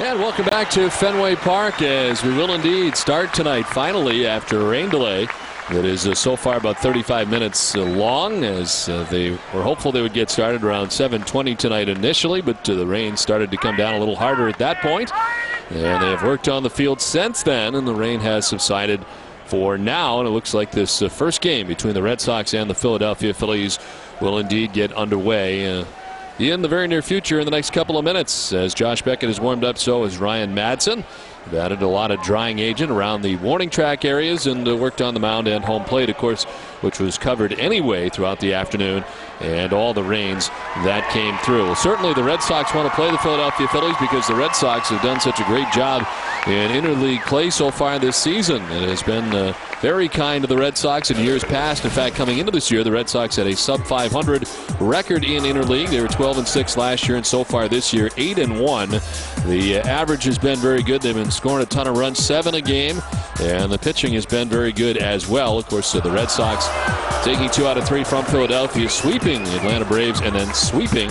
And welcome back to Fenway Park as we will indeed start tonight finally after a rain delay that is so far about 35 minutes long, as they were hopeful they would get started around 7:20 tonight initially, but the rain started to come down a little harder at that point, and they have worked on the field since then, and the rain has subsided for now, and it looks like this first game between the Red Sox and the Philadelphia Phillies will indeed get underway in the very near future in the next couple of minutes. As Josh Beckett has warmed up, so has Ryan Madsen. They've added a lot of drying agent around the warning track areas and worked on the mound and home plate, of course, which was covered anyway throughout the afternoon, and all the rains that came through. Well, certainly the Red Sox want to play the Philadelphia Phillies because the Red Sox have done such a great job in interleague play so far this season. It has been very kind to the Red Sox in years past. In fact, coming into this year, the Red Sox had a sub-500 record in interleague. They were 12-6 last year, and so far this year, 8-1. The average has been very good. They've been scoring a ton of runs, 7 a game, and the pitching has been very good as well. Of course, the Red Sox taking 2 out of 3 from Philadelphia, sweeping the Atlanta Braves, and then sweeping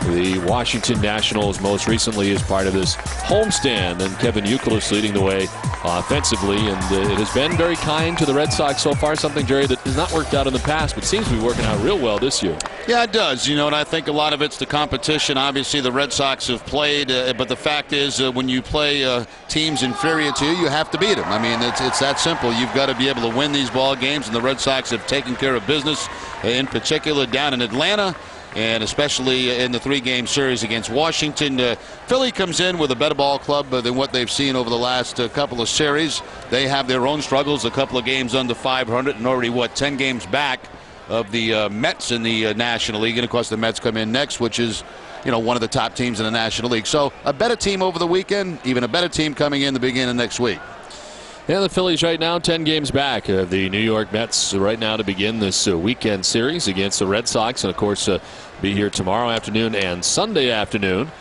the Washington Nationals most recently as part of this homestand. And Kevin Youkilis leading the way offensively, and it has been very kind to the Red Sox so far, something, Jerry, that has not worked out in the past but seems to be working out real well this year. Yeah, it does. You know, and I think a lot of it's the competition. Obviously, the Red Sox have played, but the fact is when you play teams inferior to you, you have to beat them. I mean, it's that simple. You've got to be able to win these ball games, and the Red Sox have taken care of business, in particular down in Atlanta, and especially in the 3-game series against Washington. Philly comes in with a better ball club than what they've seen over the last couple of series. They have their own struggles, a couple of games under 500 and already, 10 games back of the Mets in the National League. And, of course, the Mets come in next, which is, one of the top teams in the National League. So a better team over the weekend, even a better team coming in the beginning of next week. Yeah, the Phillies right now 10 games back of the New York Mets right now to begin this weekend series against the Red Sox, and of course be here tomorrow afternoon and Sunday afternoon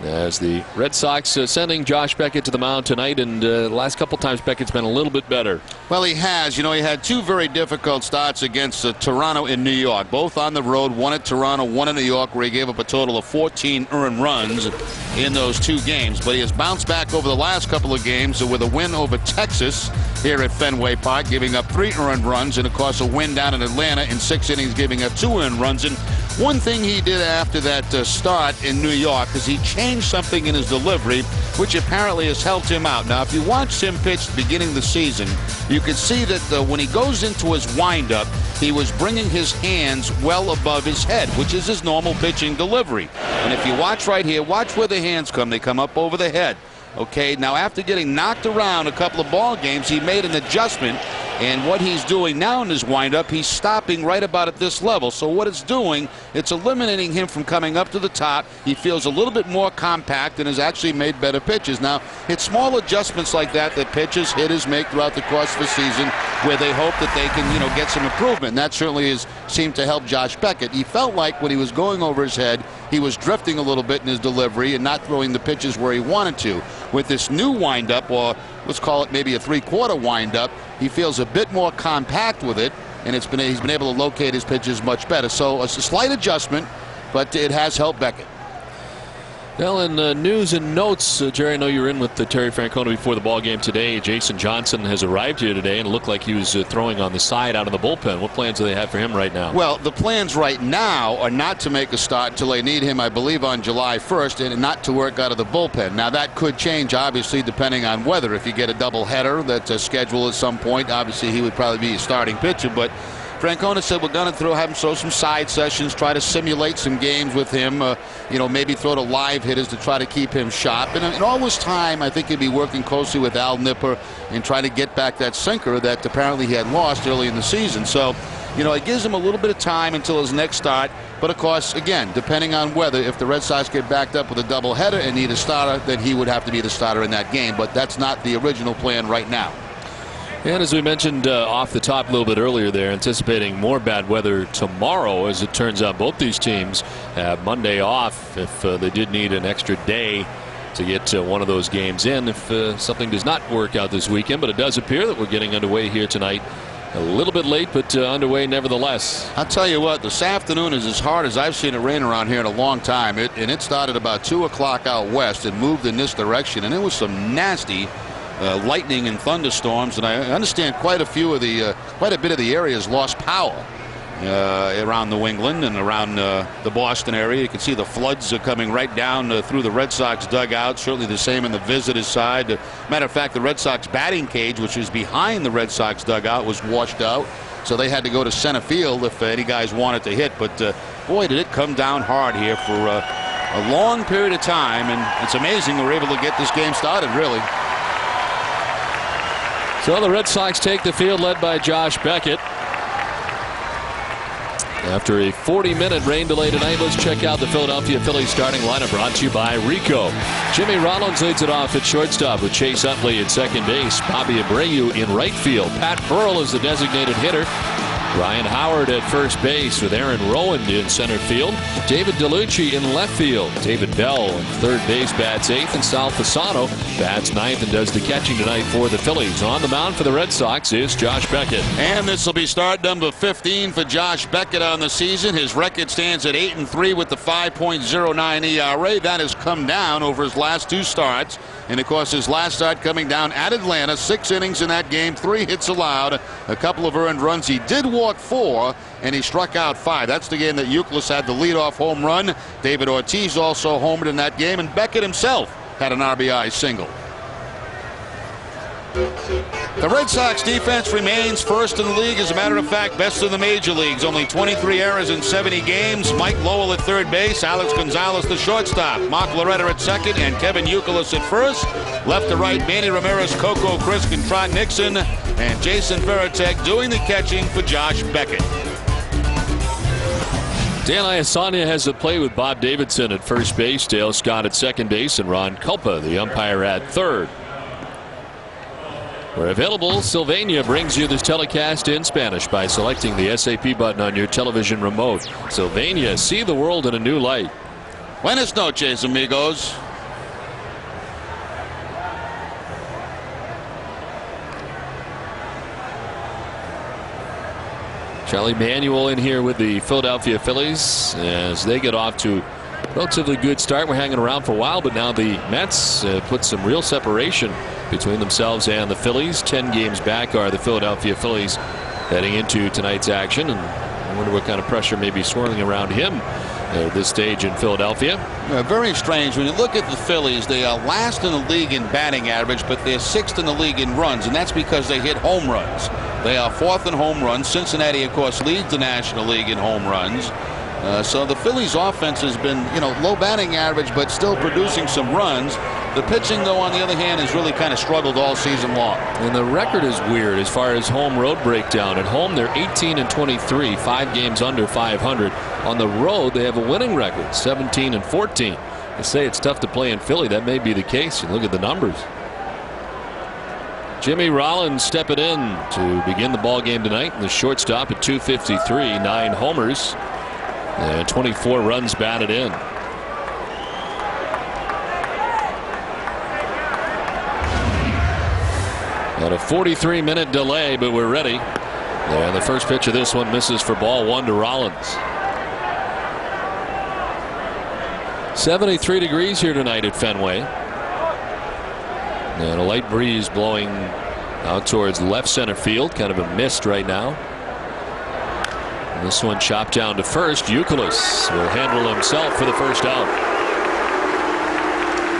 as the Red Sox sending Josh Beckett to the mound tonight, and the last couple times Beckett's been a little bit better. Well, he has. He had 2 very difficult starts against Toronto and New York, both on the road, one at Toronto, one in New York, where he gave up a total of 14 earned runs in those 2 games. But he has bounced back over the last couple of games with a win over Texas here at Fenway Park, giving up 3 earned runs, and of course a win down in Atlanta in 6 innings, giving up 2 earned runs. And one thing he did after that start in New York is he changed something in his delivery, which apparently has helped him out. Now, if you watched him pitch at the beginning of the season, you could see that when he goes into his windup, he was bringing his hands well above his head, which is his normal pitching delivery. And if you watch right here, watch where the hands come. They come up over the head. Okay, now after getting knocked around a couple of ball games, he made an adjustment, and what he's doing now in his windup, he's stopping right about at this level. So what it's doing, it's eliminating him from coming up to the top. He feels a little bit more compact and has actually made better pitches. Now, it's small adjustments like that pitchers, hitters make throughout the course of the season, where they hope that they can, get some improvement. And that certainly has seemed to help Josh Beckett. He felt like when he was going over his head, he was drifting a little bit in his delivery and not throwing the pitches where he wanted to. With this new windup, or let's call it maybe a 3/4 windup, he feels a bit more compact with it, and he's been able to locate his pitches much better. So it's a slight adjustment, but it has helped Beckett. Well, in news and notes, Jerry, I know you were in with Terry Francona before the ball game today. Jason Johnson has arrived here today, and it looked like he was throwing on the side out of the bullpen. What plans do they have for him right now? Well, the plans right now are not to make a start until they need him, I believe, on July 1st, and not to work out of the bullpen. Now, that could change, obviously, depending on weather. If you get a doubleheader that's scheduled at some point, obviously he would probably be a starting pitcher, but Francona said we're going to have him throw some side sessions, try to simulate some games with him, maybe throw to live hitters to try to keep him sharp. And in all this time, I think he'd be working closely with Al Nipper and trying to get back that sinker that apparently he had lost early in the season. So, it gives him a little bit of time until his next start. But, of course, again, depending on weather, if the Red Sox get backed up with a doubleheader and need a starter, then he would have to be the starter in that game. But that's not the original plan right now. And as we mentioned off the top a little bit earlier there, anticipating more bad weather tomorrow. As it turns out, both these teams have Monday off if they did need an extra day to get one of those games in if something does not work out this weekend. But it does appear that we're getting underway here tonight A little bit late, but underway nevertheless. I'll tell you what, this afternoon is as hard as I've seen it rain around here in a long time. It started about 2 o'clock out west and moved in this direction, and it was some nasty lightning and thunderstorms. And I understand quite a bit of the areas lost power around New England and around the Boston area. You can see the floods are coming right down through the Red Sox dugout. Certainly the same in the visitors' side. Matter of fact, the Red Sox batting cage, which is behind the Red Sox dugout, was washed out. So they had to go to center field if any guys wanted to hit. But boy, did it come down hard here for a long period of time. And it's amazing we were able to get this game started, really. So the Red Sox take the field, led by Josh Beckett. After a 40-minute rain delay tonight, let's check out the Philadelphia Phillies starting lineup, brought to you by Rico. Jimmy Rollins leads it off at shortstop with Chase Utley at second base. Bobby Abreu in right field. Pat Burrell is the designated hitter. Ryan Howard at first base with Aaron Rowand in center field. David DeLucci in left field. David Bell in third base bats eighth, and Sal Fasano bats ninth and does the catching tonight for the Phillies. On the mound for the Red Sox is Josh Beckett. And this will be start number 15 for Josh Beckett on the season. His record stands at 8-3 with the 5.09 ERA. That has come down over his last 2 starts. And of course, his last start coming down at Atlanta, 6 innings in that game, 3 hits allowed, a couple of earned runs. He did walk 4, and he struck out 5. That's the game that Youkilis had the leadoff home run. David Ortiz also homered in that game, and Beckett himself had an RBI single. The Red Sox defense remains first in the league. As a matter of fact, best in the major leagues. Only 23 errors in 70 games. Mike Lowell at third base, Alex Gonzalez the shortstop, Mark Loretta at second, and Kevin Youkilis at first. Left to right, Manny Ramirez, Coco Crisp, and Trot Nixon, and Jason Veritek doing the catching for Josh Beckett. Dan Iasanya has to play with Bob Davidson at first base, Dale Scott at second base, and Ron Culpa, the umpire, at third. Where available, Sylvania brings you this telecast in Spanish by selecting the SAP button on your television remote. Sylvania, see the world in a new light. Buenas noches, amigos. Charlie Manuel in here with the Philadelphia Phillies as they get off to a relatively good start. We're hanging around for a while, but now the Mets put some real separation between themselves and the Phillies. 10 games back are the Philadelphia Phillies heading into tonight's action, and I wonder what kind of pressure may be swirling around him at this stage in Philadelphia. Very strange. When you look at the Phillies, they are last in the league in batting average, but they're 6th in the league in runs, and that's because they hit home runs. They are 4th in home runs. Cincinnati, of course, leads the National League in home runs. So the Phillies offense has been, low batting average, but still producing some runs. The pitching, though, on the other hand, has really kind of struggled all season long. And the record is weird as far as home road breakdown. At home, they're 18-23, 5 games under 500. On the road, they have a winning record, 17-14. They say it's tough to play in Philly. That may be the case. You look at the numbers. Jimmy Rollins stepping in to begin the ball game tonight. The shortstop at 253, 9 homers. And 24 runs batted in. At a 43-minute delay, but we're ready. And the first pitch of this one misses for ball 1 to Rollins. 73 degrees here tonight at Fenway. And a light breeze blowing out towards left center field. Kind of a mist right now. This one chopped down to first. Youkilis will handle himself for the first out.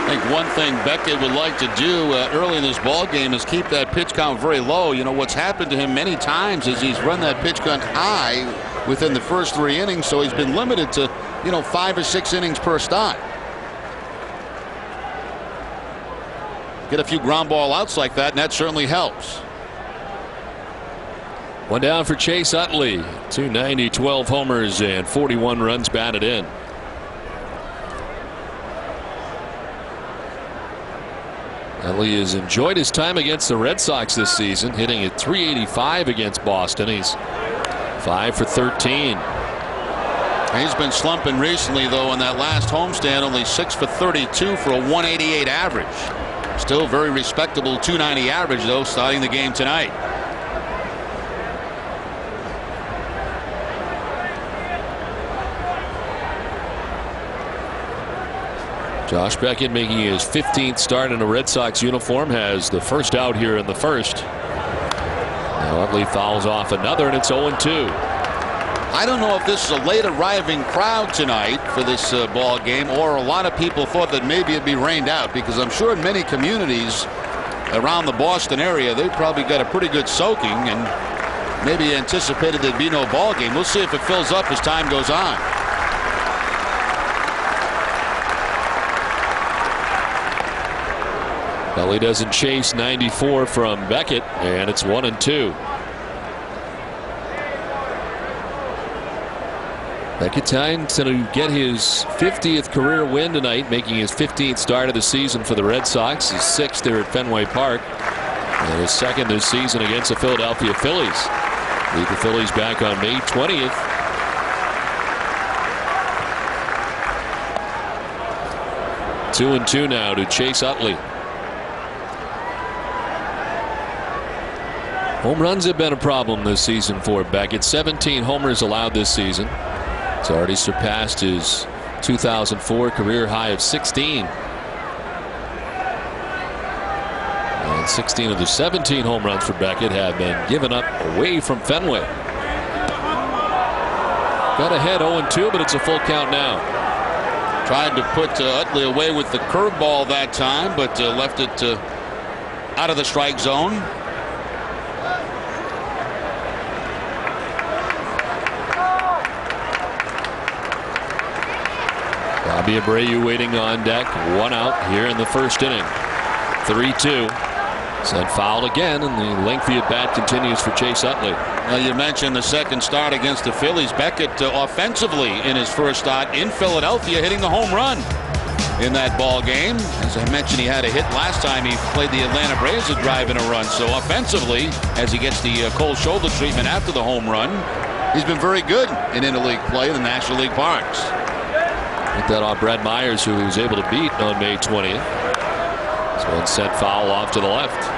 I think one thing Beckett would like to do early in this ball game is keep that pitch count very low. What's happened to him many times is he's run that pitch count high within the first 3 innings, so he's been limited to 5 or 6 innings per start. Get a few ground ball outs like that, and that certainly helps. One down for Chase Utley. 290, 12 homers, and 41 runs batted in. Utley has enjoyed his time against the Red Sox this season, hitting at .385 against Boston. He's 5 for 13. He's been slumping recently, though. In that last homestand, only 6 for 32 for a .188 average. Still very respectable .290 average, though, starting the game tonight. Josh Beckett, making his 15th start in a Red Sox uniform, has the first out here in the first. Now Utley fouls off another, and it's 0-2. I don't know if this is a late arriving crowd tonight for this ball game, or a lot of people thought that maybe it'd be rained out, because I'm sure in many communities around the Boston area they probably got a pretty good soaking and maybe anticipated there'd be no ball game. We'll see if it fills up as time goes on. Well, he doesn't chase 94 from Beckett, and it's 1-2. Beckett trying to get his 50th career win tonight, making his 15th start of the season for the Red Sox, his 6th there at Fenway Park, and his 2nd this season against the Philadelphia Phillies. Lead the Phillies back on May 20th. Two and two now to Chase Utley. Home runs have been a problem this season for Beckett. 17 homers allowed this season. It's already surpassed his 2004 career high of 16. And 16 of the 17 home runs for Beckett have been given up away from Fenway. Got ahead 0-2, but it's a full count now. Tried to put Utley away with the curveball that time, but left it out of the strike zone. Bobby Abreu waiting on deck. 1 out here in the first inning. 3-2. Sent fouled again, and the lengthy at bat continues for Chase Utley. Now, you mentioned the second start against the Phillies. Beckett offensively in his first start in Philadelphia, hitting the home run in that ball game. As I mentioned, he had a hit last time he played the Atlanta Braves, a drive and a run. So offensively, as he gets the cold shoulder treatment after the home run, he's been very good in interleague play in the National League parks. Hit that off Brad Myers, who he was able to beat on May 20th. This one sent foul off to the left.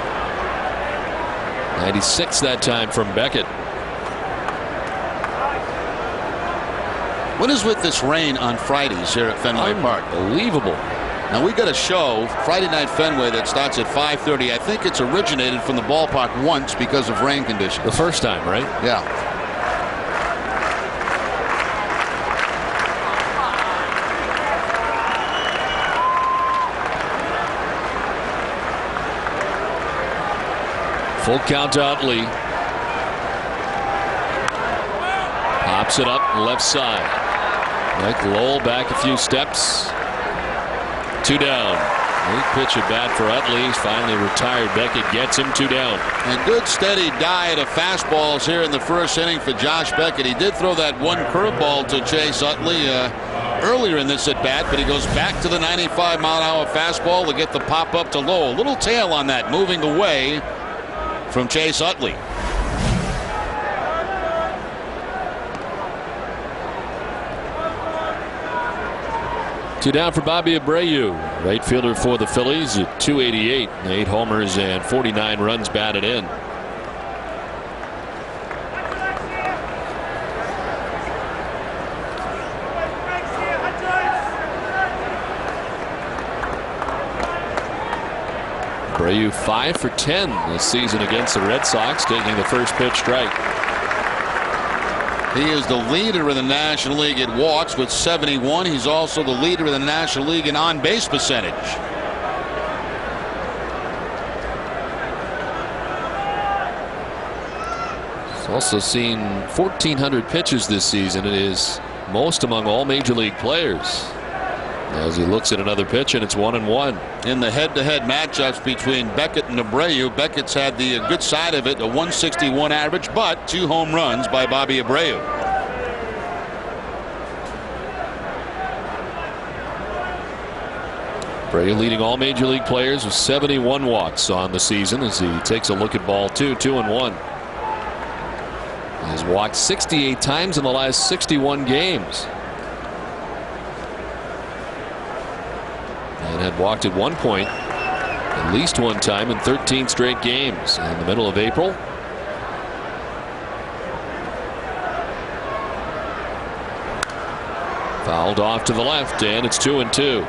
96 that time from Beckett. What is with this rain on Fridays here at Fenway Park? Unbelievable. Now, we got a show Friday Night Fenway that starts at 5:30. I think it's originated from the ballpark once because of rain conditions. The first time, right? Yeah. Full count to Utley. Pops it up left side. Mike Lowell back a few steps. 2 down. Late pitch at bat for Utley. He's finally retired. Beckett gets him 2 down. And good steady diet of fastballs here in the first inning for Josh Beckett. He did throw that one curveball to Chase Utley earlier in this at bat, but he goes back to the 95-mile-an-hour fastball to get the pop up to Lowell. A little tail on that, moving away from Chase Utley. Two down for Bobby Abreu, right fielder for the Phillies at 288, 8 homers and 49 runs batted in. Abreu 5 for 10 this season against the Red Sox, taking the first pitch strike. He is the leader in the National League at walks with 71. He's also the leader in the National League in on-base percentage. He's also seen 1,400 pitches this season. It is most among all major league players. As he looks at another pitch, and it's 1-1. In the head-to-head matchups between Beckett and Abreu, Beckett's had the good side of it, a 161 average, but 2 home runs by Bobby Abreu. Abreu leading all major league players with 71 walks on the season as he takes a look at ball 2, 2-1. He has walked 68 times in the last 61 games. And had walked at one point at least one time in 13 straight games in the middle of April. Fouled off to the left, and it's 2-2.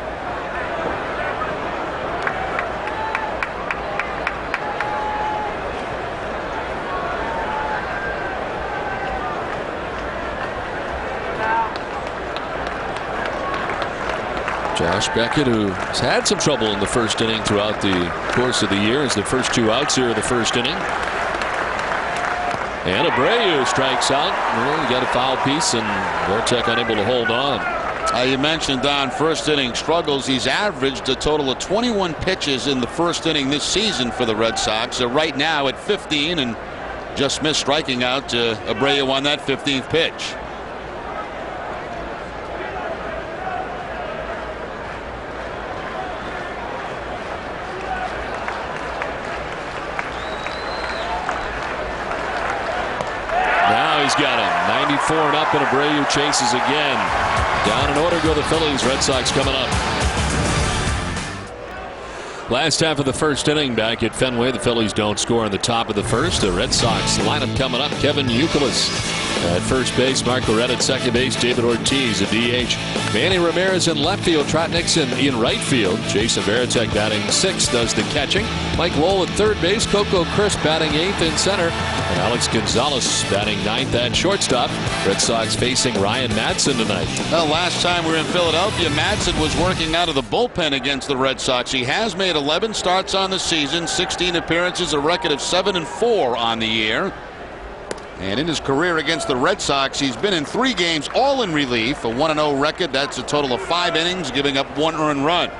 Josh Beckett, who's had some trouble in the first inning throughout the course of the year, is the first 2 outs here in the first inning. And Abreu strikes out. Well, he got a foul piece, and Vortek unable to hold on. You mentioned Don first inning struggles. He's averaged a total of 21 pitches in the first inning this season for the Red Sox. Right now at 15, and just missed striking out Abreu on that 15th pitch. He's got him. 94 and up, and Abreu chases again. Down in order go the Phillies. Red Sox coming up. Last half of the first inning back at Fenway. The Phillies don't score in the top of the first. The Red Sox lineup coming up. Kevin Youkilis at first base. Mark Loretta at second base. David Ortiz at DH. Manny Ramirez in left field. Trot Nixon in right field. Jason Varitek batting 6th does the catching. Mike Lowell at third base. Coco Crisp batting 8th in center. And Alex Gonzalez batting 9th at shortstop. Red Sox facing Ryan Madson tonight. Well, last time we were in Philadelphia, Madson was working out of the bullpen against the Red Sox. He has made 11 starts on the season, 16 appearances, a record of 7-4 on the year. And in his career against the Red Sox, he's been in 3 games, all in relief. A 1-0 record. That's a total of 5 innings, giving up 1 earned run.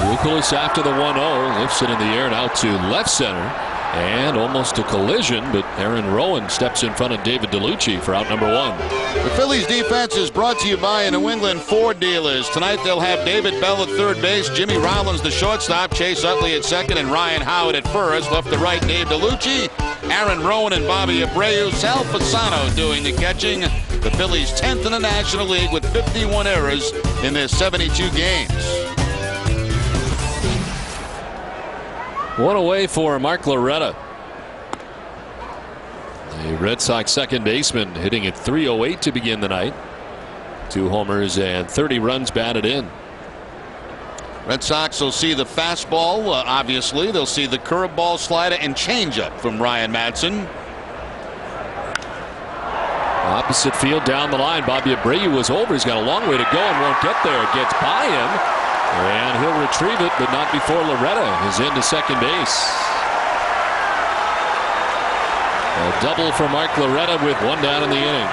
Youkilis after the 1-0 lifts it in the air and out to left center. And almost a collision, but Aaron Rowan steps in front of David DeLucci for out number 1. The Phillies defense is brought to you by New England Ford dealers. Tonight they'll have David Bell at third base, Jimmy Rollins the shortstop, Chase Utley at second, and Ryan Howard at first. Left to right, Dave DeLucci, Aaron Rowan and Bobby Abreu. Sal Fasano doing the catching. The Phillies 10th in the National League with 51 errors in their 72 games. One away for Mark Loretta. The Red Sox second baseman hitting at .308 to begin the night. 2 homers and 30 runs batted in. Red Sox will see the fastball, obviously. They'll see the curveball, slider, and changeup from Ryan Madson. Opposite field down the line. Bobby Abreu was over. He's got a long way to go and won't get there. It gets by him. And he'll retrieve it, but not before Loretta is into second base. A double for Mark Loretta with 1 down in the inning.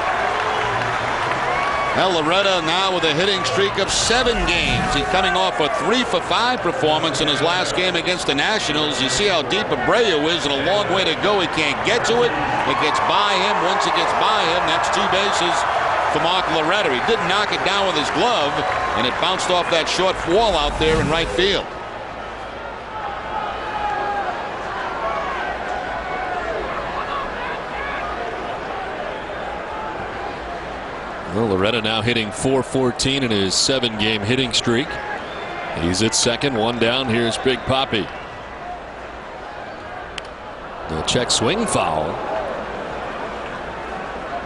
Well, Loretta now with a hitting streak of 7 games. He's coming off a 3-for-5 performance in his last game against the Nationals. You see how deep Abreu is and a long way to go. He can't get to it. It gets by him. Once it gets by him, that's 2 bases for Mark Loretta. He did knock it down with his glove, and it bounced off that short wall out there in right field. Well, Loretta now hitting .414 in his 7-game hitting streak. He's at second, 1 down. Here's Big Papi. The check swing foul.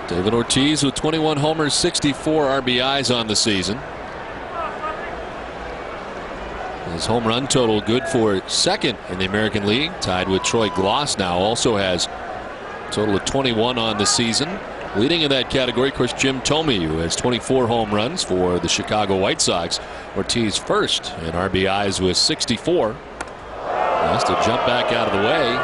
David Ortiz with 21 homers, 64 RBIs on the season. His home run total good for second in the American League, tied with Troy Gloss. Now also has a total of 21 on the season. Leading in that category, of course, Jim Thome, who has 24 home runs for the Chicago White Sox. Ortiz first in RBIs with 64. Has to jump back out of the way.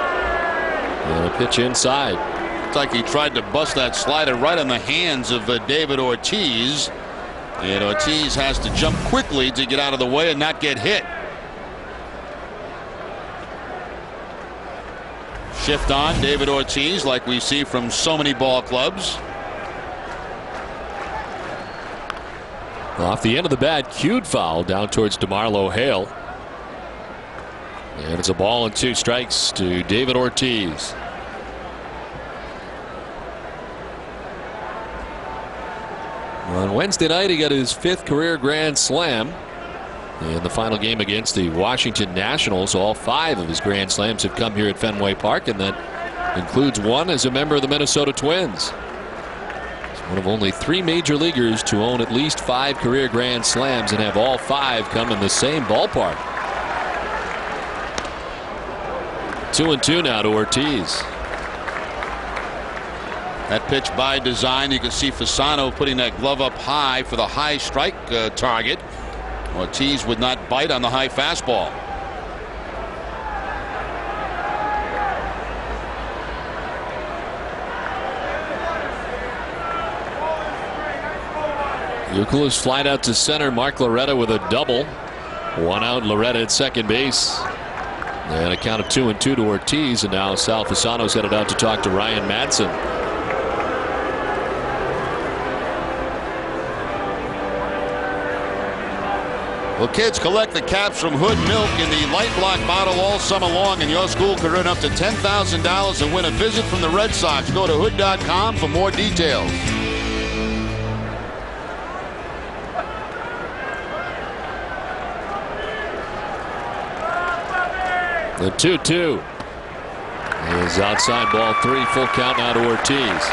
And a pitch inside. It's like he tried to bust that slider right on the hands of David Ortiz. And Ortiz has to jump quickly to get out of the way and not get hit. Shift on David Ortiz like we see from so many ball clubs. Off the end of the bat, cued foul down towards DeMarlo Hale. And it's a ball and 2 strikes to David Ortiz. On Wednesday night, he got his 5th career grand slam in the final game against the Washington Nationals. All 5 of his grand slams have come here at Fenway Park, and that includes 1 as a member of the Minnesota Twins. He's one of only 3 major leaguers to own at least 5 career grand slams and have all 5 come in the same ballpark. 2-2 now to Ortiz. That pitch by design. You can see Fasano putting that glove up high for the high strike target. Ortiz would not bite on the high fastball. Youkilis flied out to center. Mark Loretta with a double. One out. Loretta at second base. And a count of 2-2 to Ortiz. And now Sal Fasano's headed out to talk to Ryan Madsen. Well, kids, collect the caps from Hood Milk in the light block bottle all summer long, and your school could earn up to $10,000 and win a visit from the Red Sox. Go to hood.com for more details. The 2-2 is outside, ball 3, full count now to Ortiz.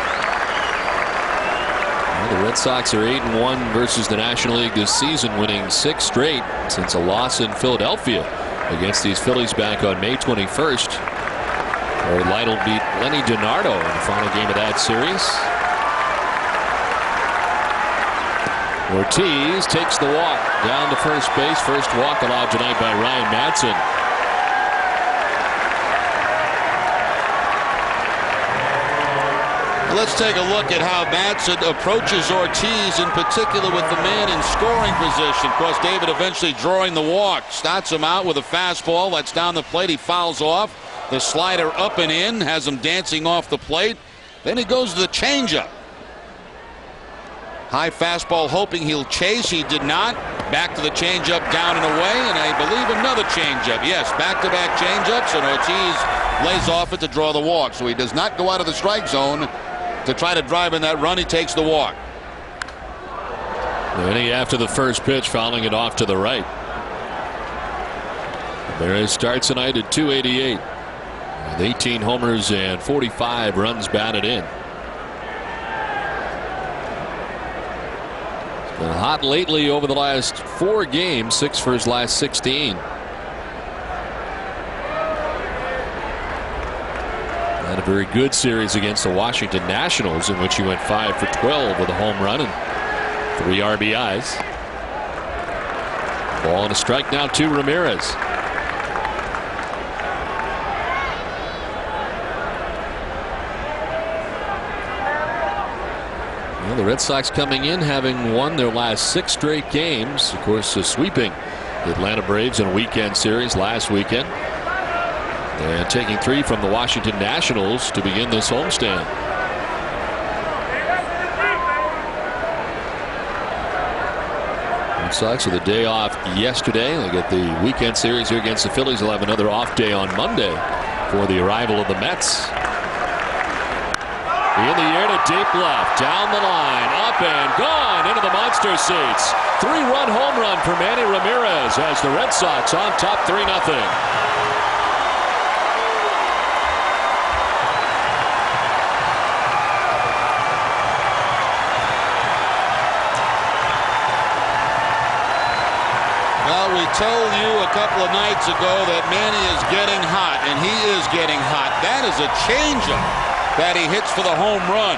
Well, the Red Sox are 8-1 versus the National League this season, winning 6 straight since a loss in Philadelphia against these Phillies back on May 21st. Where Lytle beat Lenny DiNardo in the final game of that series. Ortiz takes the walk down to first base. First walk allowed tonight by Ryan Madsen. Let's take a look at how Madsen approaches Ortiz, in particular with the man in scoring position. Of course, David eventually drawing the walk. Starts him out with a fastball. That's down the plate. He fouls off. The slider up and in. Has him dancing off the plate. Then he goes to the changeup. High fastball, hoping he'll chase. He did not. Back to the changeup, down and away. And I believe another changeup. Yes, back-to-back changeups. And Ortiz lays off it to draw the walk. So he does not go out of the strike zone to try to drive in that run. He takes the walk. Lenny after the first pitch, fouling it off to the right. Ramirez starts tonight at .288 with 18 homers and 45 runs batted in. It's been hot lately over the last 4 games, 6 for his last 16. Had a very good series against the Washington Nationals, in which he went 5 for 12 with a home run and 3 RBIs. Ball and a strike now to Ramirez. Well, the Red Sox coming in having won their last 6 straight games. Of course, sweeping the Atlanta Braves in a weekend series last weekend. And taking 3 from the Washington Nationals to begin this homestand. Red Sox with a day off yesterday. They get the weekend series here against the Phillies. They'll have another off day on Monday for the arrival of the Mets. In the air to deep left, down the line, up and gone into the monster seats. 3-run home run for Manny Ramirez as the Red Sox on top 3-0. We told you a couple of nights ago that Manny is getting hot, and he is getting hot. That is a changeup that he hits for the home run.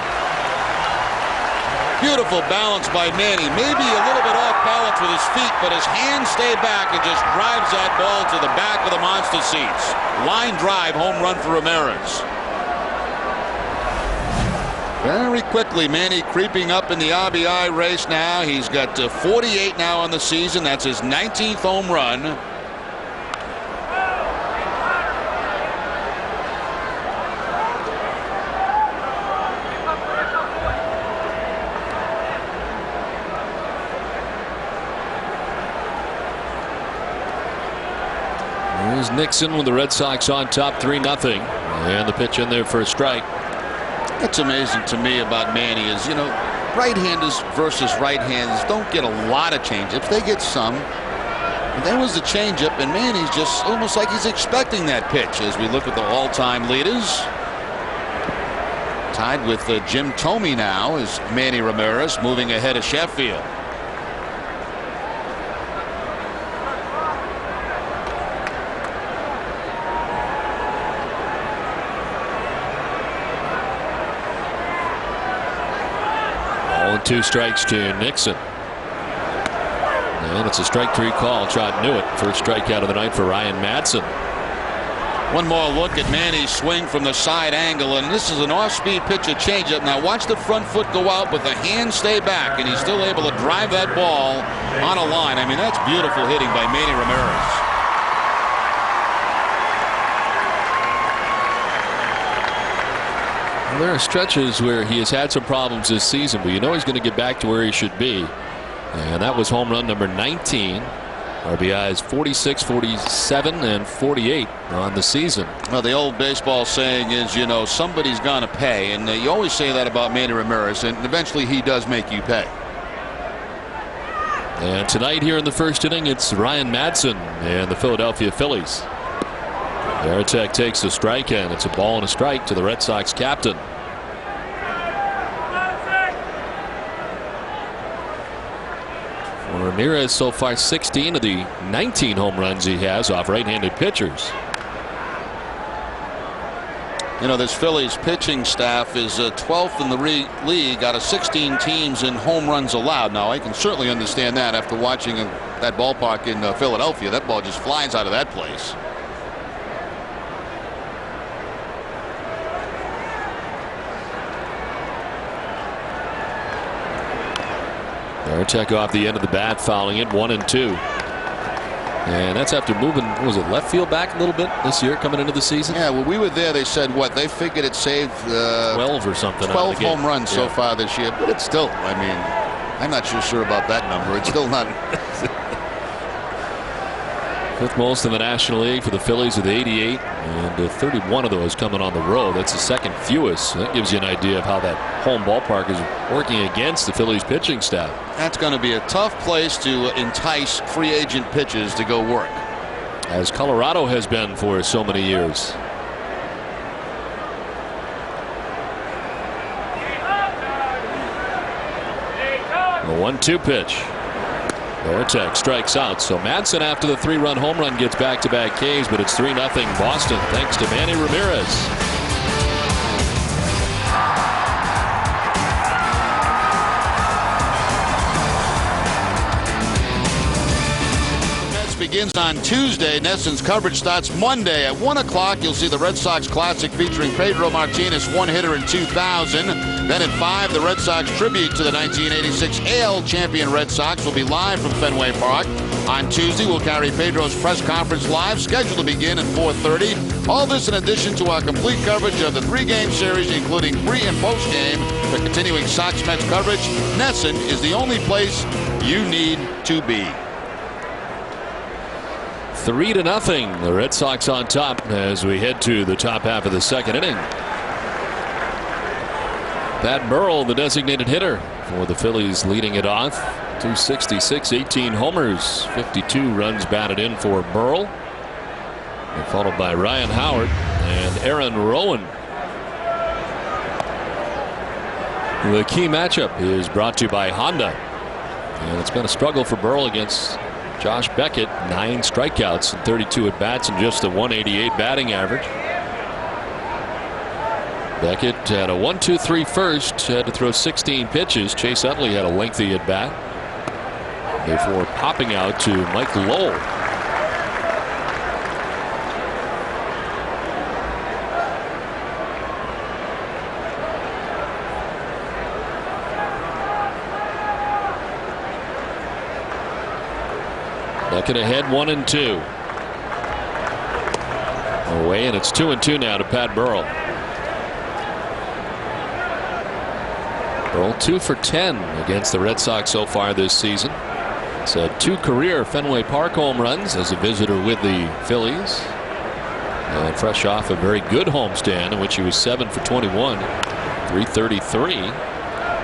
Beautiful balance by Manny. Maybe a little bit off balance with his feet, but his hands stay back and just drives that ball to the back of the monster seats. Line drive, home run for Ramirez. Very quickly, Manny creeping up in the RBI race now. He's got 48 now on the season. That's his 19th home run. Here's Nixon with the Red Sox on top 3-0. And the pitch in there for a strike. What's amazing to me about Manny is, right-handers versus right-handers don't get a lot of changeups. They get some. But there was the changeup, and Manny's just almost like he's expecting that pitch as we look at the all-time leaders. Tied with Jim Thome now is Manny Ramirez, moving ahead of Sheffield. 2 strikes to Nixon. And it's a strike 3 call. Trot knew it. First strikeout of the night for Ryan Madson. One more look at Manny's swing from the side angle, and this is an off-speed pitch, a changeup. Now watch the front foot go out, but the hands stay back, and he's still able to drive that ball on a line. I mean, that's beautiful hitting by Manny Ramirez. Well, there are stretches where he has had some problems this season, but you know he's going to get back to where he should be. And that was home run number 19. RBIs 46, 47, and 48 on the season. Well, the old baseball saying is, you know, somebody's going to pay. And you always say that about Manny Ramirez, and eventually he does make you pay. And tonight here in the first inning, it's Ryan Madson and the Philadelphia Phillies. Varitek takes a strike, and it's a ball and a strike to the Red Sox captain. Ramirez so far 16 of the 19 home runs he has off right-handed pitchers. You know, this Phillies pitching staff is 12th in the league out of 16 teams in home runs allowed. Now I can certainly understand that after watching that ballpark in Philadelphia. That ball just flies out of that place. Varitek off the end of the bat, fouling it 1-2. And that's after moving, what was it, left field back a little bit this year coming into the season? Yeah, when we were there, they said what? They figured it saved 12 or something. 12 home runs so far this year. But it's still, I mean, I'm not sure about that number. It's still not. 5th most in the National League for the Phillies with 88, and 31 of those coming on the road. That's the second fewest. That gives you an idea of how that home ballpark is working against the Phillies pitching staff. That's going to be a tough place to entice free agent pitchers to go work, as Colorado has been for so many years. A 1-2 pitch. Varitek strikes out. So Madson, after the 3-run home run, gets back-to-back Ks, but it's 3-0 Boston thanks to Manny Ramirez. Begins on Tuesday. Nesson's coverage starts Monday at 1 o'clock. You'll see the Red Sox Classic featuring Pedro Martinez, one-hitter in 2000. Then at 5, the Red Sox tribute to the 1986 AL champion Red Sox will be live from Fenway Park. On Tuesday, we'll carry Pedro's press conference live, scheduled to begin at 4:30. All this in addition to our complete coverage of the 3-game series, including pre- and post-game. For continuing Sox-Mets coverage, Nesson is the only place you need to be. 3-0. The Red Sox on top as we head to the top half of the second inning. Pat Burrell, the designated hitter for the Phillies, leading it off. 266, 18 homers, 52 runs batted in for Burrell. And followed by Ryan Howard and Aaron Rowan. The key matchup is brought to you by Honda. And it's been a struggle for Burrell against Josh Beckett. 9 strikeouts and 32 at bats and just a 188 batting average. Beckett had a 1-2-3 first, had to throw 16 pitches. Chase Utley had a lengthy at bat before popping out to Mike Lowell. Beckett ahead 1-2. Away, and it's 2-2 now to Pat Burrell. Burrell 2 for 10 against the Red Sox so far this season. He's had 2 career Fenway Park home runs as a visitor with the Phillies. And fresh off a very good homestand in which he was 7 for 21, 333.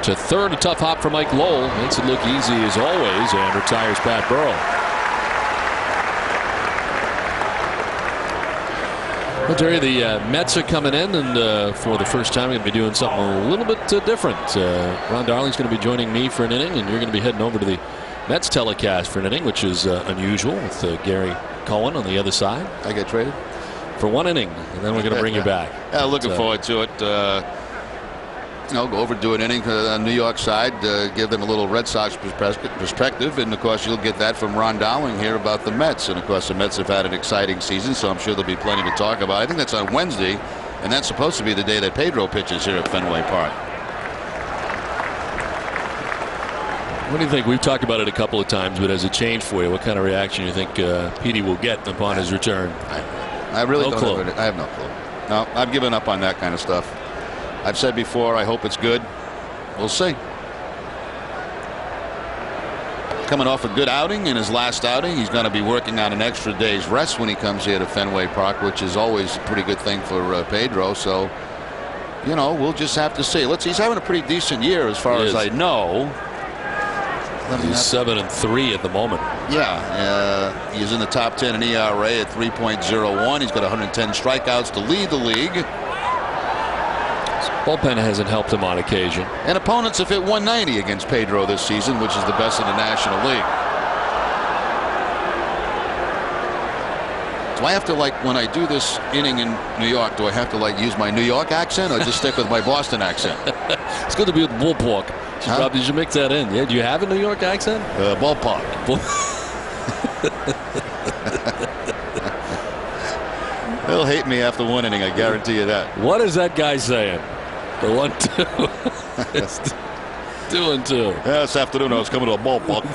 To third, a tough hop for Mike Lowell. Makes it look easy as always, and retires Pat Burrell. Well, Jerry, the Mets are coming in, and for the first time, we're going to be doing something a little bit different. Ron Darling's going to be joining me for an inning, and you're going to be heading over to the Mets telecast for an inning, which is unusual, with Gary Cohen on the other side. I get traded for 1 inning, and then we're going to bring you back. Looking forward to it. go over, do an inning on New York side, give them a little Red Sox perspective, and of course you'll get that from Ron Dowling here about the Mets. And of course the Mets have had an exciting season, so I'm sure there'll be plenty to talk about. I think that's on Wednesday, and that's supposed to be the day that Pedro pitches here at Fenway Park. What do you think? We've talked about it a couple of times, but as a change for you, what kind of reaction do you think Petey will get upon his return? I really don't have I have no clue. No, I've given up on that kind of stuff. I've said before, I hope it's good. We'll see. Coming off a good outing in his last outing. He's going to be working on an extra day's rest when he comes here to Fenway Park, which is always a pretty good thing for Pedro. So, we'll just have to see. He's having a pretty decent year as far as I know. He's 7-3 at the moment. Yeah, he's in the top 10 in ERA at 3.01. He's got 110 strikeouts to lead the league. His bullpen hasn't helped him on occasion. And opponents have hit 190 against Pedro this season, which is the best in the National League. Do I have to, when I do this inning in New York, do I have to use my New York accent or just stick with my Boston accent? It's good to be with ballpark. You should mix that in. Yeah, do you have a New York accent? Ballpark. They'll hate me after one inning, I guarantee you that. What is that guy saying? The 1-2. It's 2-2. Yeah, this afternoon I was coming to a ballpark.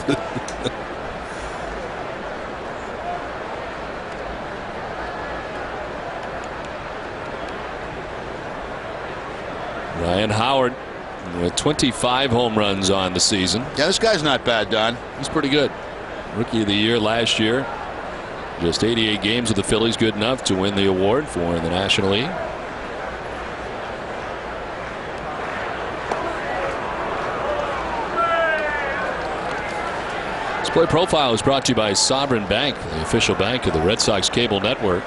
Ryan Howard with 25 home runs on the season. Yeah, this guy's not bad, Don. He's pretty good. Rookie of the year last year. Just 88 games with the Phillies, good enough to win the award for the National League. This play profile is brought to you by Sovereign Bank, the official bank of the Red Sox cable network.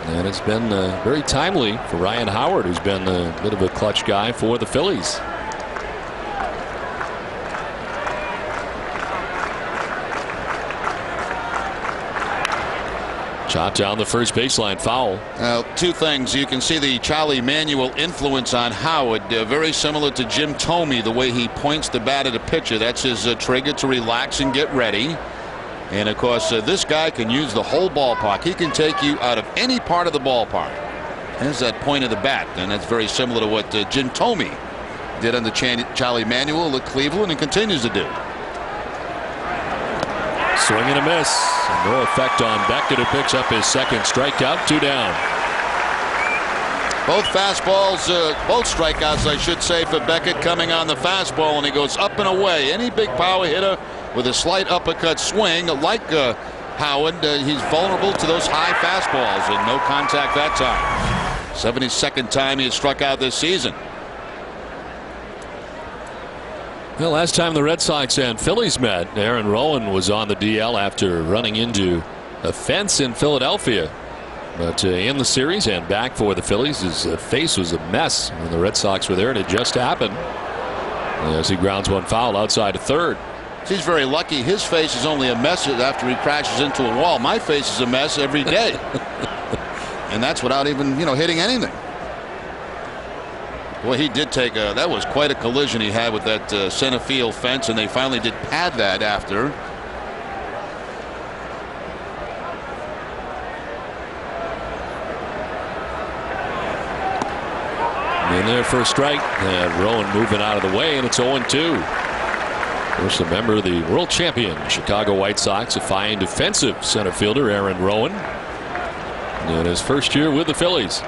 And it's been very timely for Ryan Howard, who's been a bit of a clutch guy for the Phillies. Chopped down the first baseline, foul. Two things. You can see the Charlie Manuel influence on Howard. Very similar to Jim Thome, the way he points the bat at a pitcher. That's his trigger to relax and get ready. And of course, this guy can use the whole ballpark. He can take you out of any part of the ballpark. There's that point of the bat, and that's very similar to what Jim Thome did under Charlie Manuel at Cleveland and continues to do. Swing and a miss. And no effect on Beckett, who picks up his second strikeout. 2 down. Both fastballs, both strikeouts, I should say, for Beckett coming on the fastball, and he goes up and away. Any big power hitter with a slight uppercut swing, like Howard, he's vulnerable to those high fastballs, and no contact that time. 72nd time he has struck out this season. Well, last time the Red Sox and Phillies met, Aaron Rowan was on the DL after running into a fence in Philadelphia. But in the series and back for the Phillies, his face was a mess when the Red Sox were there, and it just happened as he grounds one foul outside of third. He's very lucky. His face is only a mess after he crashes into a wall. My face is a mess every day. And that's without even, hitting anything. Boy, he did take that was quite a collision he had with that center field fence, and they finally did pad that after. In there for a strike, and Rowan moving out of the way, and it's 0-2. First, a member of the world champion Chicago White Sox, a fine defensive center fielder, Aaron Rowan, in his first year with the Phillies.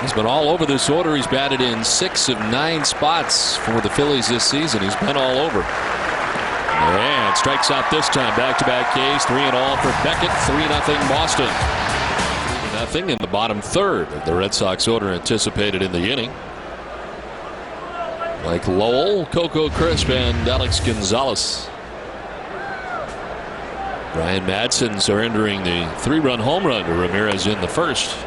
He's been all over this order. He's batted in 6 of 9 spots for the Phillies this season. He's been all over. And strikes out this time. Back-to-back Ks, 3-all for Beckett. 3-0 Boston. 3-0 in the bottom third of the Red Sox order anticipated in the inning. Like Lowell, Coco Crisp, and Alex Gonzalez. Brian Madsen surrendering the 3-run home run to Ramirez in the first.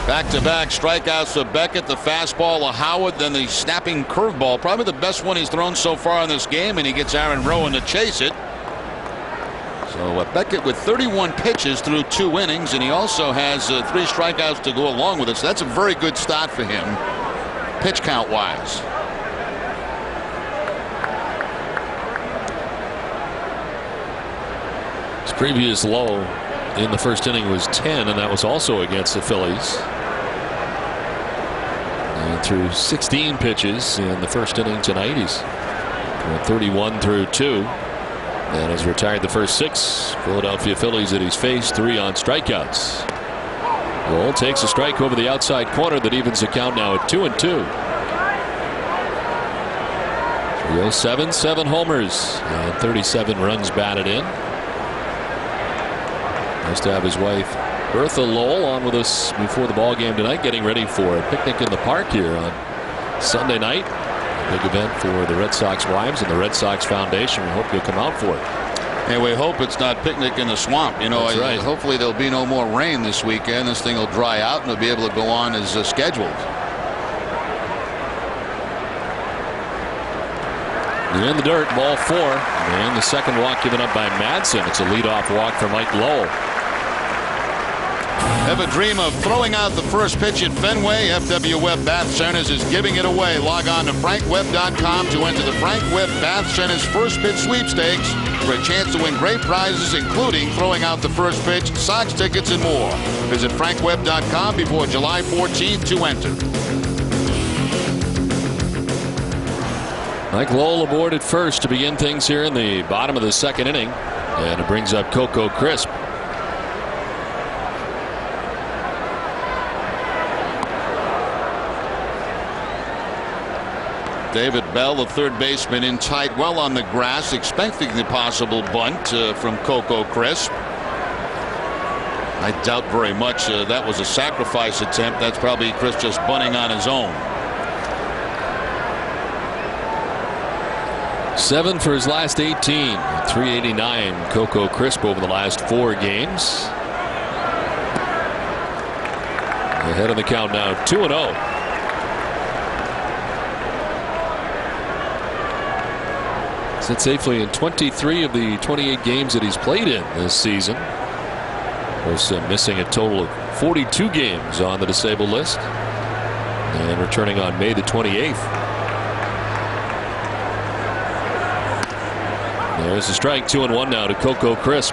Back-to-back strikeouts for Beckett, the fastball of Howard, then the snapping curveball. Probably the best one he's thrown so far in this game, and he gets Aaron Rowan to chase it. So Beckett with 31 pitches through 2 innings, and he also has 3 strikeouts to go along with it. So that's a very good start for him, pitch count wise. His previous low in the first inning was 10, and that was also against the Phillies. And through 16 pitches in the first inning tonight, he's 31 through 2. And has retired the first 6 Philadelphia Phillies that he's faced, 3 on strikeouts. Lowell takes a strike over the outside corner that evens the count now at 2-2. 307, 7 homers, and 37 runs batted in. Nice to have his wife Bertha Lowell on with us before the ball game tonight, getting ready for a picnic in the park here on Sunday night. A big event for the Red Sox wives and the Red Sox Foundation. We hope you'll come out for it. And we hope it's not picnic in the swamp. You know, That's right. Hopefully there'll be no more rain this weekend. This thing will dry out and it'll be able to go on as scheduled. In the dirt, ball 4, and the second walk given up by Madsen. It's a leadoff walk for Mike Lowell. Ever dream of throwing out the first pitch at Fenway? FW Webb Bath Centers is giving it away. Log on to frankwebb.com to enter the Frank Webb Bath Centers first pitch sweepstakes for a chance to win great prizes, including throwing out the first pitch, Sox tickets, and more. Visit frankwebb.com before July 14th to enter. Mike Lowell aboard at first to begin things here in the bottom of the second inning, and it brings up Coco Crisp. David Bell, the third baseman, in tight, well on the grass, expecting the possible bunt from Coco Crisp. I doubt very much that was a sacrifice attempt. That's probably Crisp just bunting on his own. 7 for his last 18. 389 Coco Crisp over the last 4 games. Ahead of the count now, 2-0. Sits safely in 23 of the 28 games that he's played in this season. Was missing a total of 42 games on the disabled list, and returning on May the 28th. There's a strike, 2-1 now to Coco Crisp.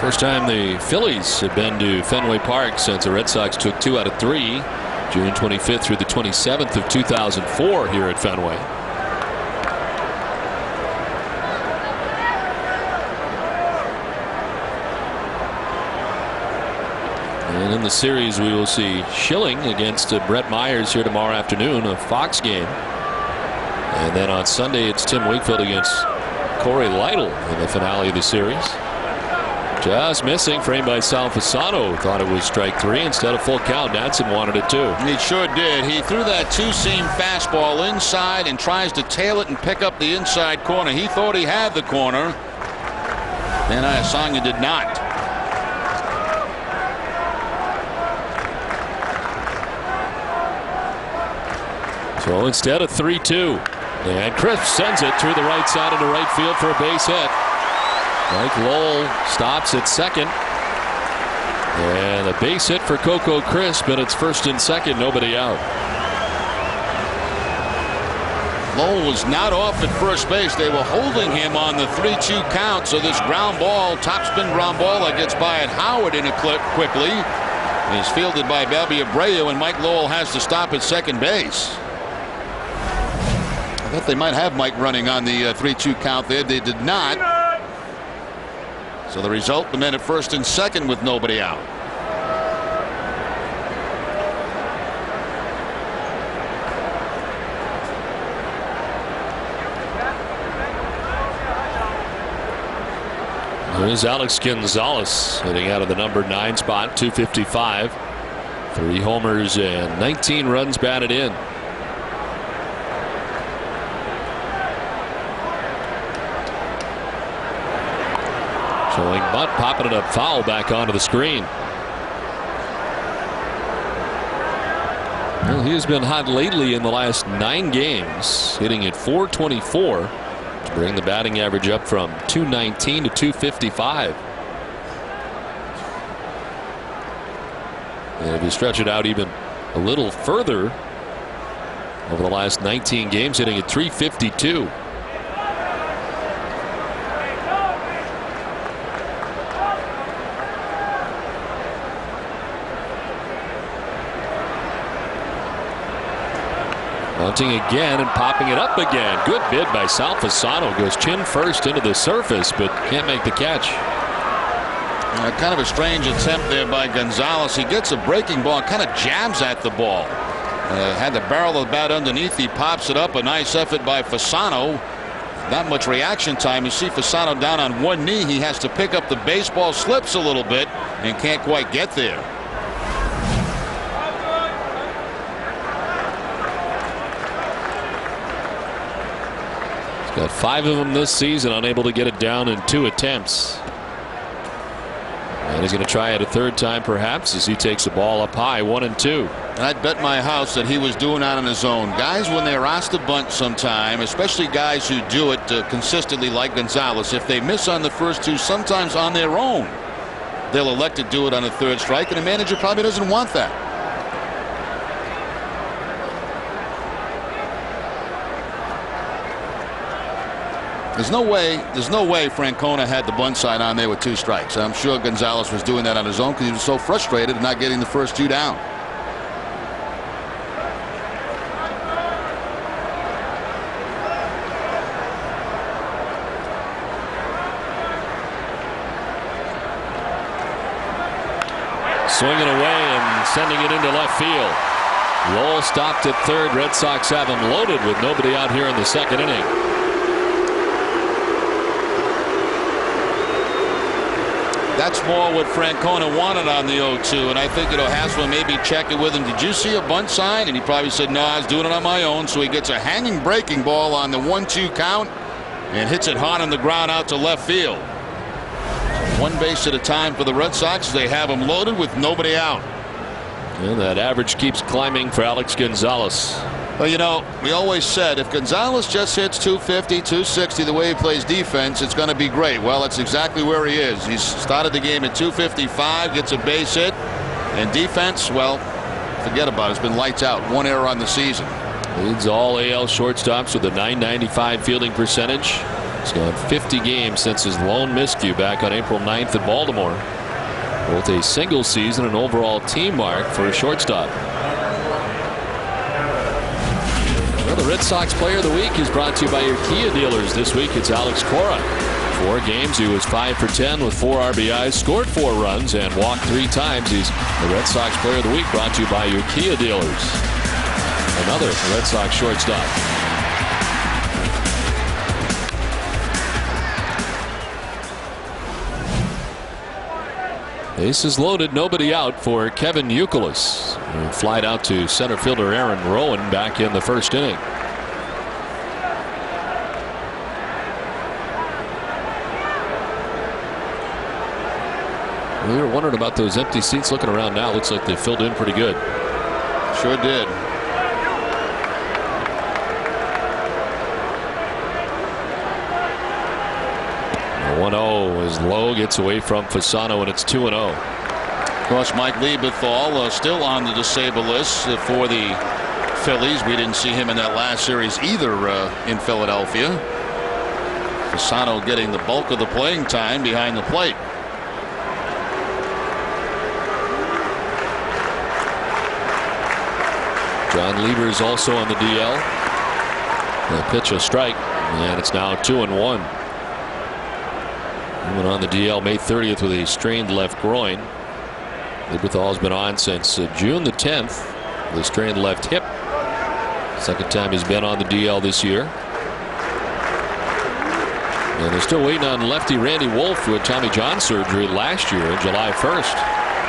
First time the Phillies have been to Fenway Park since the Red Sox took 2 out of 3, June 25th through the 27th of 2004 here at Fenway. And in the series, we will see Schilling against Brett Myers here tomorrow afternoon, a Fox game. And then on Sunday, it's Tim Wakefield against Corey Lytle in the finale of the series. Just missing, framed by Sal Fasano. Thought it was strike 3 instead of full count. Natson wanted it too. He sure did. He threw that two-seam fastball inside and tries to tail it and pick up the inside corner. He thought he had the corner. Then Asanga did not. So instead of 3-2, and Crisp sends it through the right side into right field for a base hit. Mike Lowell stops at second, and a base hit for Coco Crisp, and it's first and second, nobody out. Lowell was not off at first base. They were holding him on the 3-2 count, so this ground ball, topspin ground ball that gets by at Howard in a clip quickly is fielded by Bobby Abreu, and Mike Lowell has to stop at second base. I thought they might have Mike running on the 3-2 count there. They did not. So the result, the men at first and second with nobody out. There's Alex Gonzalez hitting out of the number 9 spot, 255. 3 homers and 19 runs batted in. Showing bunt, popping it up foul back onto the screen. Well, he has been hot lately in the last 9 games, hitting at .424 to bring the batting average up from .219 to .255. And if you stretch it out even a little further, over the last 19 games, hitting at .352. Bunting again and popping it up again. Good bid by Sal Fasano. Goes chin first into the surface, but can't make the catch. Kind of a strange attempt there by Gonzalez. He gets a breaking ball, kind of jams at the ball. Had the barrel of the bat underneath. He pops it up. A nice effort by Fasano. Not much reaction time. You see Fasano down on one knee. He has to pick up the baseball, slips a little bit, and can't quite get there. Got 5 of them this season, unable to get it down in 2 attempts. And he's going to try it a 3rd time perhaps as he takes the ball up high, 1-2. And I'd bet my house that he was doing that on his own. Guys, when they're asked to bunt sometime, especially guys who do it consistently like Gonzalez, if they miss on the first 2, sometimes on their own, they'll elect to do it on a 3rd strike, and the manager probably doesn't want that. There's no way Francona had the bunt sign on there with 2 strikes. I'm sure Gonzalez was doing that on his own because he was so frustrated at not getting the first 2 down. Swinging away and sending it into left field. Lowell stopped at 3rd. Red Sox have him loaded with nobody out here in the 2nd inning. That's more what Francona wanted on the 0-2, and I think Hassler maybe check it with him. Did you see a bunt sign? And he probably said, no, I was doing it on my own. So he gets a hanging breaking ball on the 1-2 count and hits it hard on the ground out to left field. 1 base at a time for the Red Sox. They have him loaded with nobody out. And that average keeps climbing for Alex Gonzalez. Well, we always said if Gonzalez just hits 250, 260 the way he plays defense, it's going to be great. Well, that's exactly where he is. He's started the game at 255, gets a base hit, and defense, well, forget about it. It's been lights out. 1 error on the season. Leads all AL shortstops with a .995 fielding percentage. He's gone 50 games since his lone miscue back on April 9th in Baltimore. Both a single season and overall team mark for a shortstop. Well, the Red Sox Player of the Week is brought to you by your Kia dealers. This week it's Alex Cora. 4 games, he was 5 for 10 with 4 RBIs, scored 4 runs, and walked 3 times. He's the Red Sox Player of the Week, brought to you by your Kia dealers. Another Red Sox shortstop. Bases loaded, nobody out for Kevin Youkilis. Flied out to center fielder Aaron Rowan back in the 1st inning. We were wondering about those empty seats. Looking around now, looks like they filled in pretty good. Sure did. The 1-0 as Lowe gets away from Fasano, and it's 2-0. Of course, Mike Lieberthal still on the disabled list for the Phillies. We didn't see him in that last series either in Philadelphia. Fasano getting the bulk of the playing time behind the plate. John Lieber is also on the DL. The pitch, a strike, and it's now 2-1. He went on the DL May 30th with a strained left groin. Lieberthal's been on since June the 10th with a strained left hip. 2nd time he's been on the DL this year. And they're still waiting on lefty Randy Wolf, who had Tommy John surgery last year, July 1st.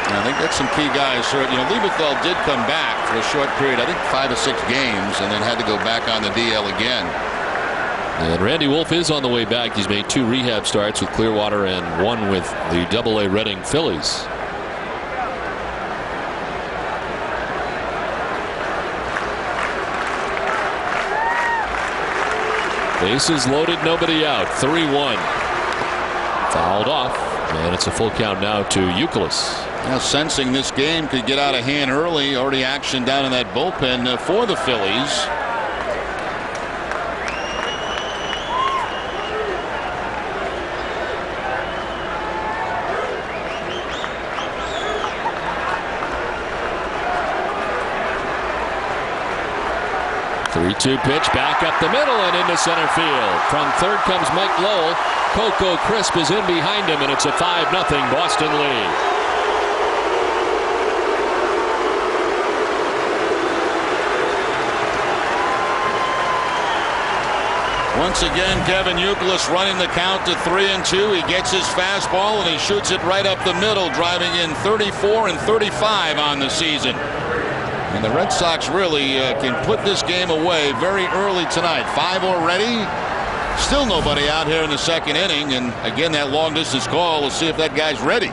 I think that's some key guys. Lieberthal did come back for a short period, I think 5 or 6 games, and then had to go back on the DL again. And Randy Wolf is on the way back. He's made 2 rehab starts with Clearwater and 1 with the AA Reading Phillies. Bases loaded, nobody out. 3-1. Fouled off, and it's a full count now to Youkilis. Now sensing this game could get out of hand early, already action down in that bullpen for the Phillies. Three-two pitch back up the middle and into center field. From third comes Mike Lowell. Coco Crisp is in behind him, and it's a 5-0 Boston lead. Once again, Kevin Youkilis running the count to 3-2. He gets his fastball and he shoots it right up the middle, driving in 34 and 35 on the season. And the Red Sox really can put this game away very early tonight. 5 already. Still nobody out here in the second inning. And again, that long distance call. We'll see if that guy's ready.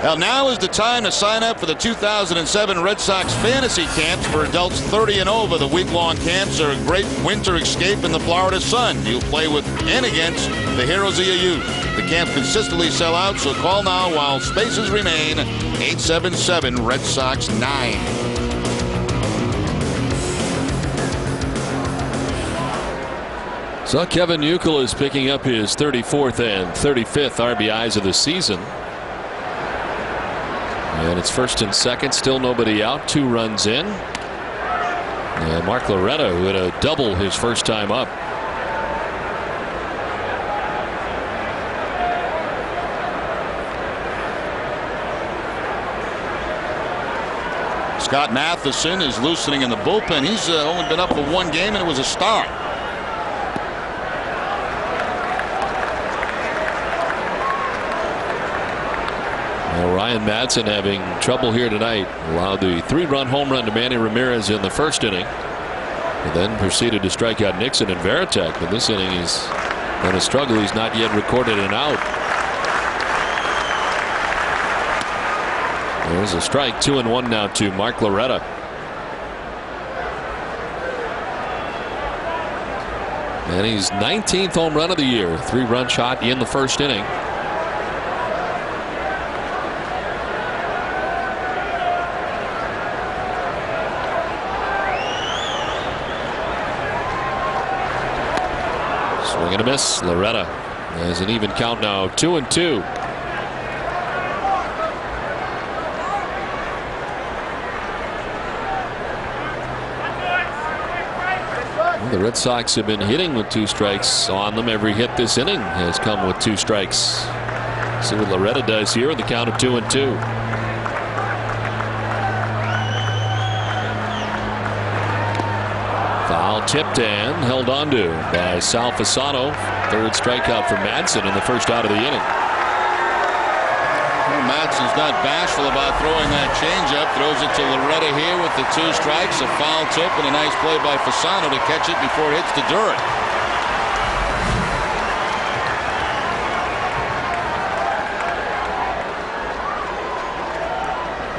Well, now is the time to sign up for the 2007 Red Sox fantasy camps for adults 30 and over. The week-long camps are a great winter escape in the Florida sun. You'll play with and against the heroes of your youth. The camps consistently sell out, so call now while spaces remain. 877 Red Sox 9. So Kevin Youkilis picking up his 34th and 35th RBIs of the season. And it's first and second, still nobody out, 2 runs in. And Mark Loretta, who had a double his first time up. Scott Matheson is loosening in the bullpen. He's only been up for 1 game, and it was a start. Ryan Madsen having trouble here tonight. Allowed the 3-run home run to Manny Ramirez in the first inning, and then proceeded to strike out Nixon and Varitek. But this inning he's been a struggle. He's not yet recorded an out. There's a strike. 2-1 now to Mark Loretta. And he's 19th home run of the year. 3-run shot in the first inning. Swing and a miss. Loretta has an even count now, 2-2. The Red Sox have been hitting with 2 strikes on them. Every hit this inning has come with 2 strikes. See what Loretta does here with the count of 2-2. Foul tipped and held onto by Sal Fasano. 3rd strikeout for Madsen in the first out of the inning. Madsen's not bashful about throwing that changeup. Throws it to Loretta here with the 2 strikes, a foul tip, and a nice play by Fasano to catch it before it hits the dirt.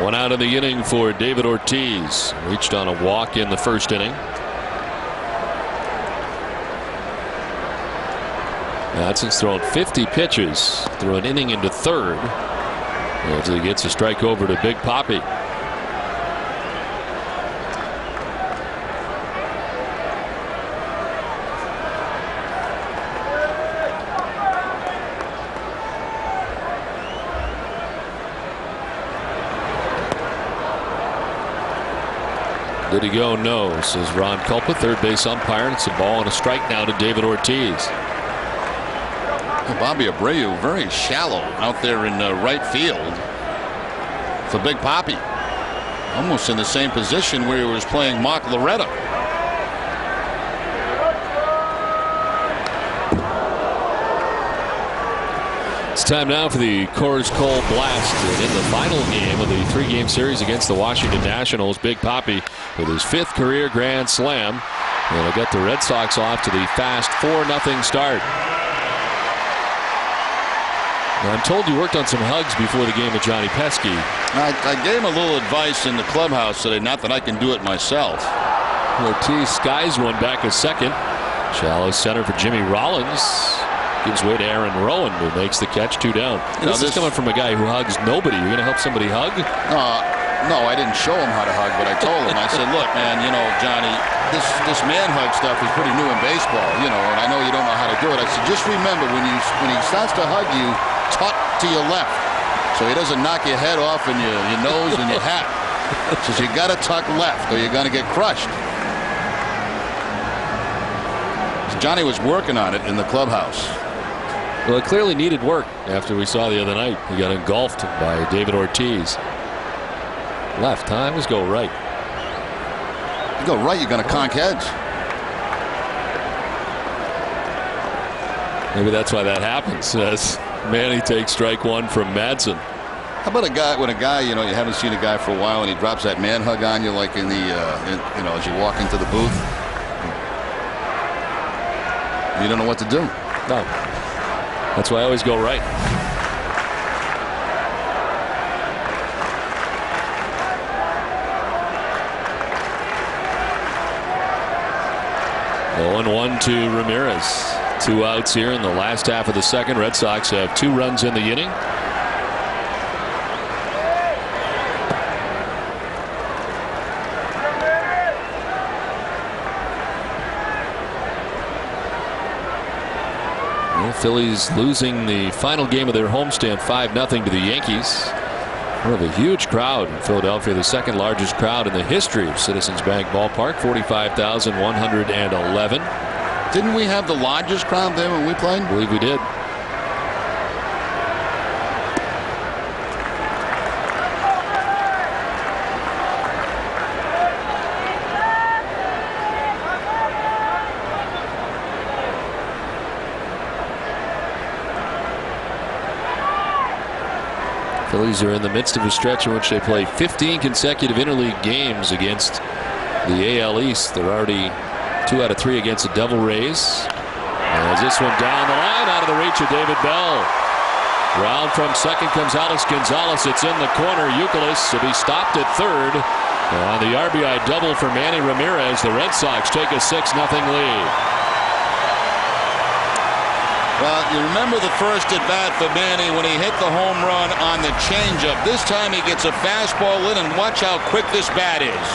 One out of the inning for David Ortiz. Reached on a walk in the first inning. Madsen's thrown 50 pitches through an inning into 3rd. As he gets a strike over to Big Papi. Did he go? No, says Ron Culpa, third base umpire. It's a ball and a strike now to David Ortiz. Bobby Abreu very shallow out there in right field for Big Papi. Almost in the same position where he was playing Mark Loretta. It's time now for the Coors Cold Blast. And in the final game of the 3-game series against the Washington Nationals, Big Papi with his 5th career grand slam. And will get the Red Sox off to the fast 4-0 start. Now, I'm told you worked on some hugs before the game with Johnny Pesky. I gave him a little advice in the clubhouse today, not that I can do it myself. Ortiz skies one back a second. Shallow center for Jimmy Rollins. Gives way to Aaron Rowan, who makes the catch, 2 down. This is coming from a guy who hugs nobody. You're going to help somebody hug? No, I didn't show him how to hug, but I told him. I said, look, man, Johnny, this man hug stuff is pretty new in baseball, and I know you don't know how to do it. I said, just remember, when he starts to hug you, tuck to your left, so he doesn't knock your head off and your nose and your hat. Says you got to tuck left, or you're going to get crushed. So Johnny was working on it in the clubhouse. Well, it clearly needed work after we saw the other night. He got engulfed by David Ortiz. Left, time is go right. You go right, you're going to conk heads. Maybe that's why that happens, as Manny takes strike 1 from Madsen. How about a guy, you haven't seen a guy for a while, and he drops that man hug on you, like in the, as you walk into the booth. You don't know what to do. No. That's why I always go right. Oh, 1 to Ramirez. 2 outs here in the last half of the second. Red Sox have 2 runs in the inning. Phillies losing the final game of their homestand 5-0 to the Yankees. One of a huge crowd in Philadelphia, the second largest crowd in the history of Citizens Bank Ballpark, 45,111. Didn't we have the largest crowd there when we played? I believe we did. Phillies are in the midst of a stretch in which they play 15 consecutive interleague games against the AL East. They're already 2 out of 3 against the Devil Rays. As this one down the line, out of the reach of David Bell. Round from second comes Alex Gonzalez. It's in the corner. Youkilis to be stopped at third. On the RBI double for Manny Ramirez, the Red Sox take a 6-0 lead. Well, you remember the first at bat for Manny when he hit the home run on the changeup. This time he gets a fastball in, and watch how quick this bat is.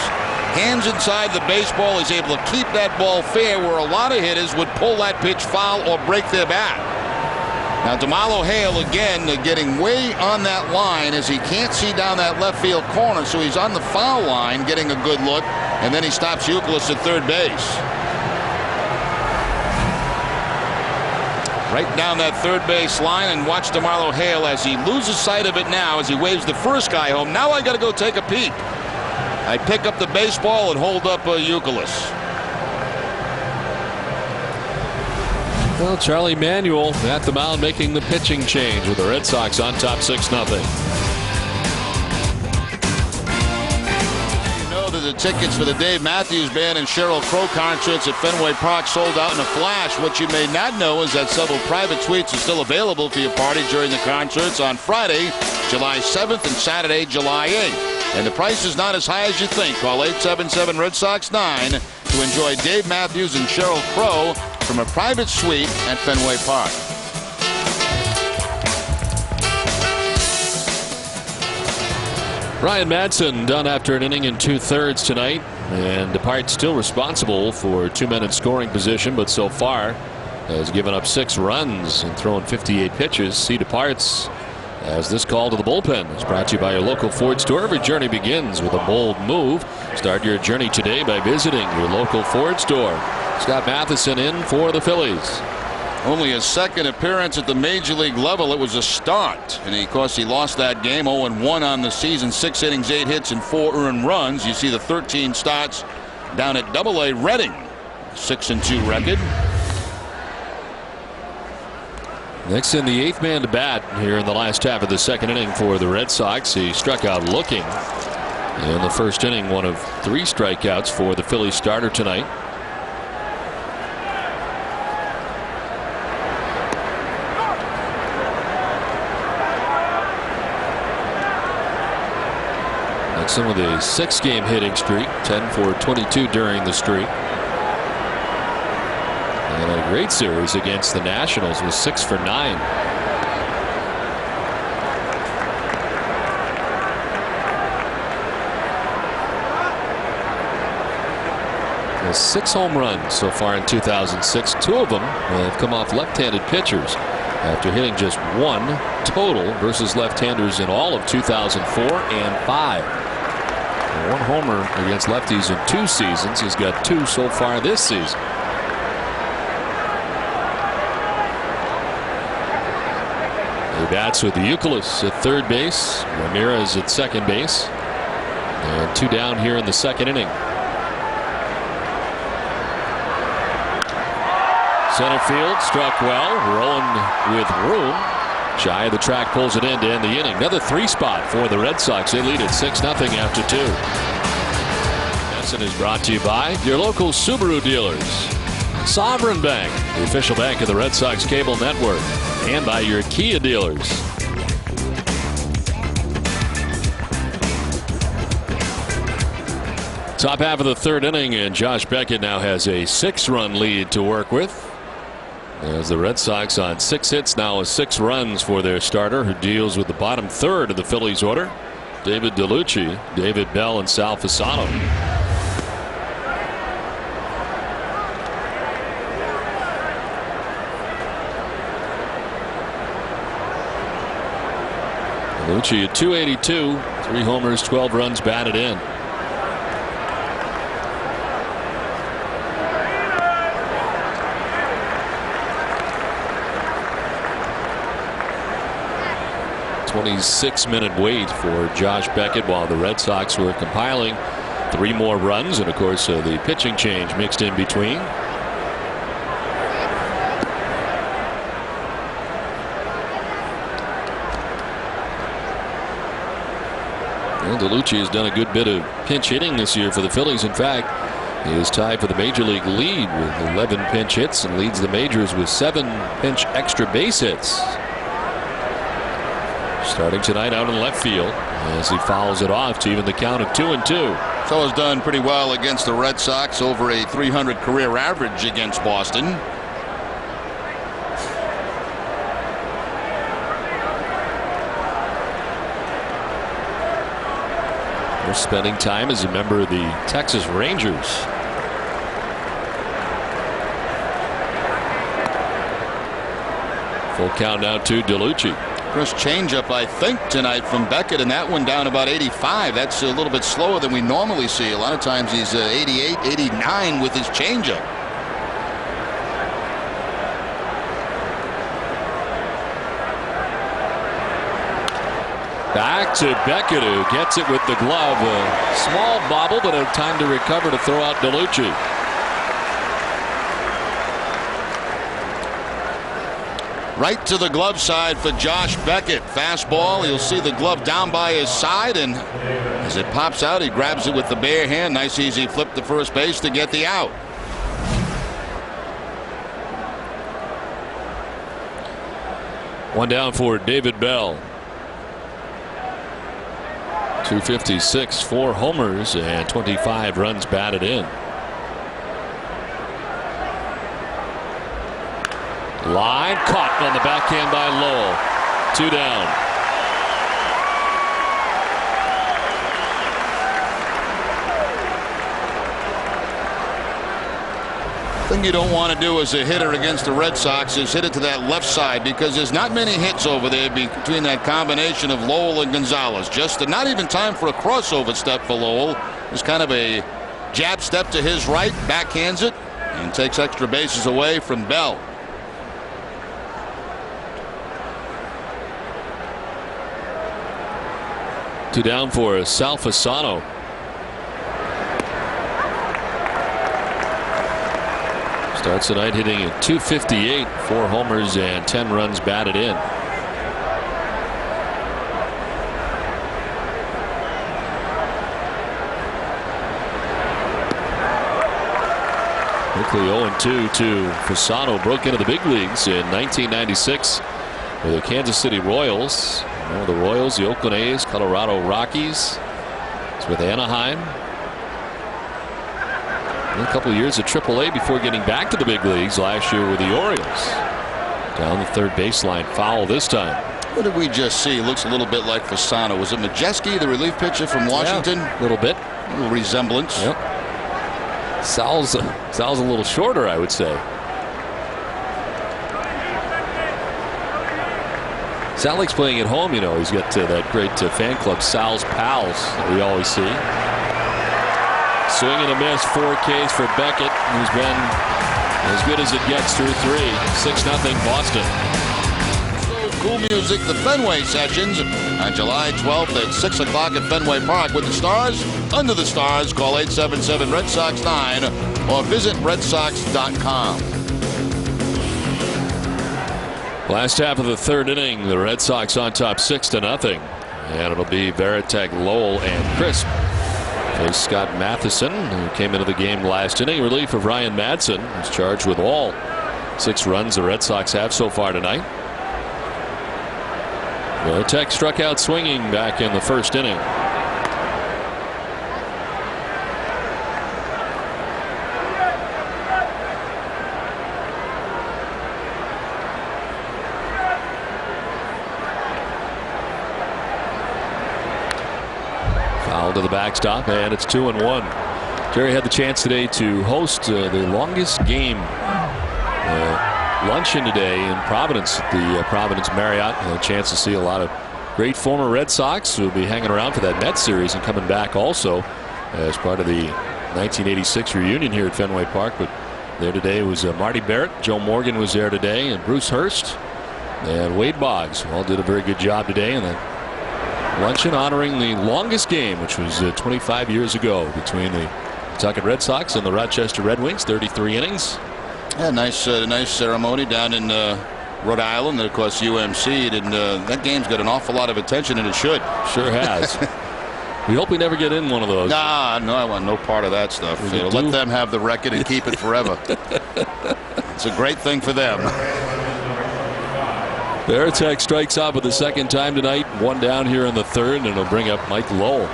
Hands inside the baseball, is able to keep that ball fair, where a lot of hitters would pull that pitch foul or break their bat. Now DeMarlo Hale again getting way on that line, as he can't see down that left field corner, so he's on the foul line getting a good look, and then he stops Youkilis at third base. Right down that third base line, and watch DeMarlo Hale as he loses sight of it now as he waves the first guy home. Now I got to go take a peek. I pick up the baseball and hold up Youkilis. Well, Charlie Manuel at the mound making the pitching change with the Red Sox on top 6-0. The tickets for the Dave Matthews Band and Sheryl Crow concerts at Fenway Park sold out in a flash. What you may not know is that several private suites are still available for your party during the concerts on Friday, July 7th and Saturday, July 8th. And the price is not as high as you think. Call 877 Red Sox 9 to enjoy Dave Matthews and Sheryl Crow from a private suite at Fenway Park. Ryan Madsen done after an inning in 2/3 tonight, and DePart still responsible for 2 men in scoring position, but so far has given up 6 runs and thrown 58 pitches. He departs as this call to the bullpen is brought to you by your local Ford store. Every journey begins with a bold move. Start your journey today by visiting your local Ford store. Scott Matheson in for the Phillies. Only his second appearance at the major league level. It was a start, and of course he lost that game. 0-1 on the season, 6 innings, 8 hits, and 4 earned runs. You see the 13 starts down at Double-A Reading, 6-2 record. Next in, the 8th man to bat here in the last half of the second inning for the Red Sox. He struck out looking in the first inning, one of 3 strikeouts for the Phillies starter tonight. Jackson with a 6-game hitting streak, 10 for 22 during the streak. And a great series against the Nationals with 6 for 9. Has 6 home runs so far in 2006. 2 of them have come off left-handed pitchers after hitting just 1 total versus left-handers in all of 2004 and 5. 1 homer against lefties in 2 seasons. He's got 2 so far this season. He bats with the Euclid at third base, Ramirez at second base, and 2 down here in the second inning. Center field struck well. Rowan with room. Shy of the track pulls it in to end the inning. Another 3-spot for the Red Sox. They lead at 6-0 after 2. Lesson is brought to you by your local Subaru dealers, Sovereign Bank, the official bank of the Red Sox cable network, and by your Kia dealers. Top half of the third inning, and Josh Beckett now has a 6-run lead to work with. As the Red Sox on 6 hits now with 6 runs for their starter, who deals with the bottom third of the Phillies order. David DeLucci, David Bell, and Sal Fasano. DeLucci at .282, 3 homers, 12 runs batted in. A 26-minute wait for Josh Beckett while the Red Sox were compiling 3 more runs, and of course the pitching change mixed in between. Well, DeLucci has done a good bit of pinch hitting this year for the Phillies. In fact, he is tied for the major league lead with 11 pinch hits and leads the majors with 7 pinch extra base hits. Starting tonight out in left field as he fouls it off to even the count of 2-2. So has done pretty well against the Red Sox, over a .300 career average against Boston. They're spending time as a member of the Texas Rangers. Full count now to DeLucci. First changeup, I think, tonight from Beckett, and that one down about 85. That's a little bit slower than we normally see. A lot of times he's 88, 89 with his changeup. Back to Beckett, who gets it with the glove. A small bobble, but a time to recover to throw out DeLucci. Right to the glove side for Josh Beckett. Fastball. You'll see the glove down by his side, and as it pops out, he grabs it with the bare hand. Nice easy flip to first base to get the out. One down for David Bell. 256, 4 homers, and 25 runs batted in. Line caught on the backhand by Lowell. 2 down. Thing you don't want to do as a hitter against the Red Sox is hit it to that left side, because there's not many hits over there between that combination of Lowell and Gonzalez. Just not even time for a crossover step for Lowell. It's kind of a jab step to his right, backhands it, and takes extra bases away from Bell. Two down for Sal Fasano. Starts tonight hitting at .258, 4 homers and 10 runs batted in. Quickly 0-2 to Fasano. Broke into the big leagues in 1996 with the Kansas City Royals. The Royals, the Oakland A's, Colorado Rockies. His It's with Anaheim. A couple of years at AAA before getting back to the big leagues last year with the Orioles. Down the third baseline, foul this time. What did we just see? Looks a little bit like Fasano. Was it Majeski, the relief pitcher from Washington? Yeah, a little bit. A little resemblance. Yep. Sal's a little shorter, I would say. Sal likes playing at home, you know. He's got that great fan club, Sal's Pals, that we always see. Swing and a miss, 4 Ks for Beckett, who's been as good as it gets through 3. 6-0 Boston. Cool music, the Fenway Sessions on July 12th at 6 o'clock at Fenway Park with the Stars. Under the Stars, call 877 Red Sox 9 or visit redsox.com. Last half of the third inning, the Red Sox on top 6-0. And it'll be Veritek, Lowell, and Crisp. Face Scott Matheson, who came into the game last inning. Relief of Ryan Madsen, who's charged with all 6 runs the Red Sox have so far tonight. Veritek struck out swinging back in the first inning. Foul to the backstop, and it's 2-1. Jerry had the chance today to host the longest game luncheon today in Providence at the Providence Marriott. A chance to see a lot of great former Red Sox who will be hanging around for that Mets series and coming back also as part of the 1986 reunion here at Fenway Park. But there today was Marty Barrett, Joe Morgan was there today, and Bruce Hurst and Wade Boggs all did a very good job today. And then luncheon honoring the longest game, which was 25 years ago, between the Pawtucket Red Sox and the Rochester Red Wings. 33 innings. Yeah, nice ceremony down in Rhode Island, and of course UMC. And that game's got an awful lot of attention, and it should. Sure has. We hope we never get in one of those. Nah, no, I want no part of that stuff. Let them have the record and keep it forever. It's a great thing for them. Veritek strikes out for the second time tonight. 1 down here in the third, and it'll bring up Mike Lowell.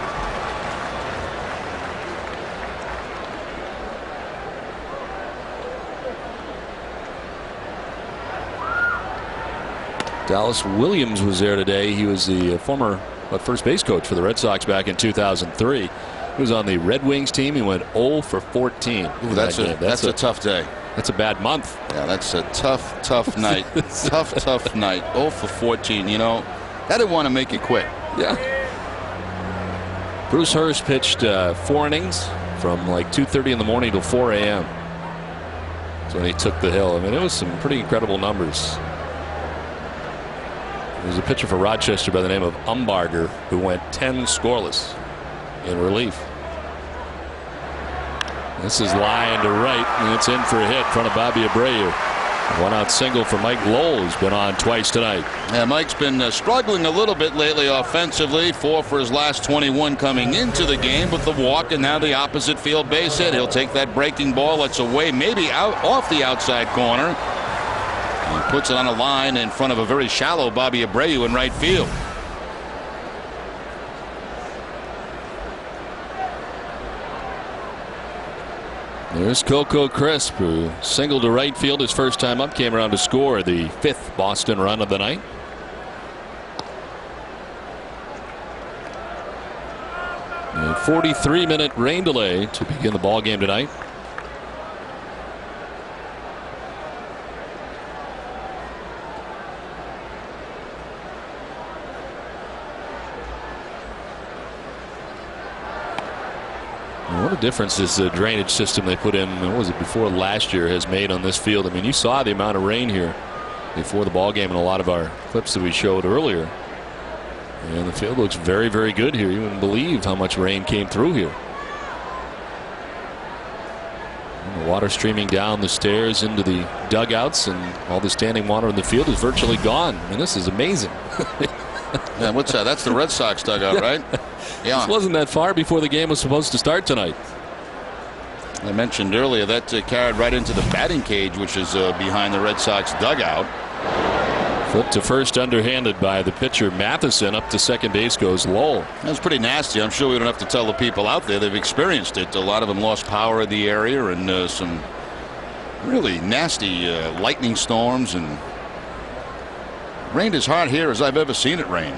Dallas Williams was there today. He was the former first base coach for the Red Sox back in 2003. He was on the Red Wings team. He went 0 for 14. Ooh, that's a tough day. That's a bad month. Yeah, that's a tough night. tough night. 0 for 14. You know, I didn't want to make you quit. Yeah. Bruce Hurst pitched 4 innings from like 2:30 in the morning till 4 a.m. So when he took the hill. I mean, it was some pretty incredible numbers. There's a pitcher for Rochester by the name of Umbarger who went 10 scoreless in relief. This is line to right, and it's in for a hit in front of Bobby Abreu. 1-out single for Mike Lowell, who's been on twice tonight. Yeah, Mike's been struggling a little bit lately offensively. 4 for his last 21 coming into the game, with the walk and now the opposite field base hit. He'll take that breaking ball that's away, maybe out off the outside corner. He puts it on a line in front of a very shallow Bobby Abreu in right field. There's Coco Crisp, who singled to right field his first time up, came around to score the 5th Boston run of the night. A 43-minute rain delay to begin the ball game tonight. What a difference this drainage system they put in, what was it, before last year has made on this field. I mean, you saw the amount of rain here before the ball game in a lot of our clips that we showed earlier. And the field looks very, very good here. You wouldn't believe how much rain came through here. And the water streaming down the stairs into the dugouts, and all the standing water in the field is virtually gone. I mean, this is amazing. Yeah, what's that? That's the Red Sox dugout, right? Yeah. This wasn't that far before the game was supposed to start tonight. I mentioned earlier that carried right into the batting cage, which is behind the Red Sox dugout. Flipped to first underhanded by the pitcher Matheson. Up to second base goes Lowell. That was pretty nasty. I'm sure we don't have to tell the people out there. They've experienced it. A lot of them lost power in the area, and some really nasty lightning storms, and rained as hard here as I've ever seen it rain.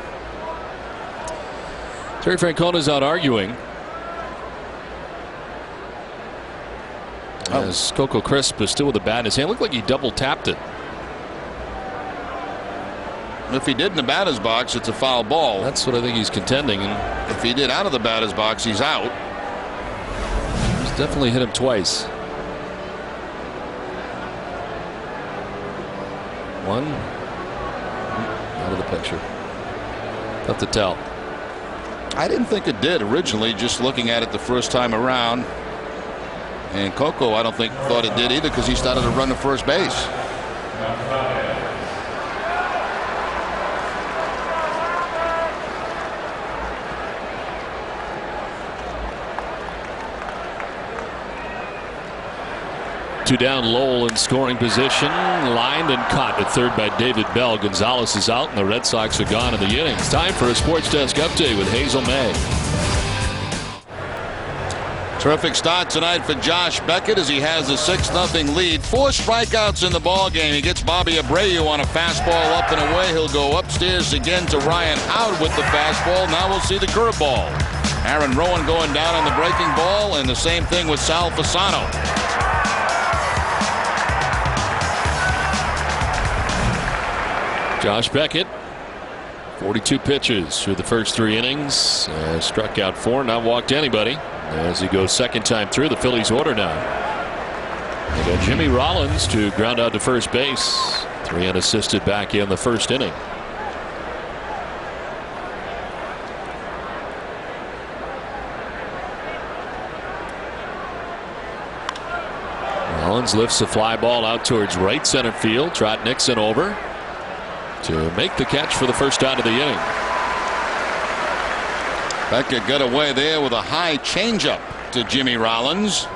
Terry Francona's out arguing. As Coco Crisp is still with the bat in his hand. Looked like he double tapped it. If he did in the batter's box, it's a foul ball. That's what I think he's contending. And if he did out of the batter's box, he's out. He's definitely hit him twice. One out of the picture. Tough to tell. I didn't think it did originally, just looking at it the first time around. And Coco, I don't think thought it did either, because he started to run to first base. Two down, Lowell in scoring position, lined and caught at third by David Bell. Gonzalez is out, and the Red Sox are gone in the innings. Time for a Sports Desk update with Hazel May. Terrific start tonight for Josh Beckett as he has a 6-0 lead. 4 strikeouts in the ball game. He gets Bobby Abreu on a fastball up and away. He'll go upstairs again to Ryan Howard with the fastball. Now we'll see the curveball. Aaron Rowan going down on the breaking ball, and the same thing with Sal Fasano. Josh Beckett, 42 pitches through the first 3 innings. Struck out 4, not walked anybody. As he goes second time through, the Phillies order now. They got Jimmy Rollins to ground out to first base. 3 unassisted back in the first inning. Rollins lifts the fly ball out towards right center field. Trot Nixon over to make the catch for the first out of the inning. Beckett got away there with a high changeup to Jimmy Rollins.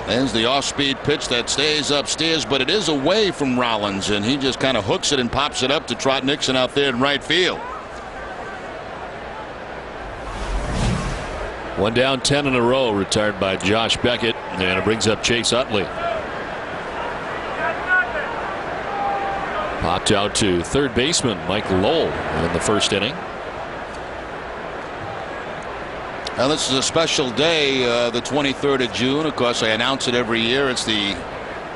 There's the off-speed pitch that stays upstairs, but it is away from Rollins, and he just kind of hooks it and pops it up to Trot Nixon out there in right field. 1 down, 10 in a row, retired by Josh Beckett, and it brings up Chase Utley. Popped out to third baseman Mike Lowell in the first inning. Now this is a special day, the 23rd of June. Of course, I announce it every year. It's the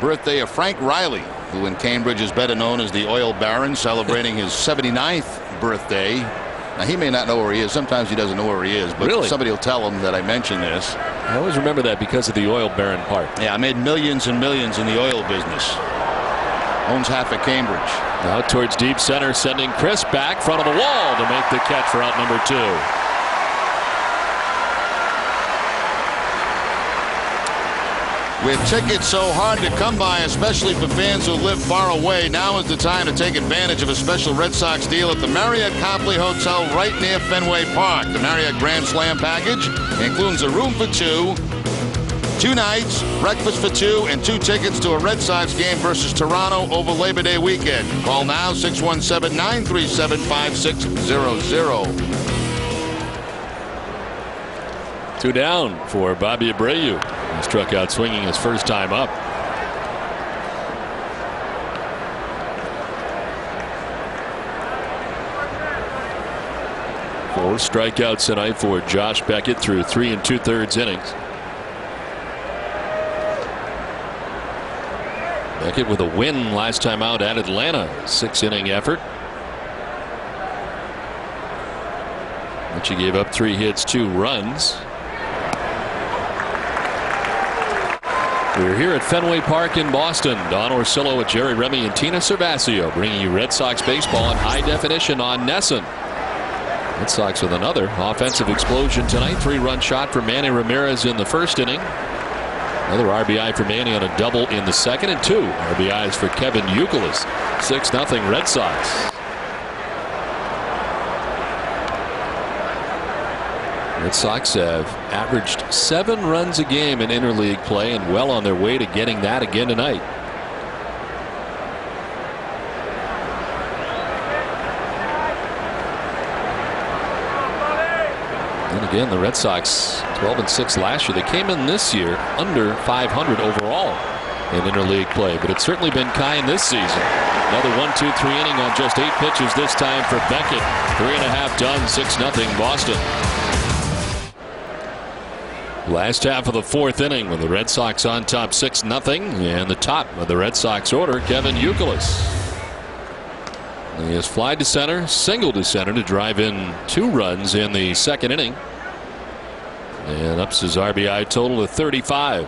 birthday of Frank Riley, who in Cambridge is better known as the Oil Baron, celebrating his 79th birthday. Now he may not know where he is. Sometimes he doesn't know where he is, but really? Somebody will tell him that I mentioned this. I always remember that because of the Oil Baron part. Yeah, I made millions and millions in the oil business. Owns half of Cambridge. Now towards deep center, sending Chris back front of the wall to make the catch for out number 2. With tickets so hard to come by, especially for fans who live far away, now is the time to take advantage of a special Red Sox deal at the Marriott Kapler Hotel right near Fenway Park. The Marriott Grand Slam package includes a room for 2, 2 nights, breakfast for 2, and 2 tickets to a Red Sox game versus Toronto over Labor Day weekend. Call now, 617-937-5600. 2 down for Bobby Abreu. He struck out swinging his first time up. Four strikeouts tonight for Josh Beckett through 3 2/3 innings. Beckett with a win last time out at Atlanta. 6-inning effort. But he gave up 3 hits, 2 runs. We're here at Fenway Park in Boston. Don Orsillo with Jerry Remy and Tina Cervasio bringing you Red Sox baseball in high definition on NESN. Red Sox with another offensive explosion tonight. 3-run shot for Manny Ramirez in the first inning. Another RBI for Manny on a double in the second, and 2 RBIs for Kevin Youkilis. 6-0 Red Sox. Red Sox have averaged 7 runs a game in interleague play and well on their way to getting that again tonight. And again, the Red Sox 12-6 last year. They came in this year under 500 overall in interleague play, but it's certainly been kind this season. Another 1-2-3 inning on just 8 pitches this time for Beckett. 3.5 done, 6-0 Boston. Last half of the 4th inning with the Red Sox on top 6-0, and the top of the Red Sox order, Kevin Youkilis. He has fly to center, single to center to drive in 2 runs in the 2nd inning, and ups his RBI total to 35.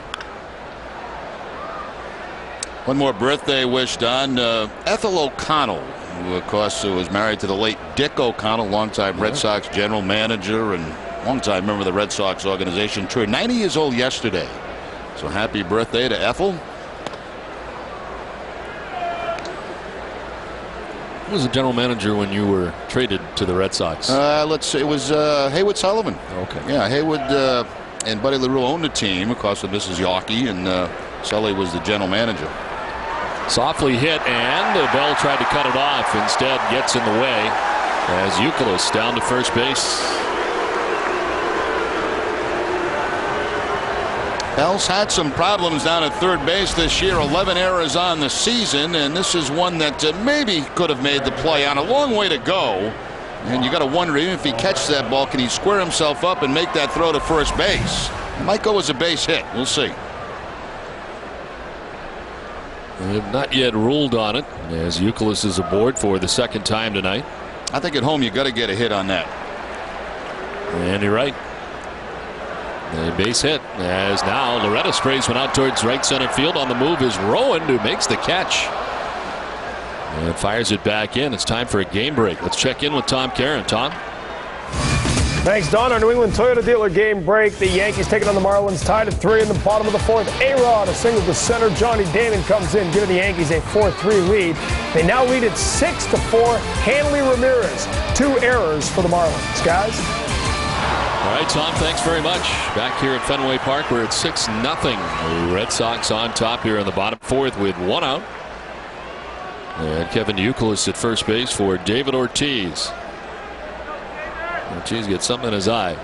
One more birthday wish done. Ethel O'Connell, who of course was married to the late Dick O'Connell, longtime Red Sox general manager and longtime member of the Red Sox organization. Turned 90 years old yesterday. So happy birthday to Ethel. Who was the general manager when you were traded to the Red Sox? Let's see, it was Haywood Sullivan. Okay. Yeah, Haywood and Buddy LaRue owned the team. Of course, Mrs. Yawkey, and Sully was the general manager. Softly hit, and Bell tried to cut it off. Instead, gets in the way as Youkilis down to first base. Bell's had some problems down at third base this year. 11 errors on the season, and this is one that maybe could have made the play on. A long way to go, and you got to wonder, even if he catches that ball, can he square himself up and make that throw to first base? It might go as a base hit. We'll see. They have not yet ruled on it, as Youkilis is aboard for the 2nd time tonight. I think at home you got to get a hit on that. And you're right. A base hit, as now Loretta sprays one out towards right center field. On the move is Rowan, who makes the catch and fires it back in. It's time for a game break. Let's check in with Tom Caron. Tom. Thanks, Don. Our New England Toyota dealer game break. The Yankees taking on the Marlins, tied at 3 in the bottom of the 4th. A-Rod, a single to center. Johnny Damon comes in, giving the Yankees a 4-3 lead. They now lead at 6-4. Manny Ramirez, 2 errors for the Marlins. Guys. All right, Tom, thanks very much. Back here at Fenway Park, we're at 6-0. The Red Sox on top here in the bottom 4th with 1 out. And Kevin Youkilis at first base for David Ortiz. Ortiz gets something in his eye.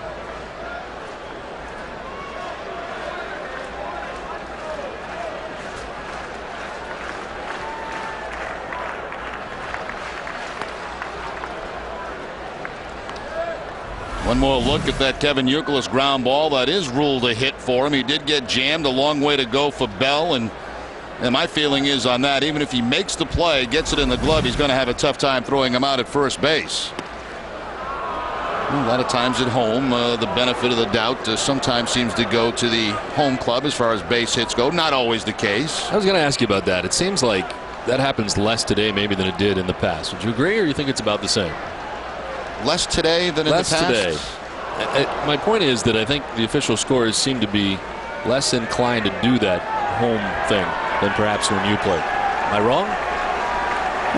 One more look at that Kevin Youkilis ground ball that is ruled a hit for him. He did get jammed. A long way to go for Bell, and my feeling is on that, even if he makes the play, gets it in the glove, he's going to have a tough time throwing him out at first base. A lot of times at home, the benefit of the doubt sometimes seems to go to the home club as far as base hits go. Not always the case. I was going to ask you about that. It seems like that happens less today maybe than it did in the past. Would you agree, or you think it's about the same? Less today than in the past? Less today. My point is that I think the official scorers seem to be less inclined to do that home thing than perhaps when you played. Am I wrong?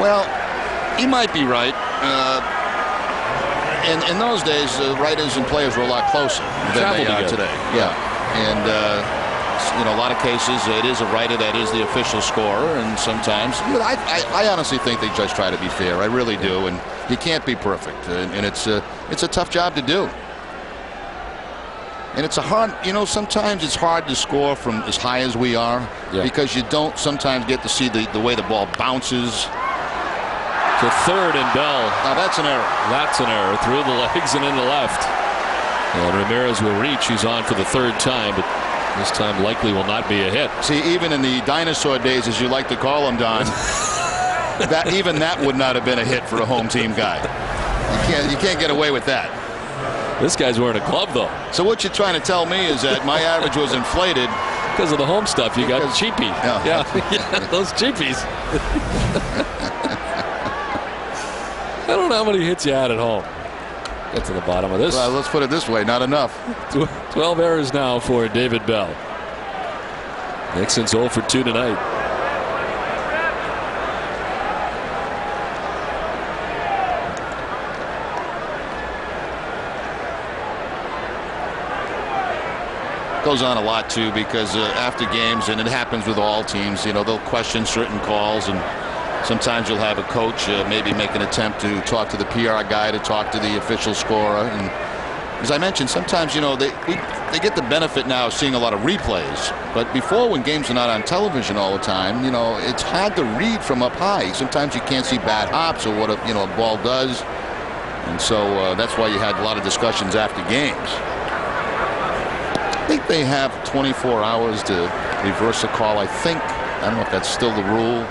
Well, he might be right. In those days, writers and players were a lot closer than they are today. Yeah, and a lot of cases it is a writer that is the official scorer, and sometimes I honestly think they just try to be fair. I really do, and you can't be perfect, and it's a tough job to do. And it's a hard, sometimes it's hard to score from as high as we are because you don't sometimes get to see the way the ball bounces. To third and Bell. Now that's an error. That's an error. Through the legs and into left. And Ramirez will reach. He's on for the 3rd time, but this time likely will not be a hit. See, even in the dinosaur days, as you like to call them, Don, even that would not have been a hit for a home team guy. You can't get away with that. This guy's wearing a glove, though. So what you're trying to tell me is that my average was inflated because of the home stuff. You got cheapy. Yeah, those cheapies. I don't know how many hits you had at home. Get to the bottom of this. Well, let's put it this way, not enough. 12 errors now for David Bell. Nixon's 0 for 2 tonight. goes on a lot too, because after games, and it happens with all teams, they'll question certain calls, and sometimes you'll have a coach maybe make an attempt to talk to the PR guy, to talk to the official scorer. And as I mentioned, sometimes they get the benefit now of seeing a lot of replays. But before, when games are not on television all the time, it's hard to read from up high. Sometimes you can't see bad hops or what a ball does, and so that's why you had a lot of discussions after games. I think they have 24 hours to reverse a call. I don't know if that's still the rule.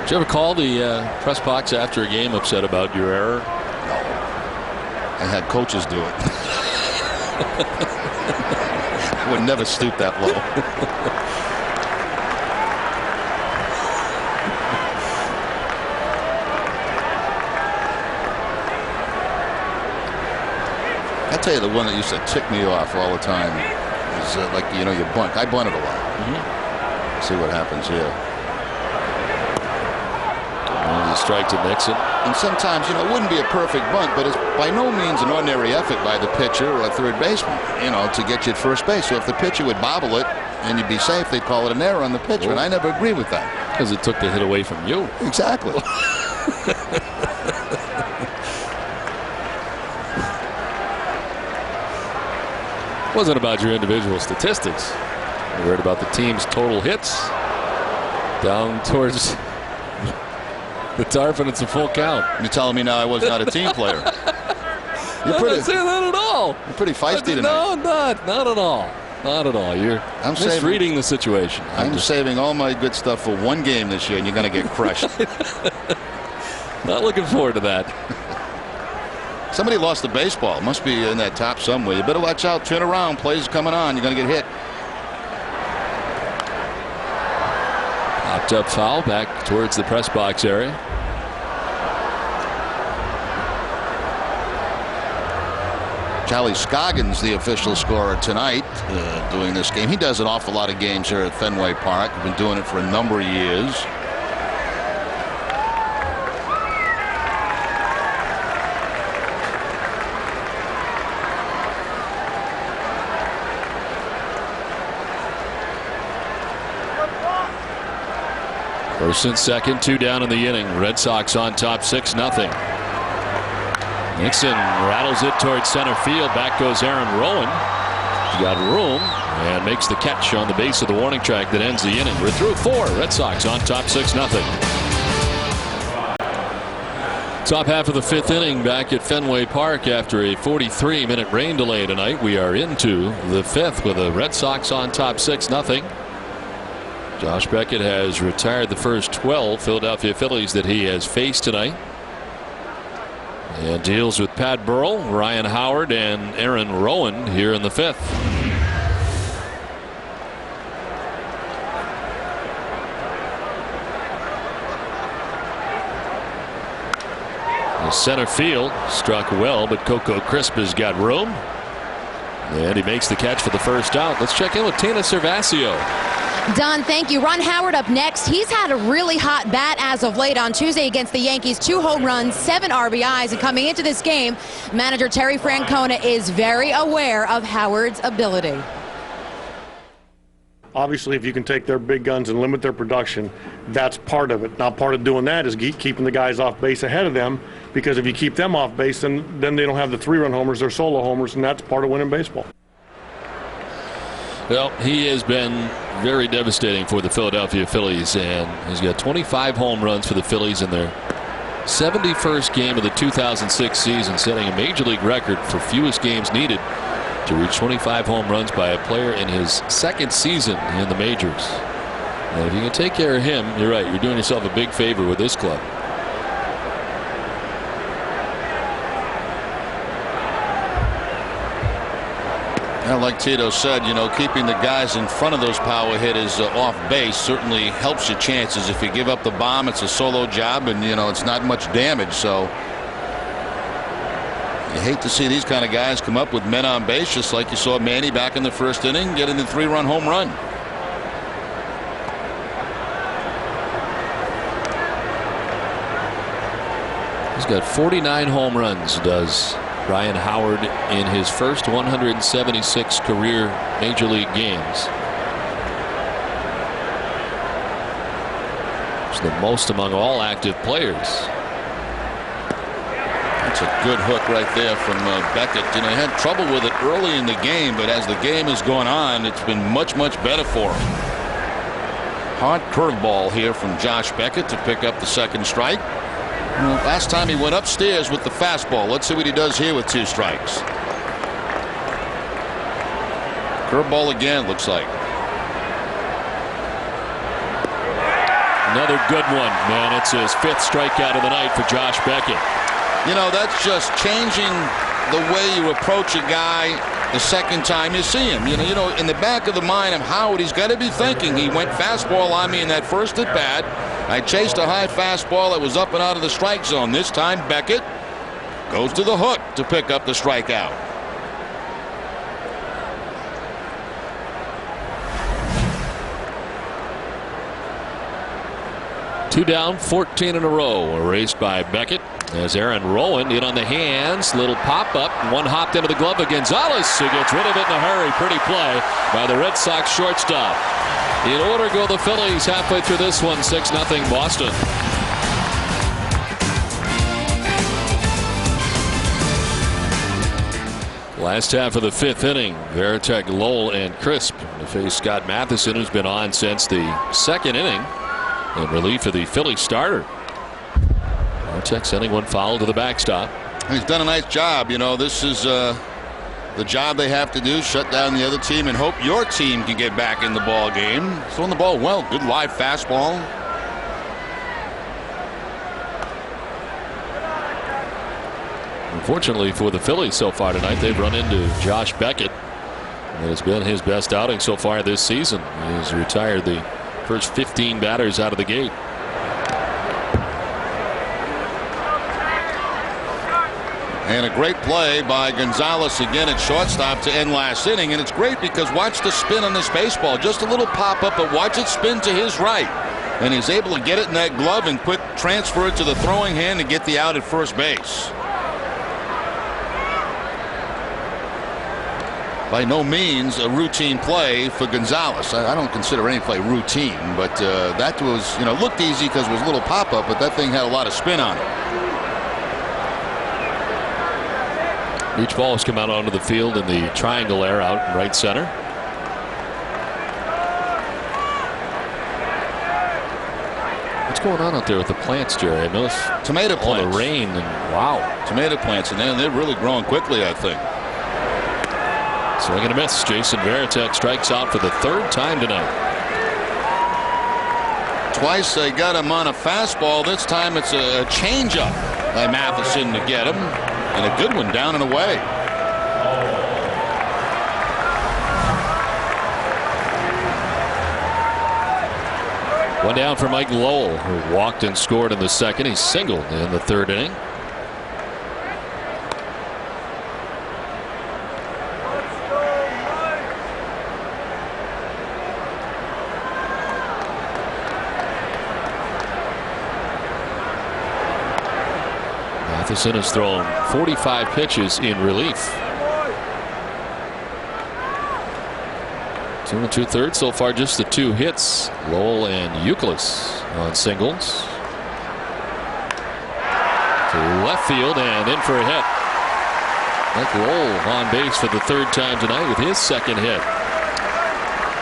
Did you ever call the press box after a game upset about your error? No. I had coaches do it. I would never stoop that low. I tell you, the one that used to tick me off all the time is like you bunt. I bunted a lot. See what happens here. A strike to Nixon. And sometimes, it wouldn't be a perfect bunt, but it's by no means an ordinary effort by the pitcher or third baseman, to get you at first base. So if the pitcher would bobble it and you'd be safe, they'd call it an error on the pitcher. And I never agree with that. Because it took the hit away from you. Exactly. It wasn't about your individual statistics. You read about the team's total hits down towards the tarp, and it's a full count. You're telling me now I was not a team player? You're I'm not saying that at all. You're pretty feisty tonight. No, not at all. Not at all. You're misreading the situation. I'm saving all my good stuff for one game this year, and you're going to get crushed. Not looking forward to that. Somebody lost the baseball. Must be in that top somewhere. You better watch out. Turn around. Plays coming on. You're going to get hit. Popped up foul back towards the press box area. Charlie Scoggins, the official scorer tonight, doing this game. He does an awful lot of games here at Fenway Park. He's been doing it for a number of years. First and second, 2 down in the inning. Red Sox on top 6-0. Nixon rattles it towards center field. Back goes Aaron Rowan. He's got room and makes the catch on the base of the warning track that ends the inning. We're through 4. Red Sox on top 6-0. Top half of the 5th inning back at Fenway Park after a 43-minute rain delay tonight. We are into the 5th with the Red Sox on top 6-0. Josh Beckett has retired the first 12 Philadelphia Phillies that he has faced tonight, and deals with Pat Burrell, Ryan Howard, and Aaron Rowan here in the 5th. The center field struck well, but Coco Crisp has got room, and he makes the catch for the first out. Let's check in with Tina Servasio. Don, thank you. Ron Howard up next. He's had a really hot bat as of late. On Tuesday against the Yankees, 2 home runs, 7 RBIs, and coming into this game, manager Terry Francona is very aware of Howard's ability. Obviously, if you can take their big guns and limit their production, that's part of it. Now, part of doing that is keeping the guys off base ahead of them, because if you keep them off base, then they don't have the 3-run homers or solo homers, and that's part of winning baseball. Well, he has been very devastating for the Philadelphia Phillies, and he's got 25 home runs for the Phillies in their 71st game of the 2006 season, setting a major league record for fewest games needed to reach 25 home runs by a player in his 2nd season in the majors. And if you can take care of him, you're right, you're doing yourself a big favor with this club. And like Tito said, keeping the guys in front of those power hitters off base certainly helps your chances. If you give up the bomb, it's a solo job, and it's not much damage. So you hate to see these kind of guys come up with men on base, just like you saw Manny back in the 1st inning getting the 3-run home run. He's got 49 home runs, does Ryan Howard in his first 176 career major league games. It's the most among all active players. That's a good hook right there from Beckett. You know, he had trouble with it early in the game, but as the game has gone on, it's been much better for him. Hard curveball here from Josh Beckett to pick up the second strike. Well, last time he went upstairs with the fastball. Let's see what he does here with 2 strikes. Curveball again, looks like. Another good one, man. It's his 5th strikeout of the night for Josh Beckett. You know, that's just changing the way you approach a guy the second time you see him. You know, in the back of the mind of Howard, he's got to be thinking, he went fastball on me in that first at bat. I chased a high fastball that was up and out of the strike zone. This time Beckett goes to the hook to pick up the strikeout. Two down, 14 in a row erased by Beckett. As Aaron Rowan in on the hands, little pop up, one hopped into the glove of Gonzalez, who gets rid of it in a hurry. Pretty play by the Red Sox shortstop. In order go the Phillies halfway through this one, 6-0 Boston. Last half of the 5th inning, Veritek, Lowell, and Crisp to face Scott Matheson, who's been on since the 2nd inning in relief of the Phillies starter. Veritek sending one foul to the backstop. He's done a nice job. You know, this is the job they have to do, shut down the other team and hope your team can get back in the ball game. Throwing the ball well. Good live fastball. Unfortunately for the Phillies so far tonight, they've run into Josh Beckett. It has been his best outing so far this season. He's retired the first 15 batters out of the gate. And a great play by Gonzalez again at shortstop to end last inning. And it's great because watch the spin on this baseball. Just a little pop up, but watch it spin to his right. And he's able to get it in that glove and quick transfer it to the throwing hand and get the out at first base. By no means a routine play for Gonzalez. I don't consider any play routine, but that was, you know, looked easy because it was a little pop up, but that thing had a lot of spin on it. Each ball has come out onto the field in the triangle there out in right center. What's going on out there with the plants, Jerry? I noticed tomato plants. All the rain and wow, tomato plants, and they're really growing quickly, I think. Swing and a miss. Jason Veritek strikes out for the 3rd time tonight. Twice they got him on a fastball. This time it's a changeup by Matheson to get him. And a good one down and away. One down for Mike Lowell, who walked and scored in the 2nd. He singled in the 3rd inning. Matheson has thrown 45 pitches in relief. 2 2/3 so far, just the 2 hits. Lowell and Euclid on singles. To left field and in for a hit. Mike Lowell on base for the 3rd time tonight with his 2nd hit.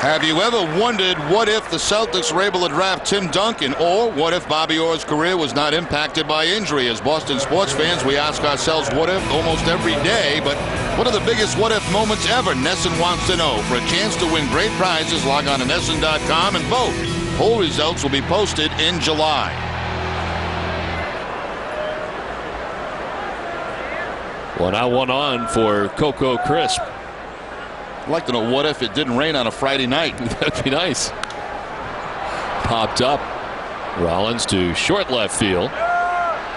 Have you ever wondered what if the Celtics were able to draft Tim Duncan, or what if Bobby Orr's career was not impacted by injury? As Boston sports fans, we ask ourselves what if almost every day, but what are the biggest what if moments ever? Nesson wants to know. For a chance to win great prizes, log on to Nesson.com and vote. Poll results will be posted in July. One out, one on for Coco Crisp. I'd like to know what if it didn't rain on a Friday night. That'd be nice. Popped up. Rollins to short left field.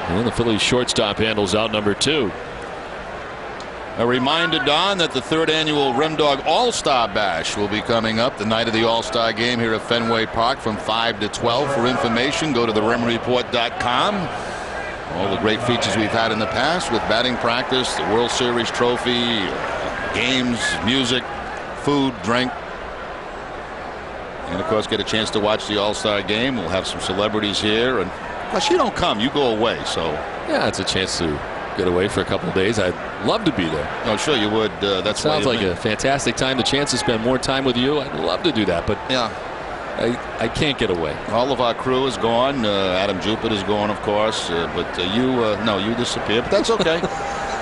And the Phillies shortstop handles out number 2. A reminder, Don, that the 3rd annual Remdog All-Star Bash will be coming up the night of the All-Star game here at Fenway Park from 5 to 12. For information, go to theremreport.com. All the great features we've had in the past with batting practice, the World Series trophy, games, music, food, drink. And of course get a chance to watch the All-Star game. We'll have some celebrities here, and plus you don't come, you go away. So yeah, it's a chance to get away for a couple of days. I'd love to be there. Oh, sure you would. That sounds like a fantastic time. The chance to spend more time with you. I'd love to do that, but yeah, I can't get away. All of our crew is gone. Adam Jupiter's gone, of course, but you disappeared. But that's okay.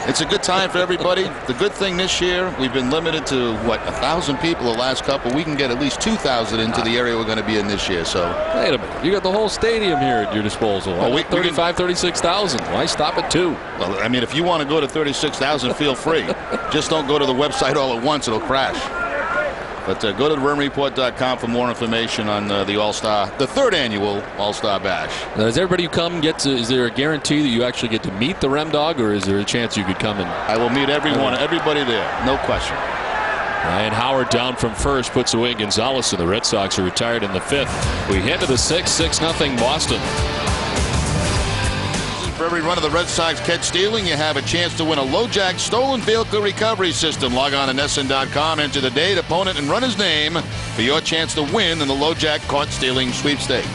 It's a good time for everybody. The good thing this year, we've been limited to, 1,000 people the last couple. We can get at least 2,000 into the area we're going to be in this year. So wait a minute. You got the whole stadium here at your disposal. Well, 36,000. Why stop at 2? Well, I mean, if you want to go to 36,000, feel free. Just don't go to the website all at once. It'll crash. But go to RimReport.com for more information on the third annual All-Star Bash. Now, does everybody who come is there a guarantee that you actually get to meet the Rem Dog, or is there a chance you could come and? I will meet everybody there, no question. Ryan Howard down from first puts away Gonzalez, and the Red Sox are retired in the 5th. We head to the 6th, 6-0 Boston. For every run of the Red Sox catch stealing, you have a chance to win a LoJack stolen vehicle recovery system. Log on to NESN.com, enter the date, opponent, and run his name for your chance to win in the LoJack caught stealing sweepstakes.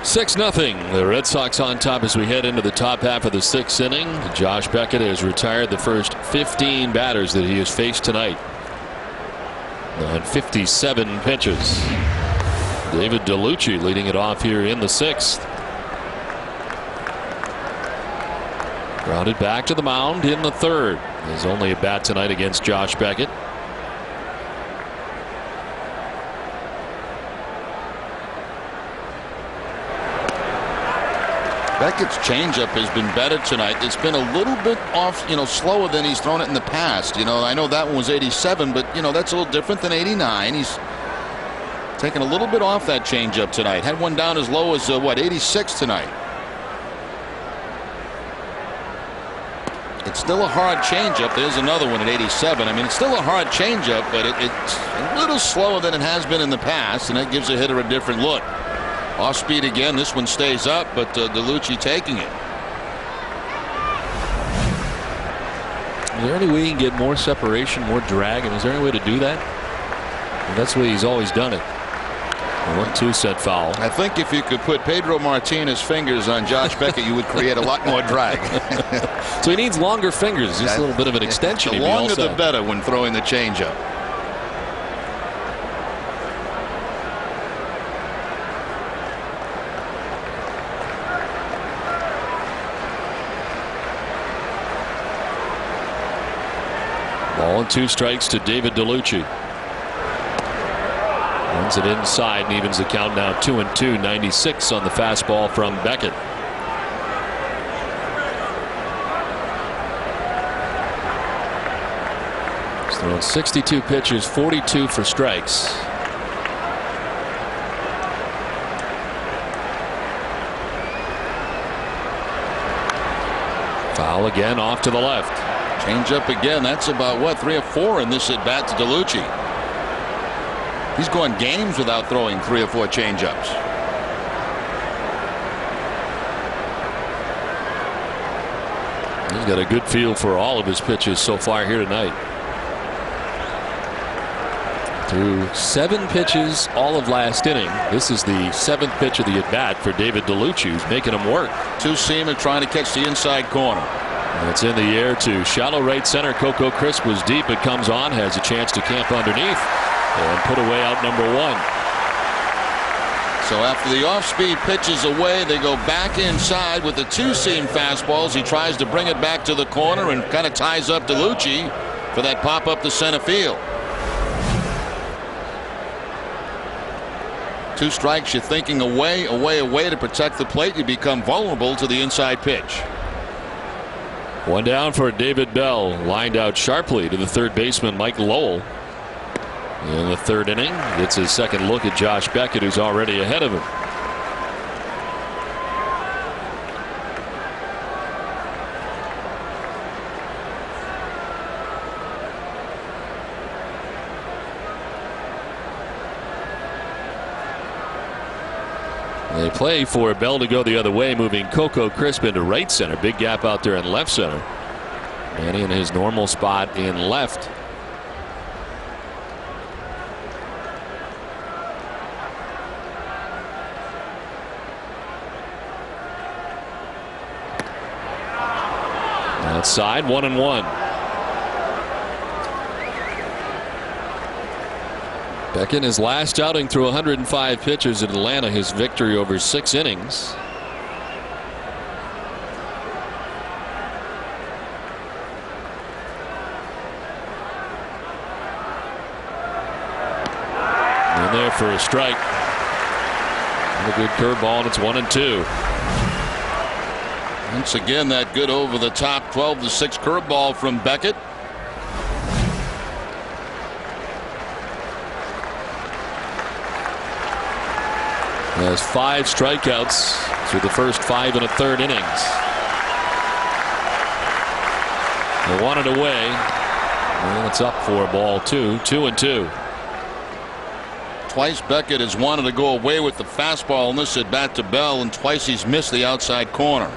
6-0. The Red Sox on top as we head into the top half of the 6th inning. Josh Beckett has retired the first 15 batters that he has faced tonight on 57 pitches. David DeLucci leading it off here in the 6th. Grounded back to the mound in the 3rd. There's only a bat tonight against Josh Beckett. Beckett's changeup has been better tonight. It's been a little bit off, slower than he's thrown it in the past. I know that one was 87, but that's a little different than 89. He's taking a little bit off that changeup tonight. Had one down as low as 86 tonight. It's still a hard changeup. There's another one at 87. I mean, it's still a hard changeup, but it's a little slower than it has been in the past, and that gives a hitter a different look. Off speed again. This one stays up, but DeLucci taking it. Is there any way you can get more separation, more drag? And is there any way to do that? And that's the way he's always done it. 1-2 set foul. I think if you could put Pedro Martinez's fingers on Josh Beckett, you would create a lot more drag. So he needs longer fingers, just a little bit of an extension. The longer the better when throwing the changeup. Ball and 2 strikes to David DeLucci. Runs it inside and evens the count now 2-2. 96 on the fastball from Beckett. He's thrown 62 pitches, 42 for strikes. Foul again off to the left. Change up again. That's about 3 or 4 in this at bat to DeLucci. He's gone games without throwing 3 or 4 changeups. He's got a good feel for all of his pitches so far here tonight. Through 7 pitches all of last inning. This is the 7th pitch of the at bat for David DeLucci, who's making him work. Two-seamer trying to catch the inside corner. And it's in the air to shallow right center. Coco Crisp was deep. It comes on, has a chance to camp underneath and put away out number 1. So after the off-speed pitches away, they go back inside with the two-seam fastballs. He tries to bring it back to the corner and kind of ties up DeLucci for that pop up to center field. 2 strikes, you're thinking away to protect the plate. You become vulnerable to the inside pitch. 1 down for David Bell, lined out sharply to the third baseman Mike Lowell. In the 3rd inning, gets his second look at Josh Beckett, who's already ahead of him. They play for Bell to go the other way, moving Coco Crisp into right center. Big gap out there in left center. Manny in his normal spot in left. Outside, 1-1. Beckett, his last outing through 105 pitches at Atlanta, his victory over 6 innings. And there for a strike. And a good curveball, and it's 1-2. Once again, that good over the top 12-6 curveball from Beckett. Has 5 strikeouts through the first 5 1/3 innings. They want it away. And it's up for ball 2, 2-2. Twice Beckett has wanted to go away with the fastball in this at bat to Bell, and twice he's missed the outside corner.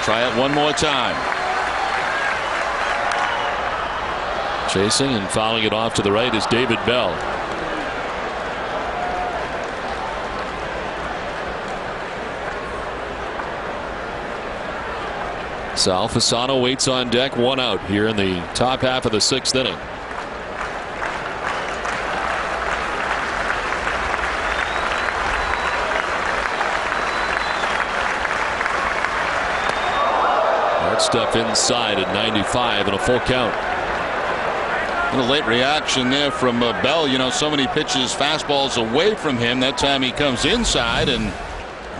Try it one more time. Chasing and fouling it off to the right is David Bell. Sal Fasano waits on deck, 1 out here in the top half of the 6th inning. Stuff inside at 95 and a full count. And a late reaction there from Bell. You know, so many pitches, fastballs away from him. That time he comes inside, and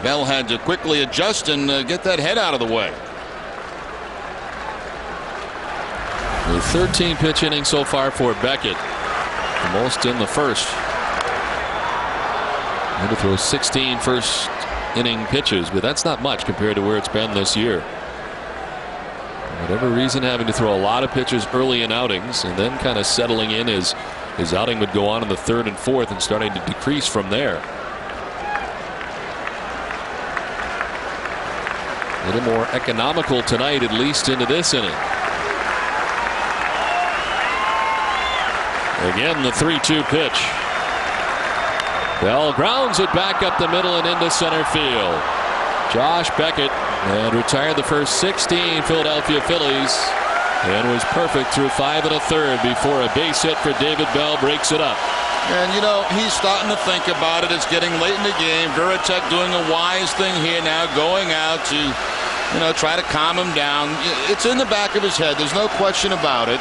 Bell had to quickly adjust and get that head out of the way. The 13 pitch inning so far for Beckett, the most in the first. Had to throw 16 first inning pitches, but that's not much compared to where it's been this year. Whatever reason, having to throw a lot of pitches early in outings and then kind of settling in as his outing would go on in the 3rd and 4th and starting to decrease from there. A little more economical tonight, at least into this inning. Again, the 3-2 pitch. Bell grounds it back up the middle and into center field. Josh Beckett and retired the first 16 Philadelphia Phillies and was perfect through 5 1/3 before a base hit for David Bell breaks it up. And you know, he's starting to think about it. It's getting late in the game. Veritek doing a wise thing here now, going out to, you know, try to calm him down. It's in the back of his head. There's no question about it.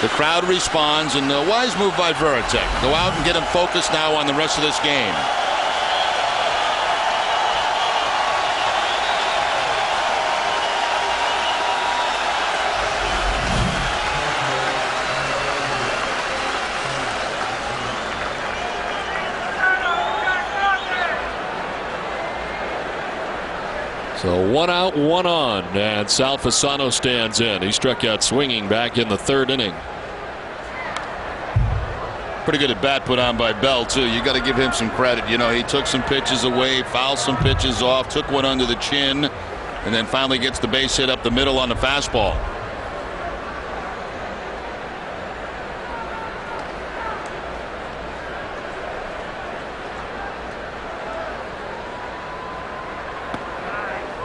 The crowd responds, and a wise move by Veritek. Go out and get him focused now on the rest of this game. So 1 out, 1 on, and Sal Fasano stands in. He struck out swinging back in the 3rd inning. Pretty good at bat put on by Bell too. You got to give him some credit. You know, he took some pitches away, fouled some pitches off, took one under the chin, and then finally gets the base hit up the middle on the fastball.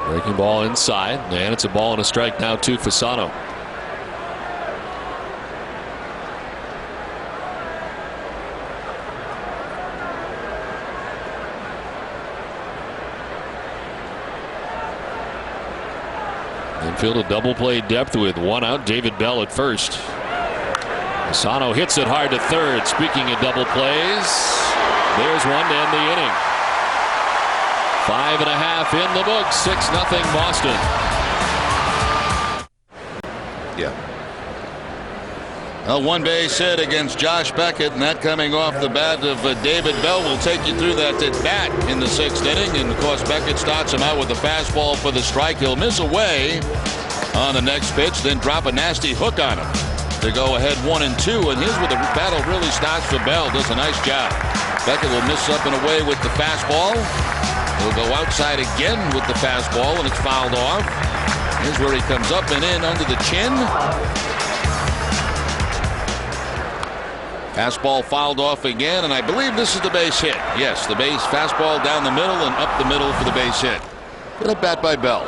Breaking ball inside, and it's a ball and a strike now to Fasano. Infield a double play depth with 1 out. David Bell at first. Fasano hits it hard to 3rd. Speaking of double plays, there's one to end the inning. 5.5 in the book. 6-0 Boston. Yeah. A one-base hit against Josh Beckett, and that coming off the bat of David Bell. Will take you through that at bat in the 6th inning. And, of course, Beckett starts him out with a fastball for the strike. He'll miss away on the next pitch, then drop a nasty hook on him to go ahead 1-2. And here's where the battle really starts for Bell. Does a nice job. Beckett will miss up and away with the fastball. He'll go outside again with the fastball, and it's fouled off. Here's where he comes up and in under the chin. Fastball fouled off again, and I believe this is the base hit. Yes, the base fastball down the middle and up the middle for the base hit. Good at bat by Bell.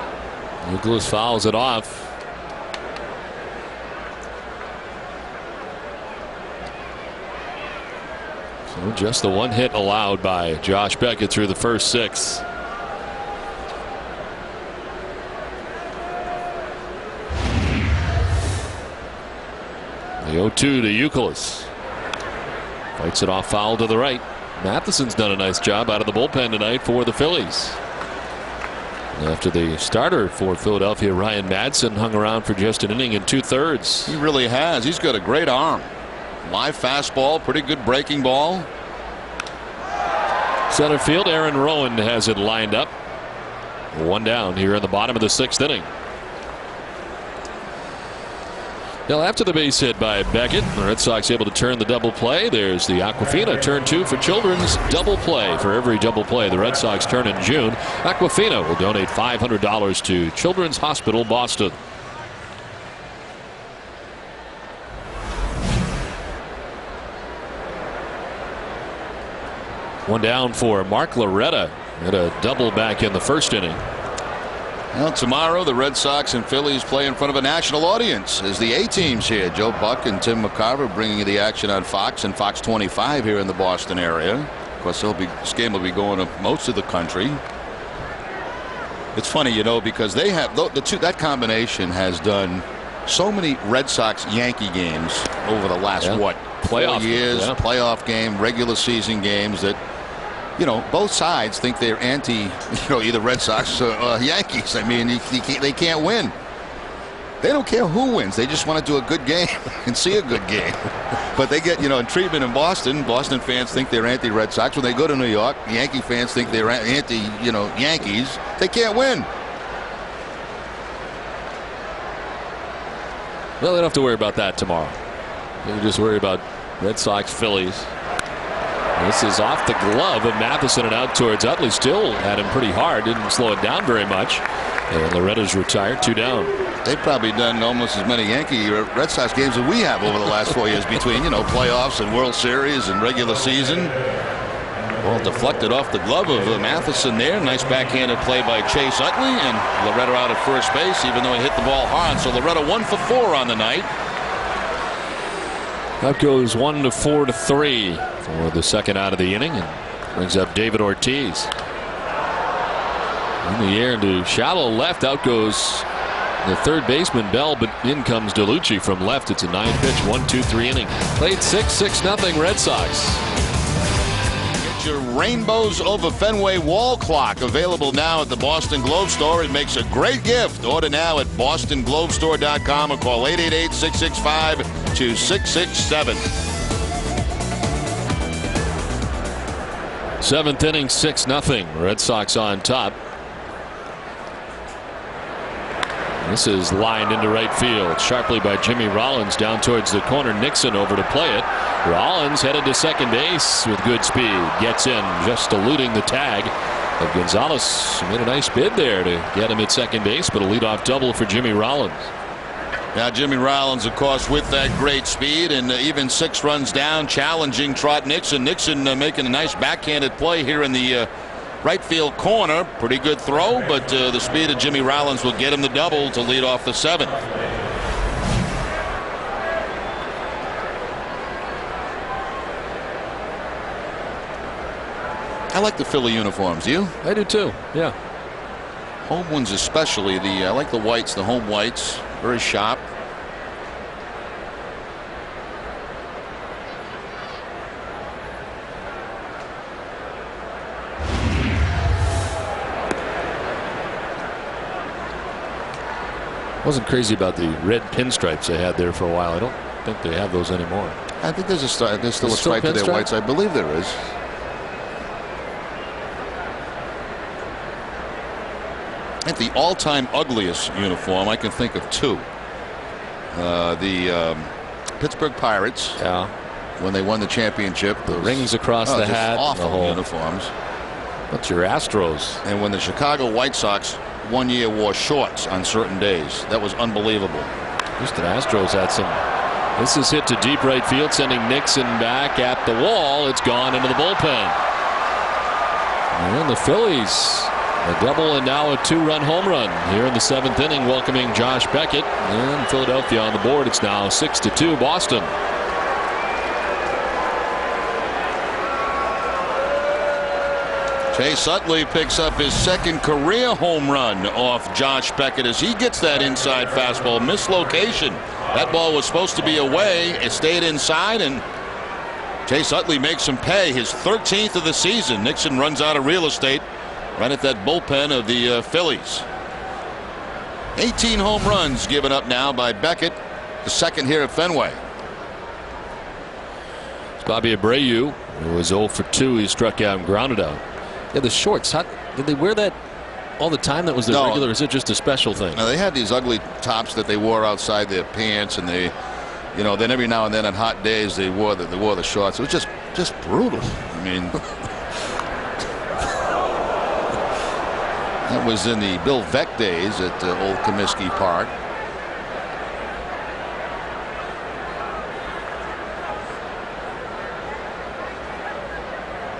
Nicholas fouls it off. So just the one hit allowed by Josh Beckett through the first 6. The 0-2 to Youkilis. Fights it off foul to the right. Matheson's done a nice job out of the bullpen tonight for the Phillies. After the starter for Philadelphia, Ryan Madsen, hung around for just an inning and 2/3. He really has. He's got a great arm. Live fastball, pretty good breaking ball. Center field, Aaron Rowan has it lined up. 1 down here in the bottom of the 6th inning. Now, after the base hit by Beckett, the Red Sox able to turn the double play. There's the Aquafina turn 2 for Children's double play. For every double play the Red Sox turn in June, Aquafina will donate $500 to Children's Hospital Boston. One down for Mark Loretta. Had a double back in the 1st inning. Well, tomorrow the Red Sox and Phillies play in front of a national audience as the A-teams here. Joe Buck and Tim McCarver bringing you the action on Fox and Fox 25 here in the Boston area. Of course, this game will be going to most of the country. It's funny, you know, because they have that combination has done so many Red Sox Yankee games over the last playoff 4 years, playoff game, regular season games that. You know, both sides think they're anti, either Red Sox or Yankees. I mean, they can't win. They don't care who wins. They just want to do a good game and see a good game. But they get, in treatment in Boston. Boston fans think they're anti-Red Sox. When they go to New York, Yankee fans think they're anti, Yankees. They can't win. Well, they don't have to worry about that tomorrow. They can just worry about Red Sox, Phillies. This is off the glove of Matheson and out towards Utley. Still had him pretty hard. Didn't slow it down very much. And Loretta's retired. 2 down. They've probably done almost as many Yankee Red Sox games as we have over the last 4 years between, playoffs and World Series and regular season. Well, deflected off the glove of Matheson there. Nice backhanded play by Chase Utley. And Loretta out at first base, even though he hit the ball hard. So Loretta 1 for 4 on the night. That goes 1 to 4 to 3 for the 2nd out of the inning, and brings up David Ortiz. In the air to shallow left. Out goes the 3rd baseman Bell, but in comes DeLucci from left. It's a 9-pitch 1-2-3 inning. Played 6-0 Red Sox. Get your Rainbows Over Fenway wall clock available now at the Boston Globe Store. It makes a great gift. Order now at bostonglobestore.com or call 888-665-2667. 7th inning, 6-0. Red Sox on top. This is lined into right field sharply by Jimmy Rollins down towards the corner. Nixon over to play it. Rollins headed to second base with good speed. Gets in, just eluding the tag of Gonzalez. Made a nice bid there to get him at second base, but a leadoff double for Jimmy Rollins. Now Jimmy Rollins, of course, with that great speed and even 6 runs down, challenging Trot Nixon. Nixon making a nice backhanded play here in the right field corner. Pretty good throw, but the speed of Jimmy Rollins will get him the double to lead off the 7th. I like the Philly uniforms. You? I do too. Yeah. Home ones especially. I like the whites, the home whites. Very sharp. Wasn't crazy about the red pinstripes they had there for a while. I don't think they have those anymore. I think there's still a stripe to their whites. I believe there is. I think the all-time ugliest uniform, I can think of two. The Pittsburgh Pirates. Yeah. When they won the championship. The rings across the hat. Awful the whole uniforms. What's your Astros? And when the Chicago White Sox one year wore shorts on certain days. That was unbelievable. Houston Astros had some. This is hit to deep right field, sending Nixon back at the wall. It's gone into the bullpen. And the Phillies, a double and now a 2-run home run here in the 7th inning, welcoming Josh Beckett. And Philadelphia on the board. It's now 6-2 Boston. Chase Utley picks up his second career home run off Josh Beckett as he gets that inside fastball. Mislocation. That ball was supposed to be away. It stayed inside, and Chase Utley makes him pay. His 13th of the season. Nixon runs out of real estate right at that bullpen of the Phillies. 18 home runs given up now by Beckett, the second here at Fenway. It's Bobby Abreu, who was 0 for 2. He struck out and grounded out. Yeah, the shorts. Did they wear that all the time? That was their regular? Or is it just a special thing? No, they had these ugly tops that they wore outside their pants, and they, then every now and then on hot days they wore the shorts. It was just brutal. I mean, that was in the Bill Veeck days at Old Comiskey Park.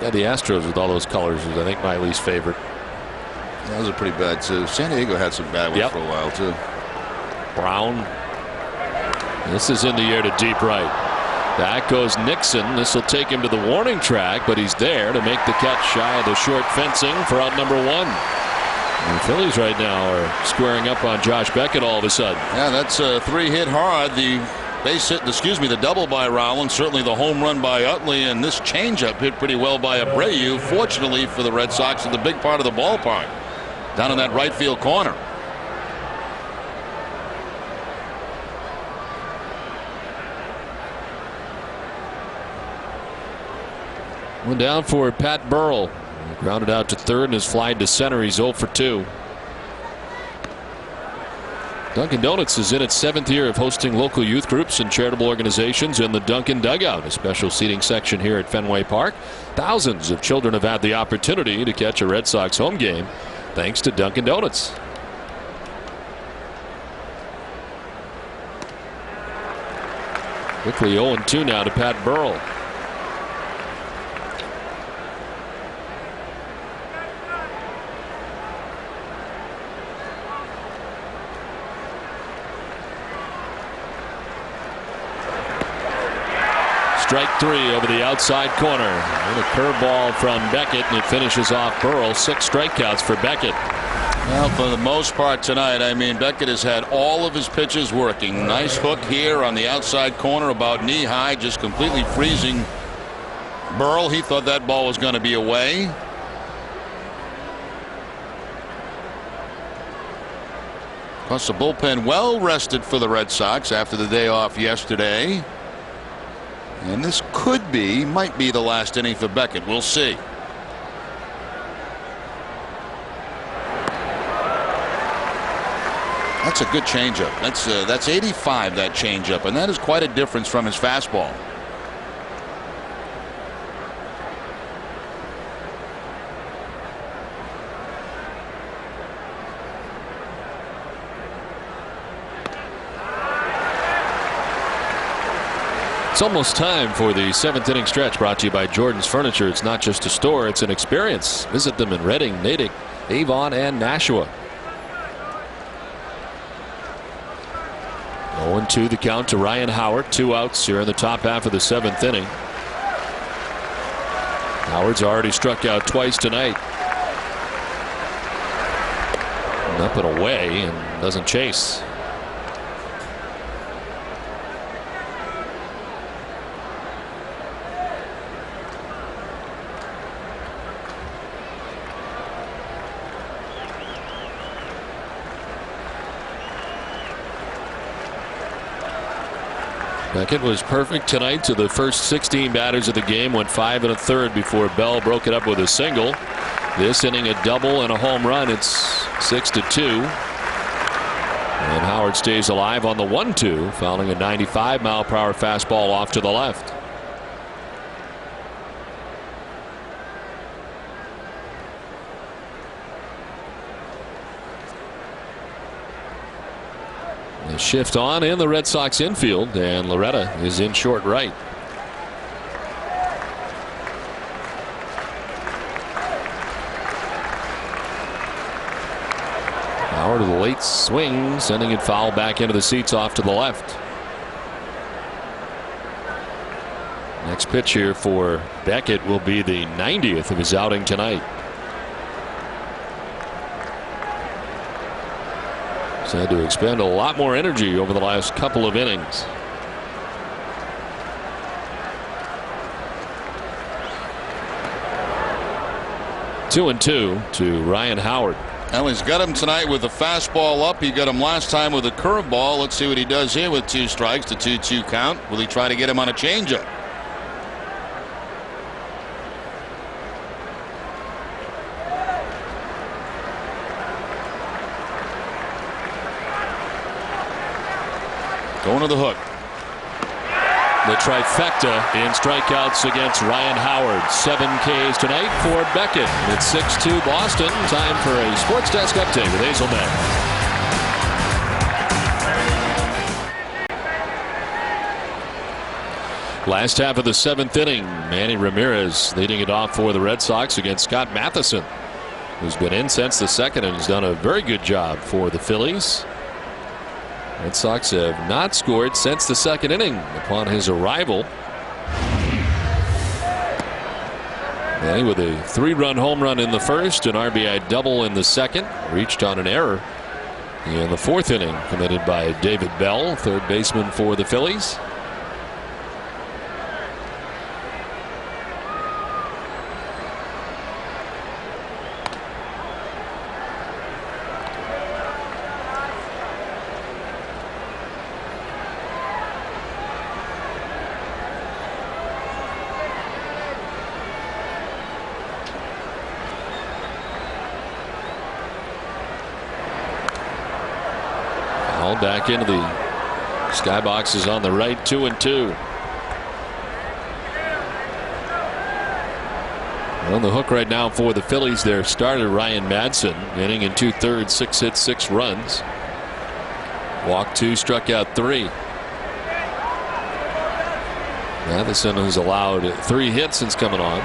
Yeah, the Astros with all those colors was, I think, my least favorite. Those are pretty bad too. San Diego had some bad ones for a while too. Brown. This is in the air to deep right. Back goes Nixon. This will take him to the warning track, but he's there to make the catch shy of the short fencing for out number 1. And the Phillies right now are squaring up on Josh Beckett all of a sudden. Yeah, that's a 3 hit hard. The base hit, the double by Rowland, certainly the home run by Utley, and this changeup hit pretty well by Abreu. Fortunately for the Red Sox, at the big part of the ballpark, down in that right field corner. One down for Pat Burrell. Grounded out to third and is flied to center. He's 0 for 2. Dunkin' Donuts is in its 7th year of hosting local youth groups and charitable organizations in the Dunkin' Dugout, a special seating section here at Fenway Park. Thousands of children have had the opportunity to catch a Red Sox home game thanks to Dunkin' Donuts. Quickly 0-2 now to Pat Burrell. Strike 3 over the outside corner. And a curveball from Beckett, and it finishes off Burrell. 6 strikeouts for Beckett. Well, for the most part tonight, I mean, Beckett has had all of his pitches working. Nice hook here on the outside corner, about knee high, just completely freezing Burrell. He thought that ball was going to be away. Plus the bullpen well rested for the Red Sox after the day off yesterday. And this might be the last inning for Beckett. We'll see. That's a good changeup. That's 85, that changeup, and that is quite a difference from his fastball. It's almost time for the 7th inning stretch, brought to you by Jordan's Furniture. It's not just a store, it's an experience. Visit them in Reading, Natick, Avon, and Nashua. 0-2 the count to Ryan Howard. 2 outs here in the top half of the 7th inning. Howard's already struck out twice tonight. And up and away and doesn't chase. Beckett was perfect tonight to the first 16 batters of the game. Went 5 1/3 before Bell broke it up with a single. This inning, a double and a home run. It's 6-2. And Howard stays alive on the 1-2, fouling a 95-mile-per-hour fastball off to the left. The shift on in the Red Sox infield, and Loretta is in short right. Howard with a late swing, sending it foul back into the seats off to the left. Next pitch here for Beckett will be the 90th of his outing tonight. He's had to expend a lot more energy over the last couple of innings. Two and two to Ryan Howard. Well, he's got him tonight with the fastball up. He got him last time with a curveball. Let's see what he does here with 2 strikes. The 2-2 count. Will he try to get him on a changeup? Going to the hook. The trifecta in strikeouts against Ryan Howard. 7 Ks tonight for Beckett. It's 6-2 Boston. Time for a Sports Desk update with Hazelman. Last half of the 7th inning. Manny Ramirez leading it off for the Red Sox against Scott Matheson, who's been in since the 2nd and has done a very good job for the Phillies. Red Sox have not scored since the 2nd inning upon his arrival. Manny with a 3-run home run in the 1st, an RBI double in the 2nd, reached on an error in the 4th inning committed by David Bell, 3rd baseman for the Phillies. Back into the skyboxes on the right. 2-2. On the hook right now for the Phillies, their starter Ryan Madsen, inning in 2/3, 6 hits, 6 runs. Walked 2, struck out 3. Matheson has allowed 3 hits since coming on.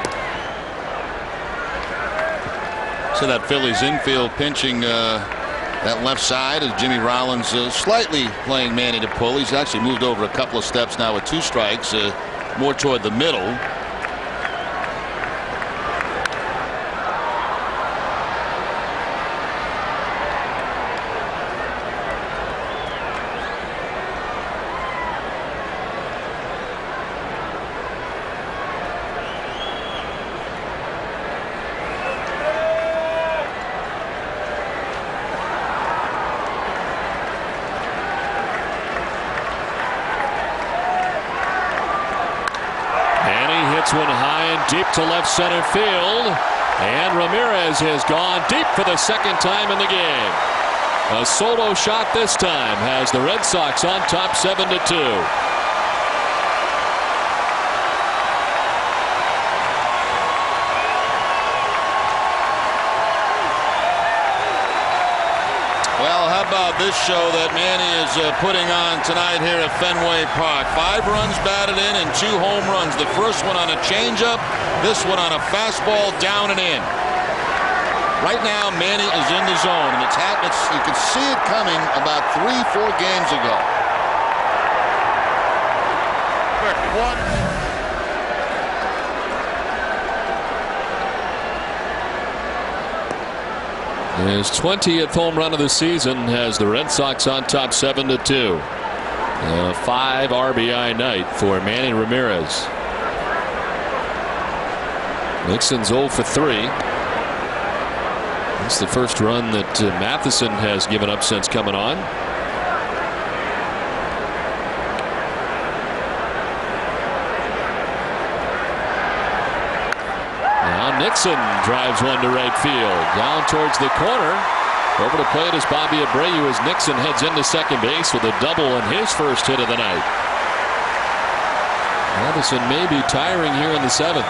So that Phillies infield pinching that left side as Jimmy Rollins slightly playing Manny to pull. He's actually moved over a couple of steps now with 2 strikes, more toward the middle. One high and deep to left center field, and Ramirez has gone deep for the 2nd time in the game. A solo shot this time has the Red Sox on top 7-2. This show that Manny is putting on tonight here at Fenway Park. 5 runs batted in and 2 home runs. The first one on a changeup, this one on a fastball down and in. Right now, Manny is in the zone, and you can see it coming about 3-4 games ago. His 20th home run of the season has the Red Sox on top 7-2. A 5 RBI night for Manny Ramirez. Nixon's 0 for 3. That's the first run that Matheson has given up since coming on. Nixon drives one to right field. Down towards the corner. Over to plate is Bobby Abreu as Nixon heads into second base with a double and his first hit of the night. Matheson may be tiring here in the 7th.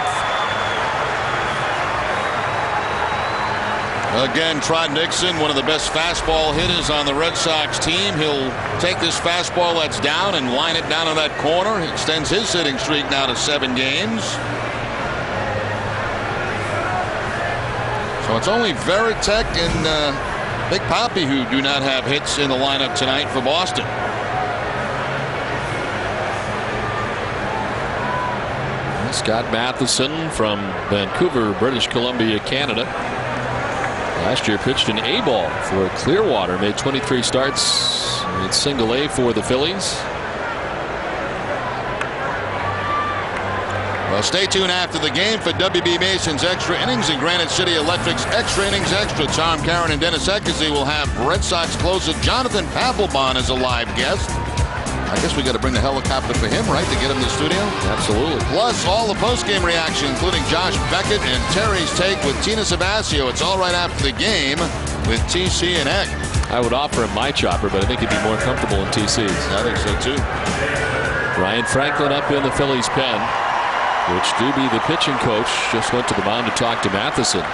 Again, Trot Nixon, one of the best fastball hitters on the Red Sox team. He'll take this fastball that's down and line it down in that corner. He extends his hitting streak now to 7 games. So it's only Veritek and Big Papi who do not have hits in the lineup tonight for Boston. Scott Matheson from Vancouver, British Columbia, Canada. Last year pitched an A ball for Clearwater. Made 23 starts. Made single A for the Phillies. Well, stay tuned after the game for WB Mason's Extra Innings and Granite City Electric's Extra Innings Extra. Tom Caron and Dennis Eckersy will have Red Sox closer Jonathan Papelbon as a live guest. I guess we got to bring the helicopter for him, right, to get him to the studio? Absolutely. Plus all the post-game reaction, including Josh Beckett and Terry's take with Tina Sabasio. It's all right after the game with TC and Eck. I would offer him my chopper, but I think he'd be more comfortable in TC's. I think so, too. Ryan Franklin up in the Phillies pen. Rich Doobie, the pitching coach, just went to the mound to talk to Matheson.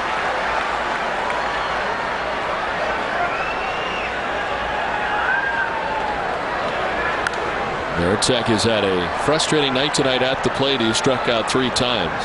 Veritek has had a frustrating night tonight at the plate. He struck out 3 times.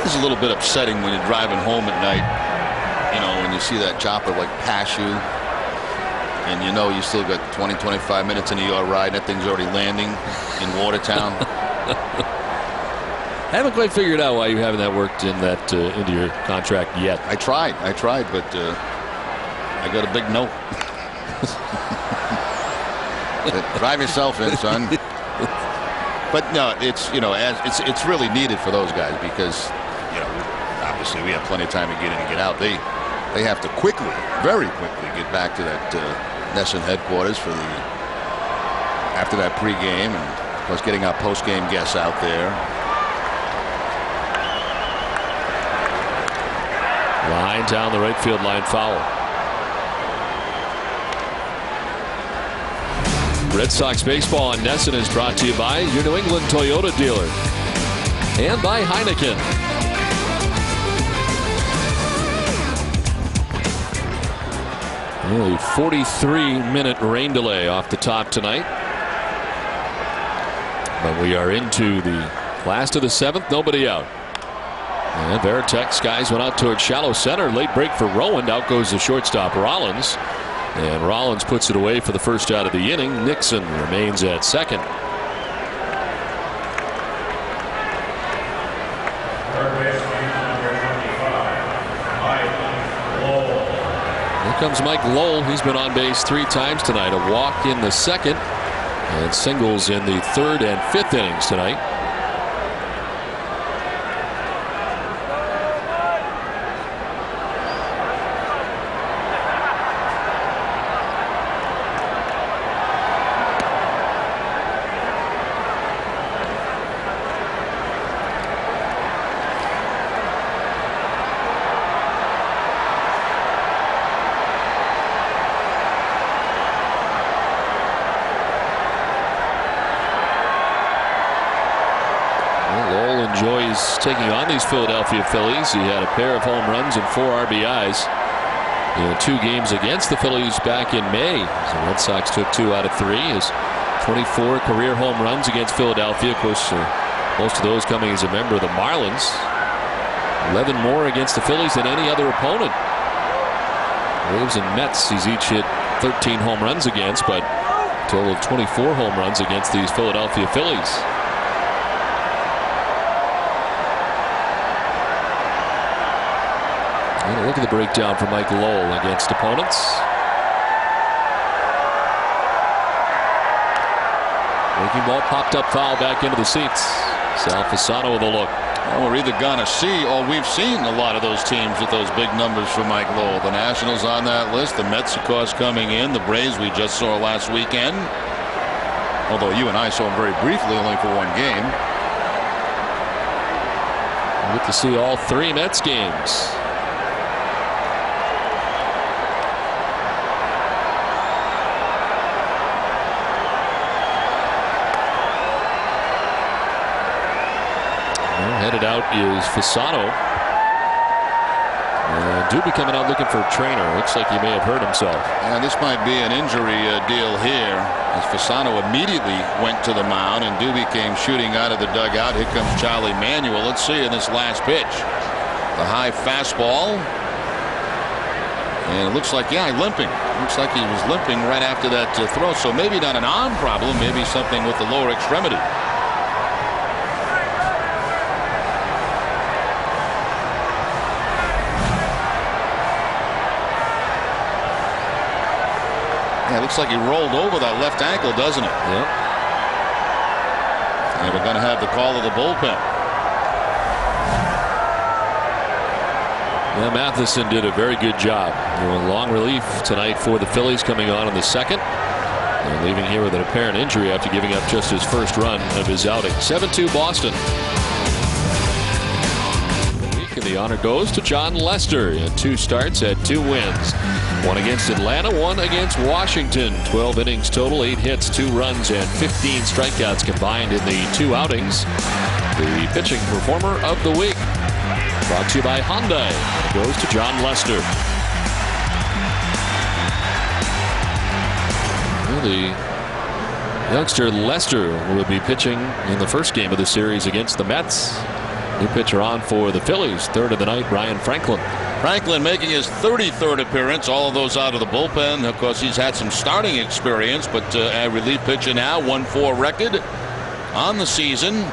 It's a little bit upsetting when you're driving home at night, you know, when you see that chopper like pass you and you know you still got 20-25 minutes into your ride. That thing's already landing in Watertown. I haven't quite figured out why you haven't that worked in that into your contract yet. I tried, but I got a big no. Drive yourself in, son. But no, it's, you know, it's really needed for those guys because, you know, obviously we have plenty of time to get in and get out. They have to quickly, very quickly, get back to that Nesson headquarters for the after that pregame, and of course getting our postgame guests out there. Line down the right field line, foul. Red Sox baseball on Nesson is brought to you by your New England Toyota dealer and by Heineken. Nearly 43-minute rain delay off the top tonight. But we are into the last of the 7th. Nobody out. And Veritek skies went out towards shallow center. Late break for Rowan. Out goes the shortstop Rollins. And Rollins puts it away for the first out of the inning. Nixon remains at second. Here comes Mike Lowell. He's been on base 3 times tonight. A walk in the 2nd and singles in the 3rd and 5th innings tonight. Enjoys taking on these Philadelphia Phillies. He had a pair of home runs and 4 RBIs in 2 games against the Phillies back in May. The Red Sox took 2 out of 3. His 24 career home runs against Philadelphia. Of course, most of those coming as a member of the Marlins. 11 more against the Phillies than any other opponent. Braves and Mets he's each hit 13 home runs against, but a total of 24 home runs against these Philadelphia Phillies. And look at the breakdown for Mike Lowell against opponents. Breaking ball popped up, foul back into the seats. Sal Fasano with a look. Well, we're either going to see, or we've seen a lot of those teams with those big numbers for Mike Lowell. The Nationals on that list, the Mets, of course, coming in, the Braves we just saw last weekend. Although you and I saw him very briefly, only for one game. We get to see all 3 Mets games. Headed out is Fasano. Doobie coming out looking for a trainer. Looks like he may have hurt himself. Yeah, this might be an injury deal here, as Fasano immediately went to the mound and Doobie came shooting out of the dugout. Here comes Charlie Manuel. Let's see in this last pitch. The high fastball. And it looks like, yeah, limping. Looks like he was limping right after that throw. So maybe not an arm problem, maybe something with the lower extremity. Yeah, looks like he rolled over that left ankle, doesn't it? Yep. And we're going to have the call of the bullpen. Yeah, Matheson did a very good job. Long relief tonight for the Phillies, coming on in the second. And leaving here with an apparent injury after giving up just his first run of his outing. 7-2 Boston. And the honor goes to John Lester. 2 starts, had 2 wins. 1 against Atlanta, 1 against Washington. 12 innings total, 8 hits, 2 runs, and 15 strikeouts combined in the 2 outings. The pitching performer of the week, brought to you by Hyundai, goes to John Lester. Well, the youngster Lester will be pitching in the first game of the series against the Mets. New pitcher on for the Phillies, 3rd of the night, Ryan Franklin. Franklin making his 33rd appearance, all of those out of the bullpen. Of course, he's had some starting experience, but a relief pitcher now, 1-4 record on the season.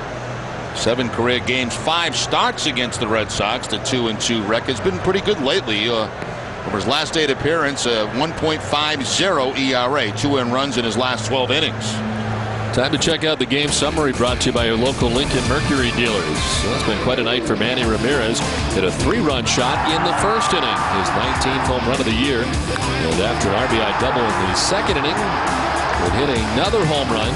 7 career games, 5 starts against the Red Sox. The 2-2 record's been pretty good lately. Over his last 8 appearance, 1.50 ERA, 2 earned runs in his last 12 innings. Time to check out the game summary, brought to you by your local Lincoln Mercury dealers. Well, it's been quite a night for Manny Ramirez. Hit a 3-run shot in the first inning, his 19th home run of the year. And after an RBI double in the second inning, would hit another home run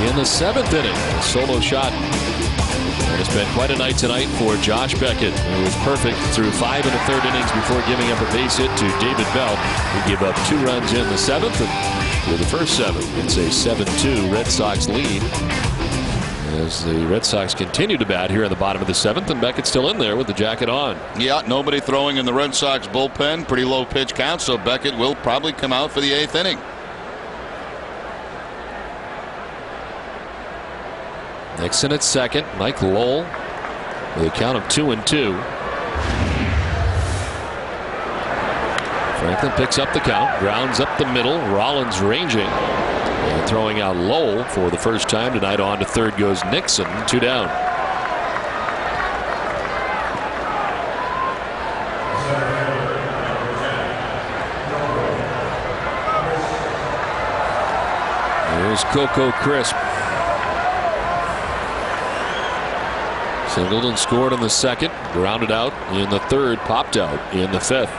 in the 7th inning. A solo shot. And it's been quite a night tonight for Josh Beckett, who was perfect through 5 1/3 innings before giving up a base hit to David Bell. He gave up 2 runs in the 7th. And with the first 7, it's a 7-2 Red Sox lead as the Red Sox continue to bat here in the bottom of the 7th, and Beckett's still in there with the jacket on. Yeah, nobody throwing in the Red Sox bullpen. Pretty low pitch count, so Beckett will probably come out for the 8th inning. Nixon at second. Mike Lowell with a count of 2-2. Franklin picks up the count, grounds up the middle. Rollins ranging and throwing out Lowell for the first time tonight. On to third goes Nixon, 2 down. Here's Coco Crisp. Singled and scored in the second, grounded out in the third, popped out in the 5th.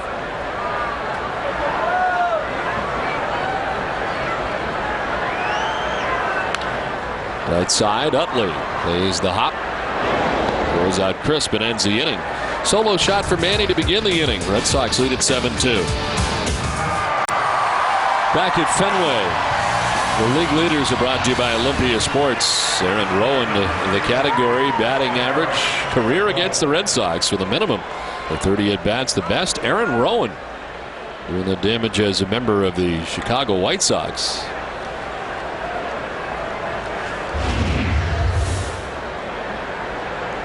Right side, Utley plays the hop. Goes out Crisp and ends the inning. Solo shot for Manny to begin the inning. Red Sox lead at 7-2. Back at Fenway, the league leaders are brought to you by Olympia Sports. Aaron Rowan, the category batting average career against the Red Sox with a minimum of 30 at bats. The best, Aaron Rowan, doing the damage as a member of the Chicago White Sox.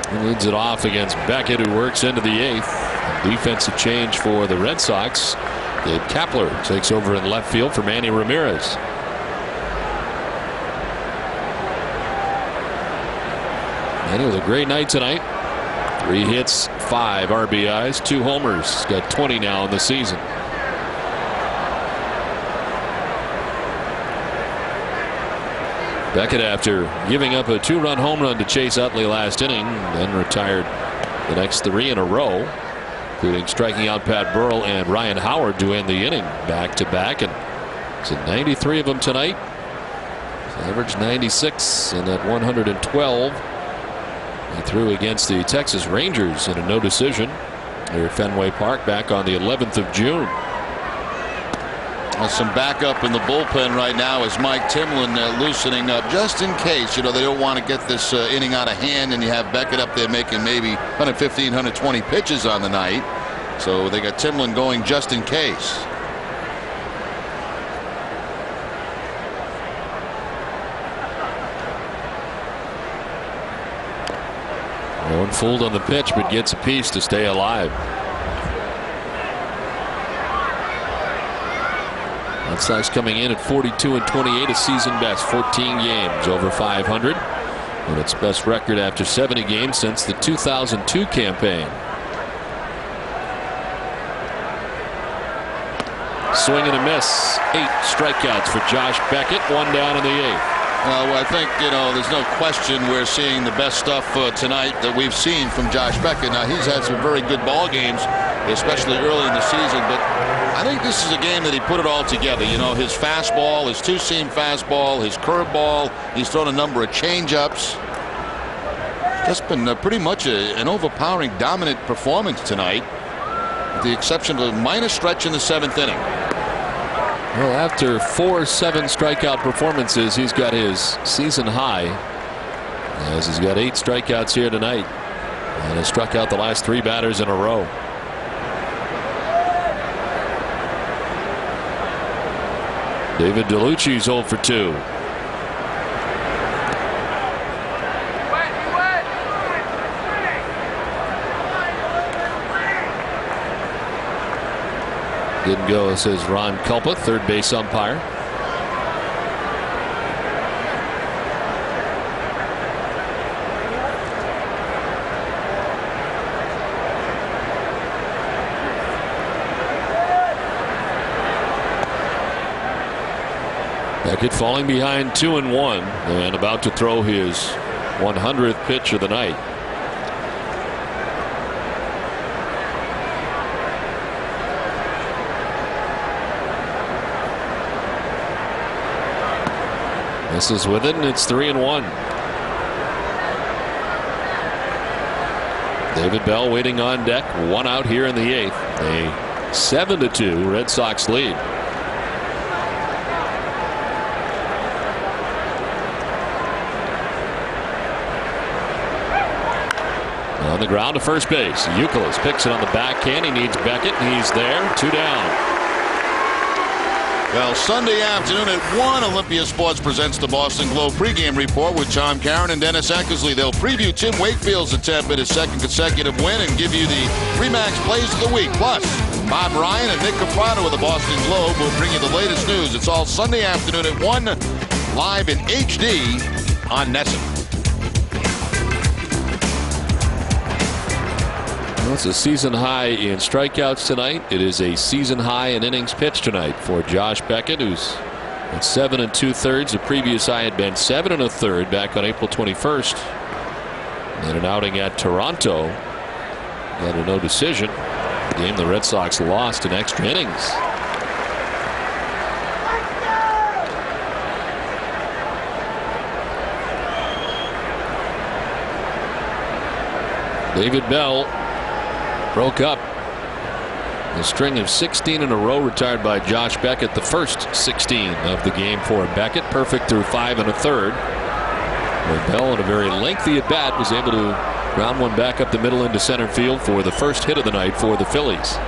He leads it off against Beckett, who works into the 8th. Defensive change for the Red Sox. Kapler takes over in left field for Manny Ramirez. Manny with a great night tonight. 3 hits, 5 RBIs, 2 homers. He's got 20 now in the season. Beckett, after giving up a 2-run home run to Chase Utley last inning, then retired the next 3 in a row, including striking out Pat Burrell and Ryan Howard to end the inning back-to-back. And it's at 93 of them tonight. He's averaged 96 and at 112. He threw against the Texas Rangers in a no decision here at Fenway Park back on the 11th of June. Some backup in the bullpen right now is Mike Timlin loosening up just in case. You know, they don't want to get this inning out of hand, and you have Beckett up there making maybe 115, 120 pitches on the night. So they got Timlin going just in case. One fooled on the pitch, but gets a piece to stay alive. Red Sox coming in at 42-28, a season best, 14 games over 500, and its best record after 70 games since the 2002 campaign. Swing and a miss. 8 strikeouts for Josh Beckett, 1 down in the 8th. Well, I think, you know, there's no question we're seeing the best stuff tonight that we've seen from Josh Beckett. Now, he's had some very good ball games, especially early in the season, but I think this is a game that he put it all together. You know, his fastball, his 2-seam fastball, his curveball. He's thrown a number of changeups. Just been pretty much an overpowering, dominant performance tonight, with the exception of a minor stretch in the 7th inning. Well, after 4 7-strikeout performances, he's got his season high, as he's got 8 strikeouts here tonight, and has struck out the last 3 batters in a row. David DeLucci's 0 for 2. Didn't go, says Ron Kulpa, third base umpire. Beckett falling behind 2-1 and about to throw his 100th pitch of the night. This is with it, and it's 3-1. David Bell waiting on deck, 1 out here in the 8th. A 7-2 Red Sox lead. On the ground to first base. Youkilis picks it on the backhand. He needs Beckett, and he's there. 2 down. Well, Sunday afternoon at 1, Olympia Sports presents the Boston Globe pregame report with Tom Caron and Dennis Eckersley. They'll preview Tim Wakefield's attempt at his 2nd consecutive win and give you the Remax plays of the week. Plus, Bob Ryan and Nick Caprano of the Boston Globe will bring you the latest news. It's all Sunday afternoon at 1, live in HD on NESN. Well, it's a season high in strikeouts tonight. It is a season high in innings pitched tonight for Josh Beckett, who's at 7 2/3. The previous high had been 7 1/3 back on April 21st. And an outing at Toronto. Got a no decision. The game the Red Sox lost in extra innings. David Bell broke up the string of 16 in a row retired by Josh Beckett. The first 16 of the game for Beckett. Perfect through 5 1/3. But Bell, in a very lengthy at bat, was able to ground one back up the middle into center field for the first hit of the night for the Phillies.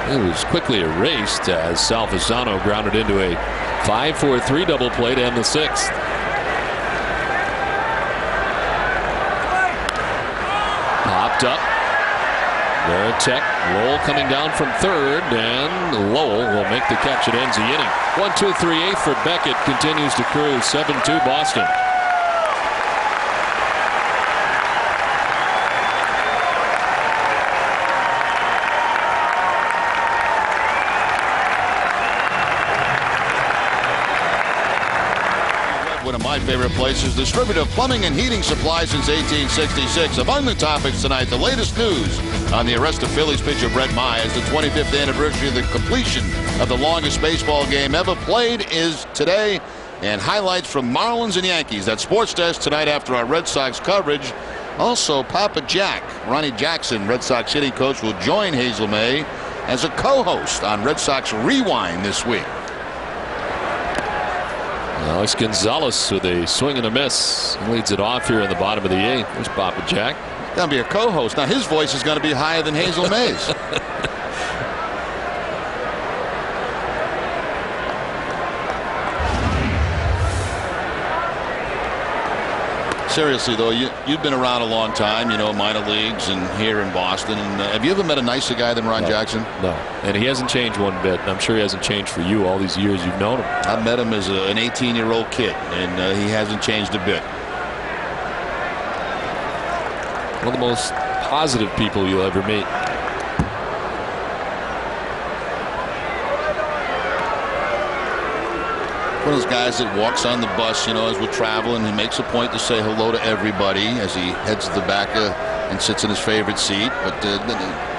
It was quickly erased as Salvisano grounded into a 5-4-3 double play to end the 6th. Popped up. Veritek, Lowell coming down from third, and Lowell will make the catch. It ends the inning. 1-2, 3/8 for Beckett. Continues to cruise. 7-2 Boston. One of my favorite places, distributor of plumbing and heating supplies since 1866. Among the topics tonight, the latest news on the arrest of Phillies pitcher Brett Myers. The 25th anniversary of the completion of the longest baseball game ever played is today. And highlights from Marlins and Yankees. That sports desk tonight after our Red Sox coverage. Also, Papa Jack, Ronnie Jackson, Red Sox hitting coach, will join Hazel May as a co-host on Red Sox Rewind this week. Alex Gonzalez with a swing and a miss. He leads it off here in the bottom of the 8th. There's Papa Jack. Going to be a co-host. Now his voice is going to be higher than Hazel May's. Seriously, though, you've been around a long time, you know, minor leagues and here in Boston. And have you ever met a nicer guy than Ron Jackson? No. And he hasn't changed one bit. I'm sure he hasn't changed for you all these years you've known him. I met him as an 18-year-old kid, and he hasn't changed a bit. One of the most positive people you'll ever meet. One of those guys that walks on the bus, you know, as we're traveling. He makes a point to say hello to everybody as he heads to the back and sits in his favorite seat. But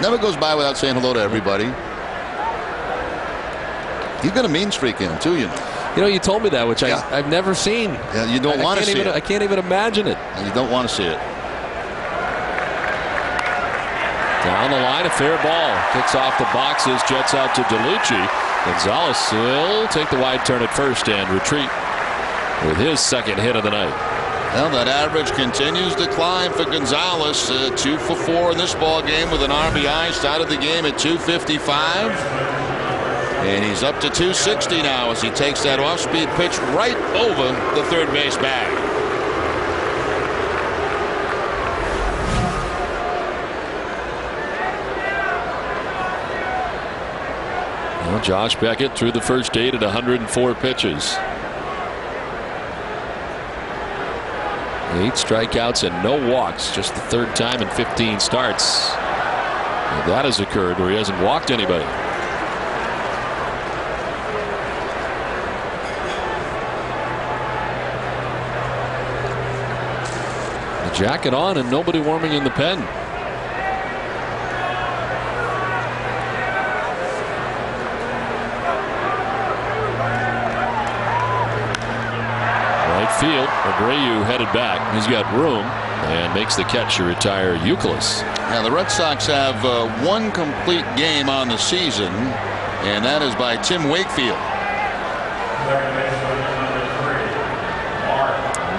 never goes by without saying hello to everybody. He's got a mean streak in him, too, you know. You know, you told me that, which I've never seen. Yeah, you don't want to see it. I can't even imagine it. And you don't want to see it. Down the line, a fair ball. Kicks off the boxes, jets out to DeLucci. Gonzalez will take the wide turn at first and retreat with his second hit of the night. Well, that average continues to climb for Gonzalez. 2 for 4 in this ball game with an RBI. Started the game at 255. And he's up to 260 now as he takes that off-speed pitch right over the third base bag. Well, Josh Beckett threw the first 8 at 104 pitches. 8 strikeouts and no walks. Just the third time in 15 starts that has occurred where he hasn't walked anybody. The jacket on and nobody warming in the pen. Field. Abreu headed back. He's got room and makes the catch to retire Youkilis. Now the Red Sox have one complete game on the season, and that is by Tim Wakefield.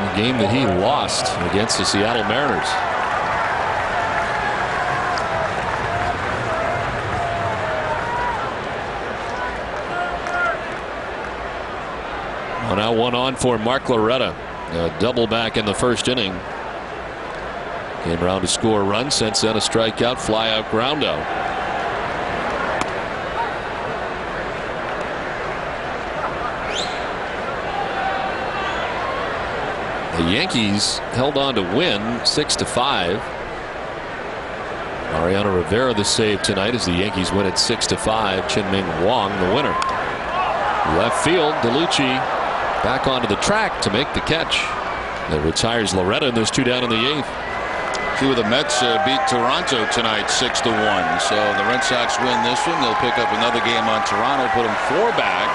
The game that he lost against the Seattle Mariners. Now 1 on for Mark Loretta. A double back in the first inning. Came around to score a run. Since then a strikeout, fly out, ground out. The Yankees held on to win 6-5. Mariano Rivera the save tonight as the Yankees win at 6-5. Chin-Ming Wong the winner. Left field, DeLucci back onto the track to make the catch. That retires Loretta, and there's 2 down in the 8th. Two of the Mets beat Toronto tonight 6-1. So the Red Sox win this one. They'll pick up another game on Toronto, put them 4 back.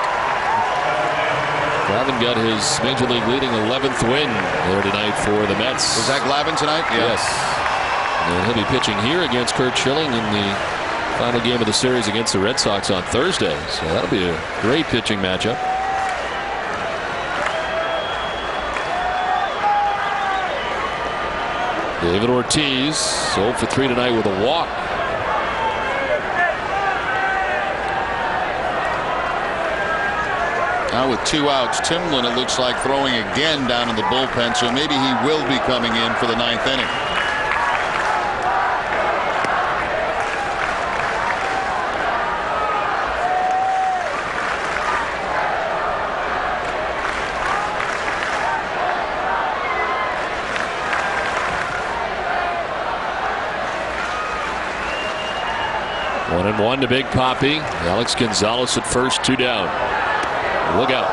Glavine got his major league leading 11th win there tonight for the Mets. Was that Glavine tonight? Yeah. Yes. And he'll be pitching here against Curt Schilling in the final game of the series against the Red Sox on Thursday. So that'll be a great pitching matchup. David Ortiz 0 for 3 tonight with a walk. Now with 2 outs, Timlin, it looks like, throwing again down in the bullpen, so maybe he will be coming in for the 9th inning. 1-1 to Big Papi. Alex Gonzalez at first, 2 down. Look out.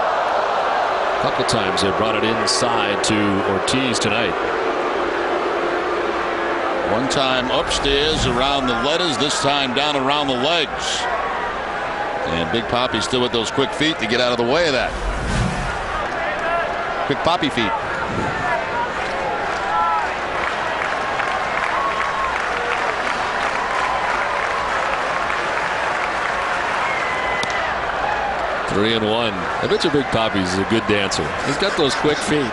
A couple times they brought it inside to Ortiz tonight. One time upstairs around the letters, this time down around the legs. And Big Papi still with those quick feet to get out of the way of that. Quick Papi feet. Three and one. I bet you Big Papi's a good dancer. He's got those quick feet.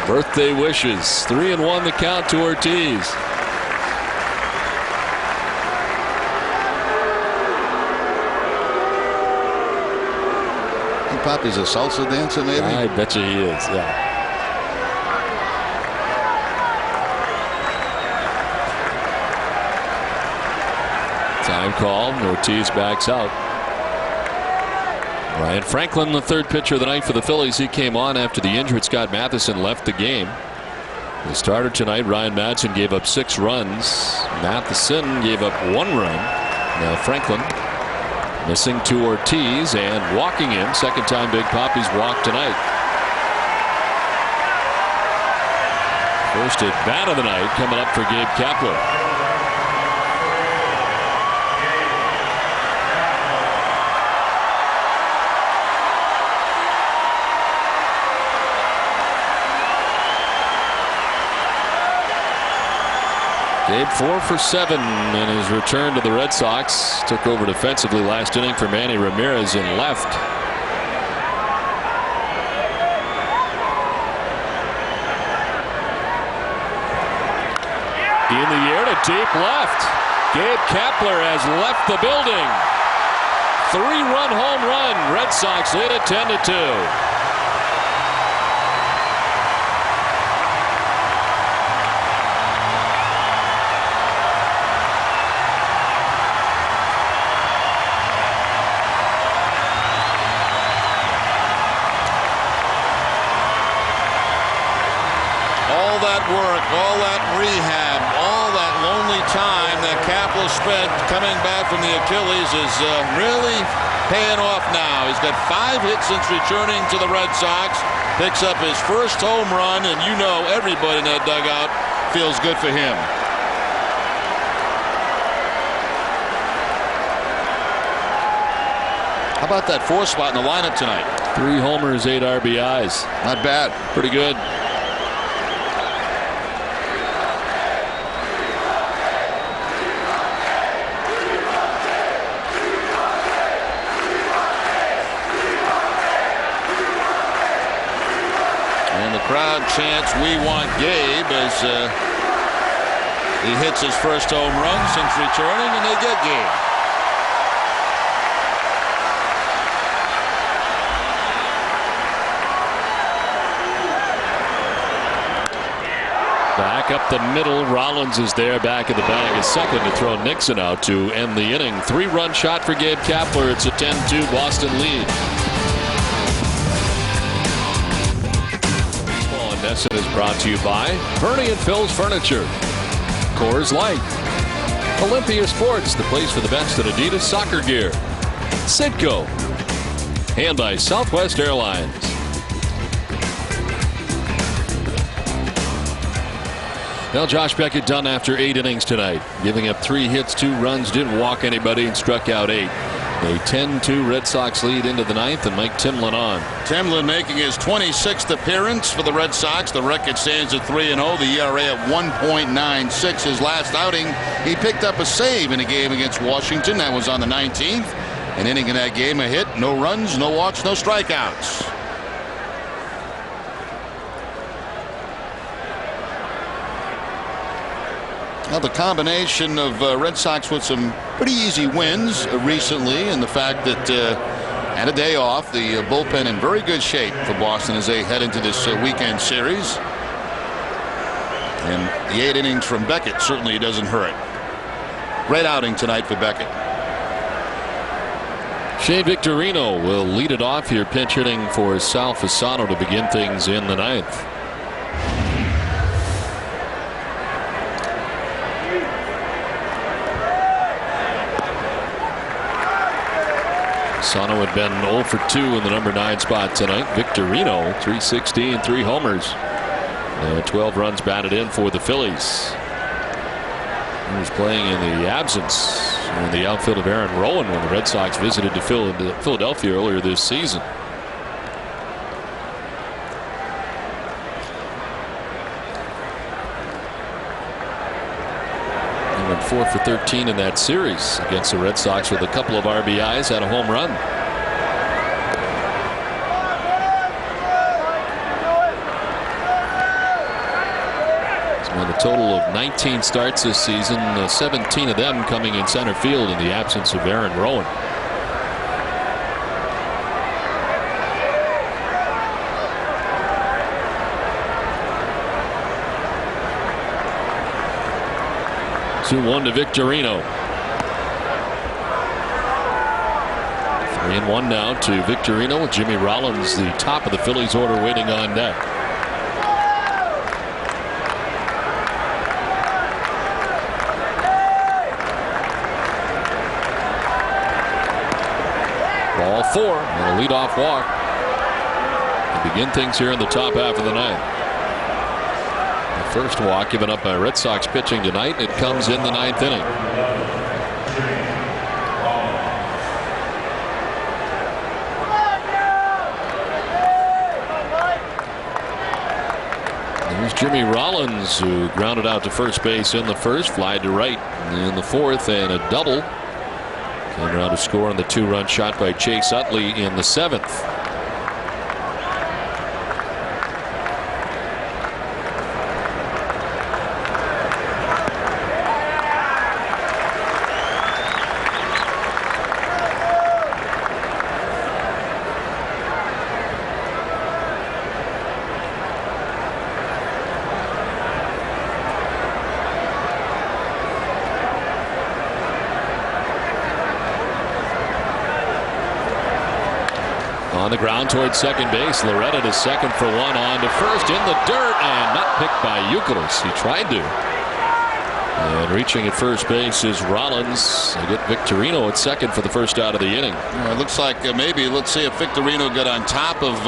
Birthday wishes. 3-1 the count to Ortiz. Papi's a salsa dancer, maybe? I bet you he is, yeah. Time call. Ortiz backs out. Ryan Franklin, the third pitcher of the night for the Phillies. He came on after the injured Scott Matheson left the game. The starter tonight, Ryan Madsen, gave up 6 runs. Matheson gave up 1 run. Now Franklin missing to Ortiz and walking him. Second time Big Papi's walked tonight. First at bat of the night coming up for Gabe Kapler. Gabe 4 for 7 in his return to the Red Sox. Took over defensively last inning for Manny Ramirez in left. In the air to deep left. Gabe Kapler has left the building. 3-run home run. Red Sox lead at 10-2. Work, all that rehab, all that lonely time that Kapler spent coming back from the Achilles is really paying off now. He's got 5 hits since returning to the Red Sox, picks up his first home run, and you know everybody in that dugout feels good for him. How about that 4 spot in the lineup tonight? 3 homers, 8 RBIs. Not bad. Pretty good. Crowd chants "We want Gabe" as he hits his first home run since returning, and they get Gabe. Back up the middle. Rollins is there back in the bag. A second to throw Nixon out to end the inning. 3-run shot for Gabe Kapler. It's a 10-2 Boston lead. Nesson is brought to you by Bernie and Phil's Furniture, Coors Light, Olympia Sports, the place for the best at Adidas soccer gear, Citgo, and by Southwest Airlines. Well, Josh Beckett done after 8 innings tonight, giving up 3 hits, 2 runs, didn't walk anybody, and struck out 8. A 10-2 Red Sox lead into the 9th, and Mike Timlin on. Timlin making his 26th appearance for the Red Sox. The record stands at 3-0. The ERA at 1.96. His last outing, he picked up a save in a game against Washington. That was on the 19th. An inning in that game, a hit, no runs, no walks, no strikeouts. Now the combination of Red Sox with some pretty easy wins recently, and the fact that had a day off, the bullpen in very good shape for Boston as they head into this weekend series. And the 8 innings from Beckett certainly doesn't hurt. Great outing tonight for Beckett. Shane Victorino will lead it off here, pinch hitting for Sal Fasano to begin things in the 9th. Fasano had been 0 for 2 in the number 9 spot tonight. Victorino 316, 3 homers. 12 runs batted in for the Phillies. He was playing in the absence in the outfield of Aaron Rowan when the Red Sox visited to Philadelphia earlier this season. He went 4 for 13 in that series against the Red Sox with a couple of RBIs, had a home run. A total of 19 starts this season, 17 of them coming in center field in the absence of Aaron Rowan. Two 2-1 to Victorino. 3-1 now to Victorino with Jimmy Rollins, the top of the Phillies order, waiting on deck. Ball 4 and a leadoff walk to begin things here in the top half of the 9th. The first walk given up by Red Sox pitching tonight. It comes in the 9th inning. There's Jimmy Rollins, who grounded out to first base in the first, flied to right in the 4th, and a double. Came around to score on the 2-run shot by Chase Utley in the 7th. On the ground towards second base. Loretta to second for 1, on to first in the dirt, and not picked by Youkilis. He tried to. And reaching at first base is Rollins. They get Victorino at second for the first out of the inning. It looks like maybe, let's see if Victorino got on top of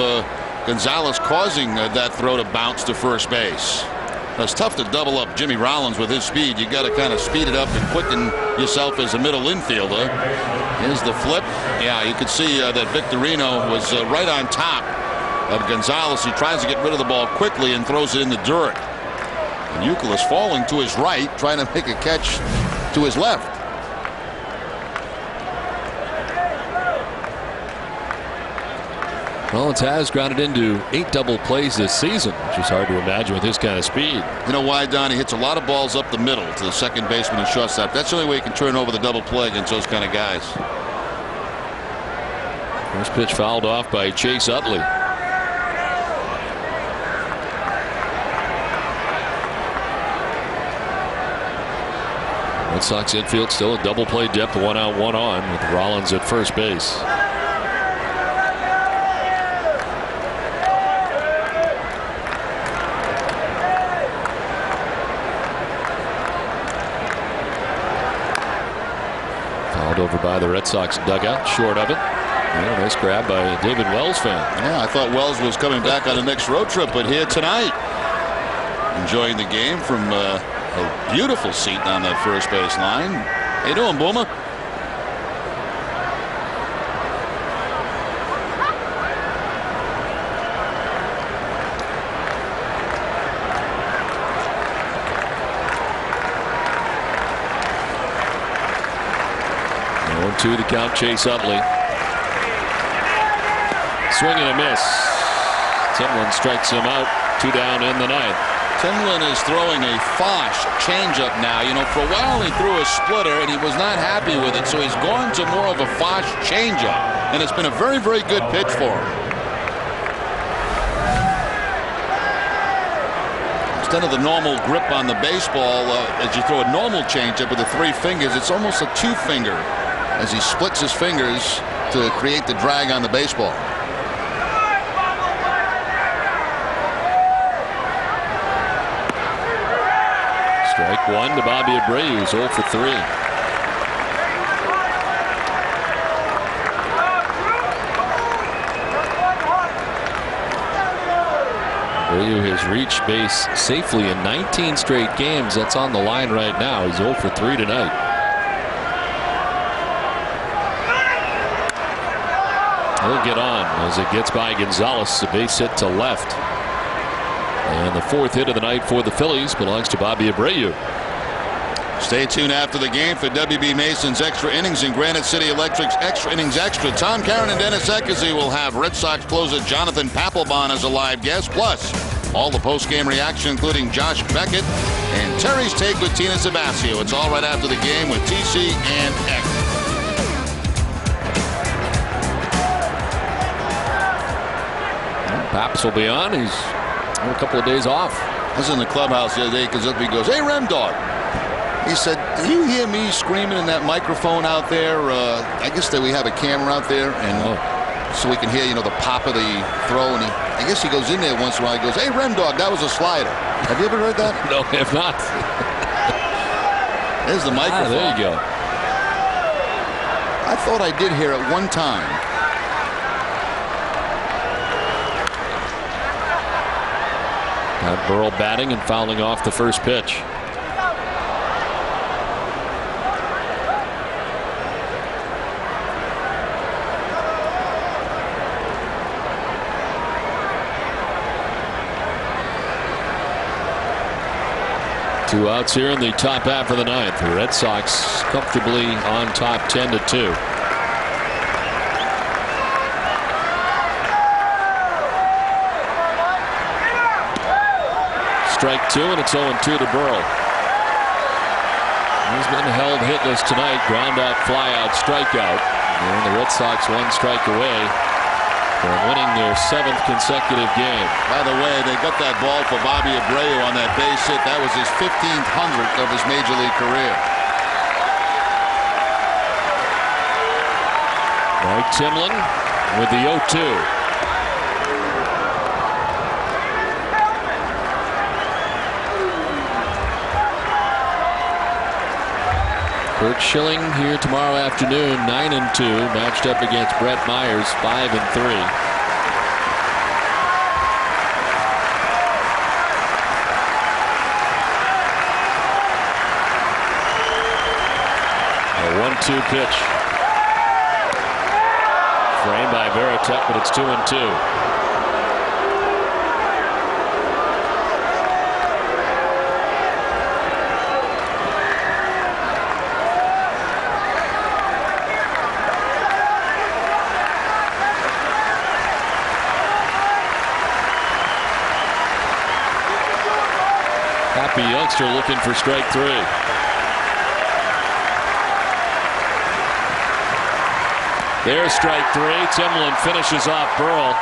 Gonzalez, causing that throw to bounce to first base. It's tough to double up Jimmy Rollins with his speed. You got to kind of speed it up and quicken yourself as a middle infielder. Here's the flip. Yeah, you could see that Victorino was right on top of Gonzalez. He tries to get rid of the ball quickly and throws it in the dirt. And Youkilis falling to his right, trying to make a catch to his left. Rollins has grounded into 8 double plays this season, which is hard to imagine with his kind of speed. You know why, Don? He hits a lot of balls up the middle to the second baseman and shortstop. That's the only way he can turn over the double play against those kind of guys. First pitch fouled off by Chase Utley. Red Sox infield still a double play depth, 1 out, 1 on, with Rollins at first base. Over by the Red Sox dugout, short of it. Yeah, nice grab by a David Wells fan. Yeah, I thought Wells was coming back on the next road trip, but here tonight, enjoying the game from a beautiful seat on that first base line. How you doing, Boomer? To the count, Chase Utley. Swing and a miss. Timlin strikes him out. 2 down in the 9th. Timlin is throwing a Fosh changeup now. You know, for a while he threw a splitter and he was not happy with it, so he's gone to more of a Fosh changeup, and it's been a very, very good pitch for him. instead of the normal grip on the baseball, as you throw a normal changeup with the 3 fingers, it's almost a 2-finger as he splits his fingers to create the drag on the baseball. Strike 1 to Bobby Abreu, who's 0 for 3. Abreu has reached base safely in 19 straight games. That's on the line right now. He's 0 for 3 tonight. He'll get on as it gets by Gonzalez. A base hit to left. And the 4th hit of the night for the Phillies belongs to Bobby Abreu. Stay tuned after the game for WB Mason's Extra Innings and Granite City Electric's Extra Innings Extra. Tom Caron and Dennis Eckersy will have Red Sox closer Jonathan Papelbon as a live guest. Plus, all the post-game reaction, including Josh Beckett and Terry's take with Tina Sabasio. It's all right after the game with TC and Eck. Paps will be on. He's a couple of days off. I was in the clubhouse the other day because he goes, "Hey, Rem Dog." He said, "Do you hear me screaming in that microphone out there?" I guess that we have a camera out there, and so we can hear, the pop of the throw. And I guess he goes in there once in a while. He goes, "Hey, Rem Dog, that was a slider." Have you ever heard that? No, I have not. There's the microphone. There you go. I thought I did hear it one time. Burrell batting and fouling off the first pitch. Two outs here in the top half of the 9th. The Red Sox comfortably on top 10-2. Strike 2, and it's 0-2 to Burrell. He's been held hitless tonight. Ground out, fly out, strikeout. And the Red Sox 1 strike away from winning their 7th consecutive game. By the way, they got that ball for Bobby Abreu on that base hit. That was his 1500th of his major league career. Mike Timlin with the 0-2. Kurt Schilling here tomorrow afternoon, 9-2, matched up against Brett Myers, 5-3. A 1-2 pitch. Framed by Veritek, but it's 2-2. Happy youngster looking for strike 3. There's strike 3. Timlin finishes off Burrell,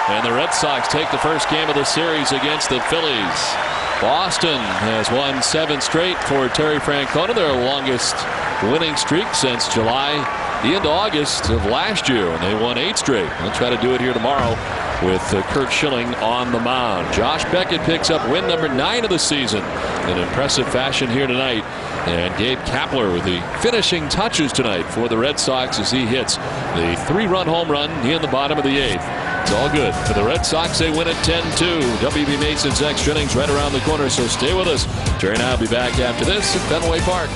and the Red Sox take the first game of the series against the Phillies. Boston has won 7 straight for Terry Francona, their longest winning streak since July, the end of August of last year, and they won 8 straight. They'll try to do it here tomorrow with Kurt Schilling on the mound. Josh Beckett picks up win number 9 of the season in impressive fashion here tonight. And Gabe Kapler with the finishing touches tonight for the Red Sox as he hits the 3-run home run in the bottom of the 8th. It's all good for the Red Sox. They win it 10-2. WB Mason's Extra Innings right around the corner, so stay with us. Jerry and I will be back after this at Fenway Park.